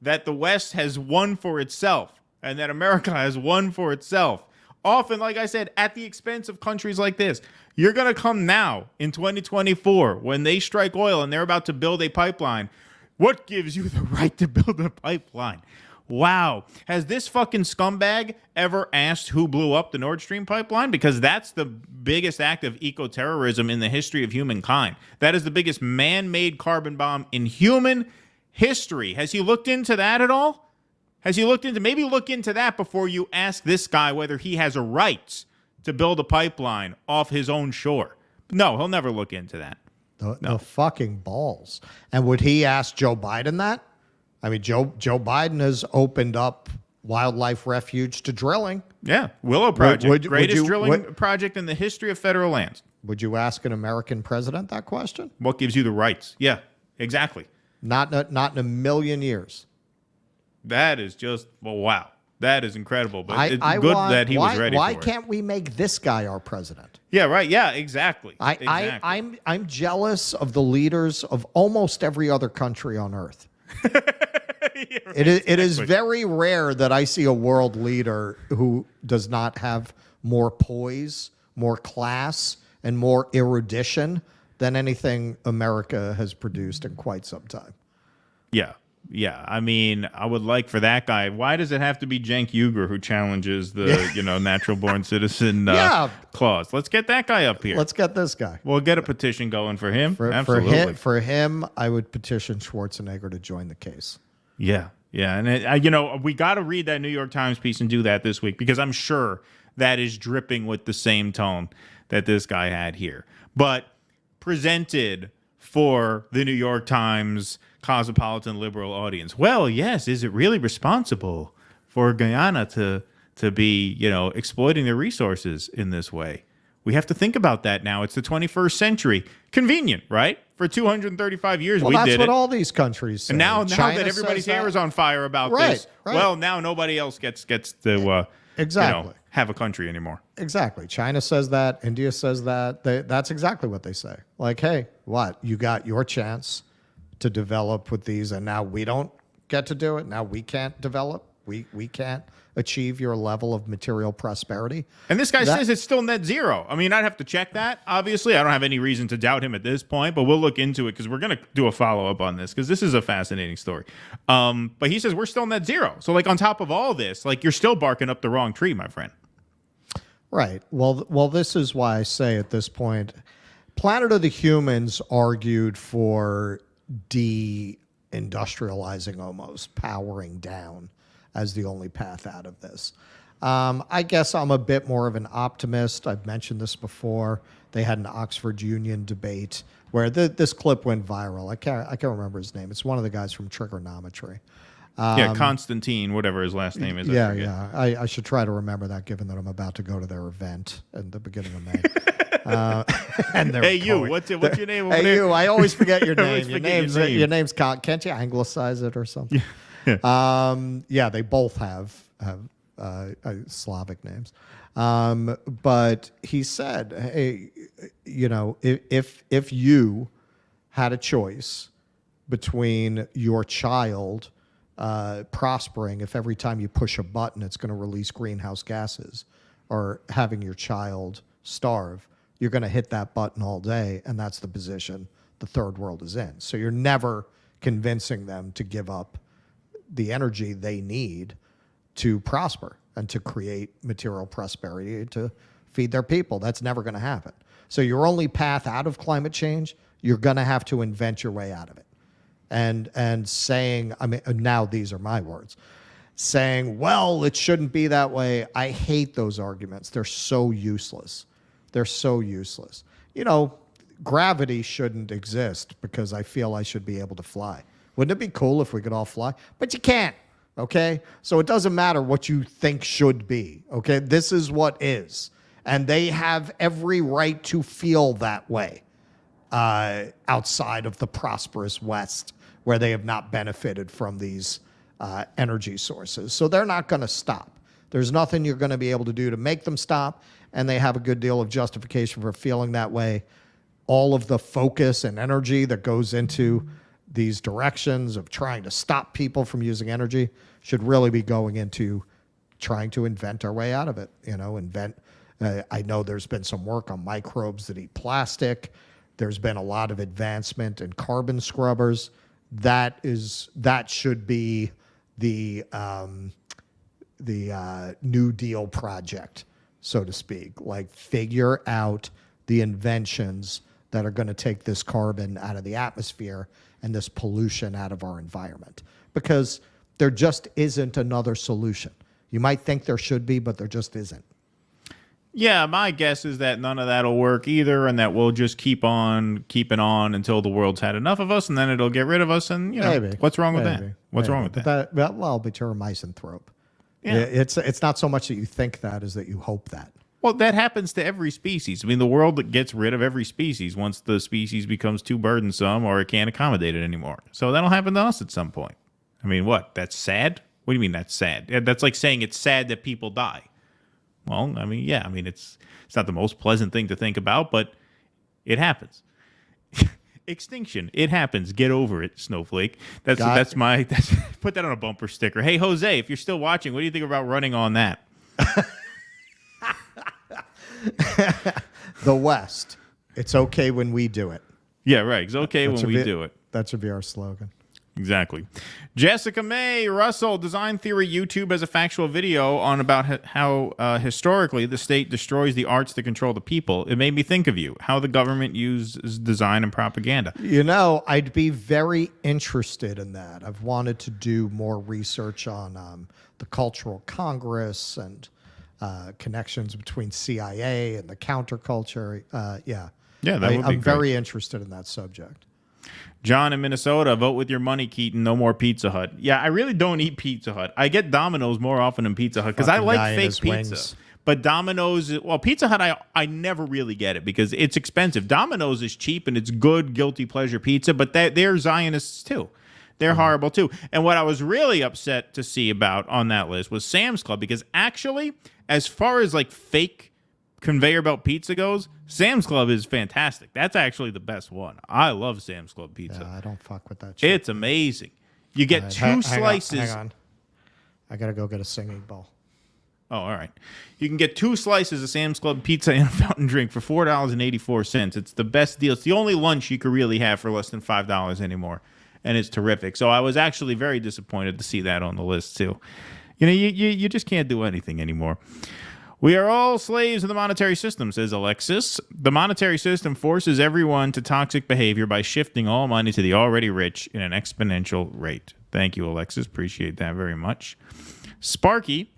that the West has won for itself and that America has won for itself, often, like I said, at the expense of countries like this. You're going to come now in 2024 when they strike oil and they're about to build a pipeline. What gives you the right to build a pipeline? Wow. Has this fucking scumbag ever asked who blew up the Nord Stream pipeline? Because that's the biggest act of eco-terrorism in the history of humankind. That is the biggest man-made carbon bomb in human history. Has he looked into that at all? Maybe look into that before you ask this guy whether he has a right to build a pipeline off his own shore. No, he'll never look into that. The fucking balls. And would he ask Joe Biden that? I mean, Joe Biden has opened up wildlife refuge to drilling. Yeah, Willow Project, greatest drilling project in the history of federal lands. Would you ask an American president that question? What gives you the rights? Yeah, exactly. Not in a million years. That is just, well, wow. That is incredible. But it's good that he was ready for it. Why can't we make this guy our president? Yeah, right. Yeah, exactly. I'm jealous of the leaders of almost every other country on earth. Yeah, right, it is very rare that I see a world leader who does not have more poise, more class, and more erudition than anything America has produced in quite some time. Yeah. Yeah, I mean, I would like for that guy. Why does it have to be Cenk Uygur who challenges the, natural born citizen clause? Let's get that guy up here. Let's get this guy. We'll get a petition going for him. Absolutely. For him, I would petition Schwarzenegger to join the case. Yeah, yeah. And, we got to read that New York Times piece and do that this week because I'm sure that is dripping with the same tone that this guy had here. But presented for the New York Times cosmopolitan liberal audience. Well, yes, is it really responsible for Guyana to be, exploiting their resources in this way? We have to think about that now. It's the 21st century. Convenient, right? For 235 years, we did it. That's what all these countries say. And now that everybody's hair is on fire about this, well, now nobody else gets to have a country anymore. Exactly. China says that. India says that. That's exactly what they say. Like, hey, what? You got your chance to develop with these, and now we don't get to do it. Now we can't develop. We can't achieve your level of material prosperity. And this guy says it's still net zero. I mean, I'd have to check that. Obviously, I don't have any reason to doubt him at this point, but we'll look into it because we're going to do a follow-up on this because this is a fascinating story. But he says we're still net zero. So, on top of all this, you're still barking up the wrong tree, my friend. Right. Well, this is why I say at this point, Planet of the Humans argued for de-industrializing, almost powering down as the only path out of this. I guess I'm a bit more of an optimist. I've mentioned this before. They had an Oxford Union debate where this clip went viral. I can't remember his name. It's one of the guys from Trigonometry. Constantine, whatever his last name is. I should try to remember that, given that I'm about to go to their event at the beginning of May. And hey, you, what's your name over there? Hey, you, I always forget your name. Your name's can't you anglicize it or something? They both have Slavic names. But he said, hey, if you had a choice between your child prospering, if every time you push a button it's going to release greenhouse gases, or having your child starve, you're going to hit that button all day, and that's the position the third world is in. So you're never convincing them to give up the energy they need to prosper. and to create material prosperity to feed their people. That's never going to happen. So your only path out of climate change, you're going to have to invent your way out of it. And saying, I mean, now these are my words, saying, well, it shouldn't be that way. I hate those arguments. They're so useless. They're so useless. You know, gravity shouldn't exist because I feel I should be able to fly. Wouldn't it be cool if we could all fly? But you can't, okay? So it doesn't matter what you think should be, okay? This is what is. And they have every right to feel that way outside of the prosperous West, where they have not benefited from these energy sources. So they're not going to stop. There's nothing you're going to be able to do to make them stop, and they have a good deal of justification for feeling that way. All of the focus and energy that goes into these directions of trying to stop people from using energy should really be going into trying to invent our way out of it. You know, I know there's been some work on microbes that eat plastic. There's been a lot of advancement in carbon scrubbers. That should be the New Deal project, so to speak. Like, figure out the inventions that are going to take this carbon out of the atmosphere and this pollution out of our environment, because there just isn't another solution. You might think there should be, but there just isn't. Yeah, my guess is that none of that'll work either, and that we'll just keep on keeping on until the world's had enough of us, and then it'll get rid of us. And Maybe. What's wrong with that? What's wrong with that? But you're a misanthrope. Yeah. It's not so much that you think that as that you hope that. Well, that happens to every species. I mean, the world gets rid of every species once the species becomes too burdensome or it can't accommodate it anymore. So that'll happen to us at some point. I mean, what? That's sad? What do you mean that's sad? That's like saying it's sad that people die. Well, I mean, yeah. I mean, it's not the most pleasant thing to think about, but it happens. Extinction. It happens. Get over it, snowflake. That's put that on a bumper sticker. Hey, Jose, if you're still watching, what do you think about running on that? The West. It's okay when we do it. Yeah, right. It's okay when we do it. That should be our slogan. Exactly. Jessica May Russell, Design Theory YouTube has a factual video on about how historically the state destroys the arts to control the people. It made me think of you, how the government uses design and propaganda. You know, I'd be very interested in that. I've wanted to do more research on the Cultural Congress and connections between CIA and the counterculture. Yeah, that would be I'm great. Very interested in that subject. John in Minnesota, vote with your money, Keaton. No more Pizza Hut. Yeah, I really don't eat Pizza Hut. I get Domino's more often than Pizza Hut because I like fake pizza. Wings. But Domino's, well, Pizza Hut, I never really get it because it's expensive. Domino's is cheap and it's good, guilty pleasure pizza, but they're Zionists too. They're horrible too. And what I was really upset to see about on that list was Sam's Club, because actually, as far as like fake conveyor belt pizza goes, Sam's Club is fantastic. That's actually the best one. I love Sam's Club pizza. Yeah, I don't fuck with that shit. It's amazing. You get two slices. Hang on. I got to go get a singing bowl. Oh, all right. You can get 2 slices of Sam's Club pizza and a fountain drink for $4.84. It's the best deal. It's the only lunch you could really have for less than $5 anymore, and it's terrific. So I was actually very disappointed to see that on the list too. You know, you just can't do anything anymore. We are all slaves of the monetary system, says Alexis. The monetary system forces everyone to toxic behavior by shifting all money to the already rich in an exponential rate. Thank you, Alexis. Appreciate that very much. Sparky,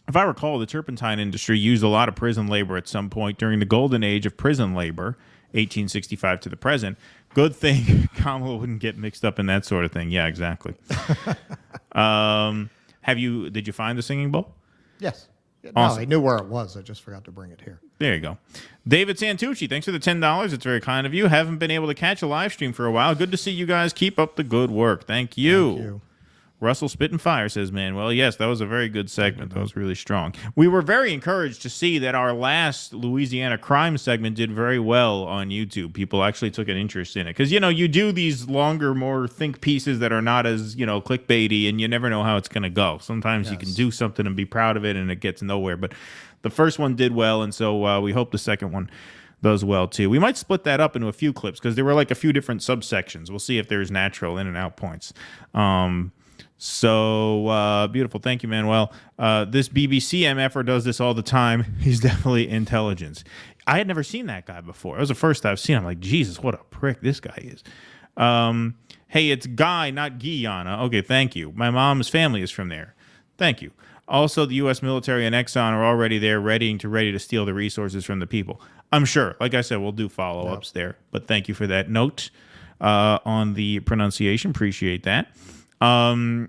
if I recall, the turpentine industry used a lot of prison labor at some point during the golden age of prison labor, 1865 to the present. Good thing Kamala wouldn't get mixed up in that sort of thing. Yeah, exactly. Did you find the singing bowl? Yes. Awesome. No, I knew where it was. I just forgot to bring it here. There you go. David Santucci, thanks for the $10. It's very kind of you. Haven't been able to catch a live stream for a while. Good to see you guys. Keep up the good work. Thank you. Thank you. Russell Spittin' Fire says, man, well, yes, that was a very good segment. That was really strong. We were very encouraged to see that our last Louisiana crime segment did very well on YouTube. People actually took an interest in it. Because, you know, you do these longer, more think pieces that are not as, you know, clickbaity, and you never know how it's going to go. Sometimes you can do something and be proud of it, and it gets nowhere. But the first one did well, and so we hope the second one does well, too. We might split that up into a few clips, because there were like a few different subsections. We'll see if there's natural in and out points. So beautiful. Thank you, Manuel. This BBC MFer does this all the time. He's definitely intelligence. I had never seen that guy before. It was the first I've seen him. I'm like, Jesus, what a prick this guy is. Hey, it's Guy, not Guyana. Okay, thank you. My mom's family is from there. Thank you. Also, the U.S. military and Exxon are already there ready to steal the resources from the people. I'm sure. Like I said, we'll do follow-ups there. But thank you for that note on the pronunciation. Appreciate that.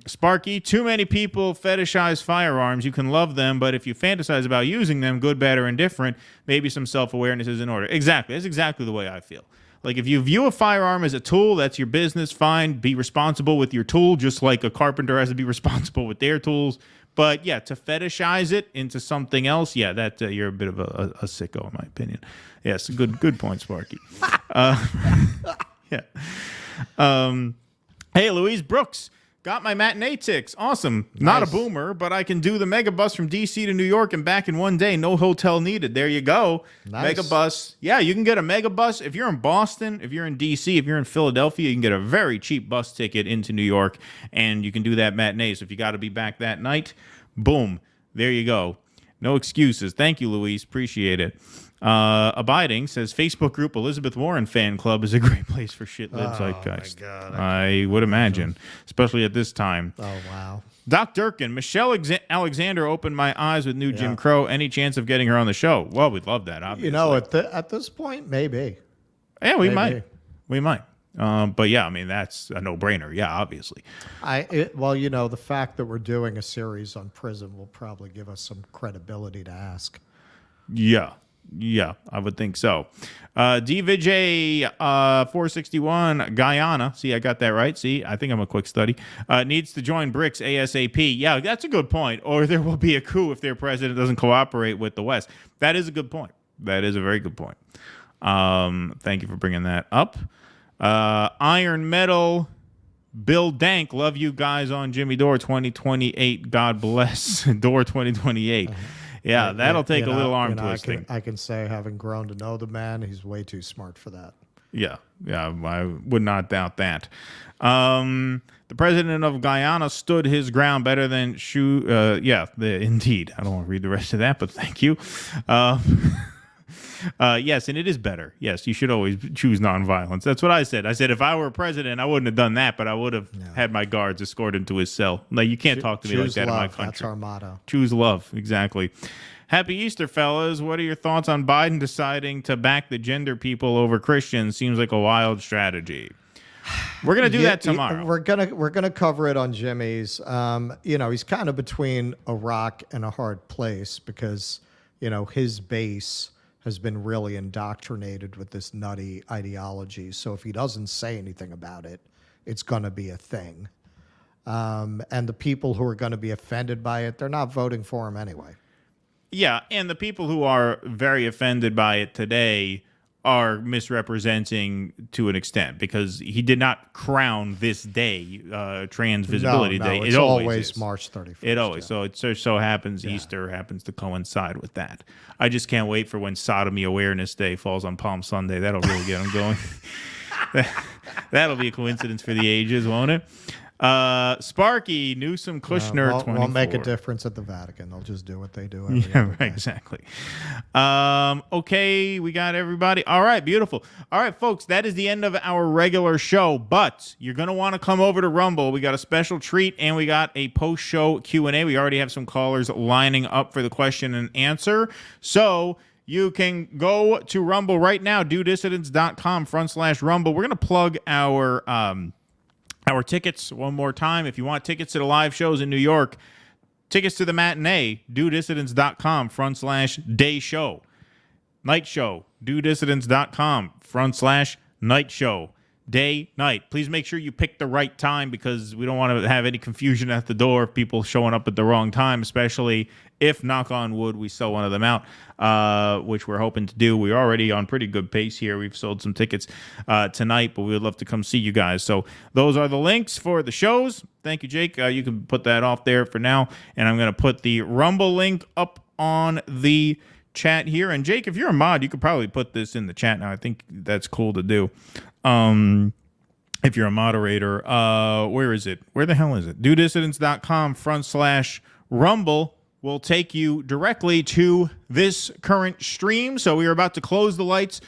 Sparky, too many people fetishize firearms. You can love them, but if you fantasize about using them, good, bad, or indifferent, maybe some self-awareness is in order. Exactly. That's exactly the way I feel. Like, if you view a firearm as a tool, that's your business, fine. Be responsible with your tool, just like a carpenter has to be responsible with their tools. But, yeah, to fetishize it into something else, yeah, that you're a bit of a sicko, in my opinion. Yes, good point, Sparky. Yeah. Hey, Louise Brooks. Got my matinee ticks. Awesome. Not Nice. a boomer, but I can do the mega bus from D.C. to New York and back in one day. No hotel needed. There you go. Nice. Mega bus. Yeah, you can get a mega bus. If you're in Boston, if you're in D.C., if you're in Philadelphia, you can get a very cheap bus ticket into New York, and you can do that matinee. So if you got to be back that night, boom, there you go. No excuses. Thank you, Louise. Appreciate it. Abiding says Facebook group Elizabeth Warren fan club is a great place for shit-lit zeitgeist. My God, I would imagine, especially at this time. Oh, wow. Doc Durkin, Michelle Alexander opened my eyes with new Jim Crow. Any chance of getting her on the show? Well, we'd love that, obviously. You know, at this point, maybe. Yeah, we might. We might. But yeah, I mean, that's a no-brainer. Yeah, obviously. Well, you know, the fact that we're doing a series on prison will probably give us some credibility to ask. Yeah, I would think so. DVJ 461 Guyana. See, I got that right. See, I think I'm a quick study. Needs to join BRICS ASAP. Yeah, that's a good point. Or there will be a coup if their president doesn't cooperate with the West. That is a good point. That is a very good point. Thank you for bringing that up. Iron Metal. Bill Dank, love you guys on Jimmy Dore 2028. God bless. Dore 2028. Yeah, that'll take a little arm twisting. I can say, having grown to know the man, he's way too smart for that. Yeah, I would not doubt that. The president of Guyana stood his ground better than indeed. I don't want to read the rest of that, but thank you. Yes, and it is better. Yes, you should always choose nonviolence. That's what I said. I said if I were president, I wouldn't have done that, but I would have had my guards escort him to his cell. Like, you can't talk to me like that in my country. That's our motto. Choose love. Exactly. Happy Easter, fellas. What are your thoughts on Biden deciding to back the gender people over Christians? Seems like a wild strategy. We're gonna do that tomorrow. We're gonna cover it on Jimmy's. You know, he's kind of between a rock and a hard place because, you know, his base has been really indoctrinated with this nutty ideology. So if he doesn't say anything about it, it's going to be a thing. And the people who are going to be offended by it, they're not voting for him anyway. Yeah, and the people who are very offended by it today are misrepresenting to an extent because he did not crown this day Trans Visibility Day. It's always March 31st. It always. So it so happens Easter happens to coincide with that. I just can't wait for when Sodomy Awareness Day falls on Palm Sunday. That'll really get them going. That'll be a coincidence for the ages, won't it? Sparky, Newsom, Kushner, 24. Won't make a difference at the Vatican. They'll just do what they do. Right, exactly. Okay, we got everybody. All right, beautiful. All right, folks, that is the end of our regular show, but you're going to want to come over to Rumble. We got a special treat, and we got a post-show Q&A. We already have some callers lining up for the question and answer, so you can go to Rumble right now, dodissidents.com/Rumble. We're going to plug our tickets one more time. If you want tickets to the live shows in New York, tickets to the matinee, dodissidents.com/day show. Night show, dodissidents.com/night show. Day, night. Please make sure you pick the right time because we don't want to have any confusion at the door of people showing up at the wrong time, especially if, knock on wood, we sell one of them out, which we're hoping to do. We're already on pretty good pace here. We've sold some tickets tonight, but we would love to come see you guys. So those are the links for the shows. Thank you, Jake. You can put that off there for now, and I'm going to put the Rumble link up on the chat here. And Jake, if you're a mod, you could probably put this in the chat now. I think that's cool to do. if you're a moderator. Where is it? Where the hell is it? DoDissidents.com/Rumble will take you directly to this current stream. So we are about to close the lights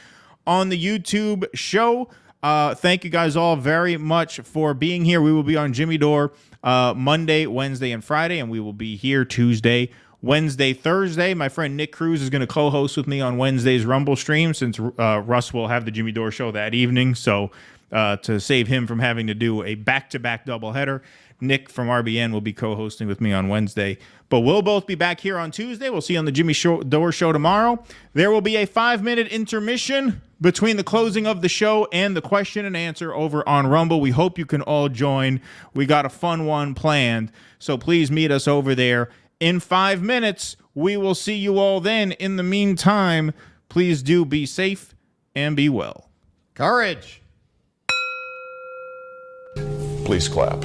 on the YouTube show. Thank you guys all very much for being here. We will be on Jimmy Dore Monday, Wednesday, and Friday, and we will be here Tuesday, Wednesday, Thursday. My friend Nick Cruz is going to co-host with me on Wednesday's Rumble stream since Russ will have the Jimmy Dore show that evening. So to save him from having to do a back-to-back doubleheader, Nick from RBN will be co-hosting with me on Wednesday. But we'll both be back here on Tuesday. We'll see you on the Jimmy Dore show tomorrow. There will be a 5-minute intermission between the closing of the show and the question and answer over on Rumble. We hope you can all join. We got a fun one planned. So please meet us over there in 5 minutes. We will see you all then. In the meantime, please do be safe and be well. Courage. Please clap.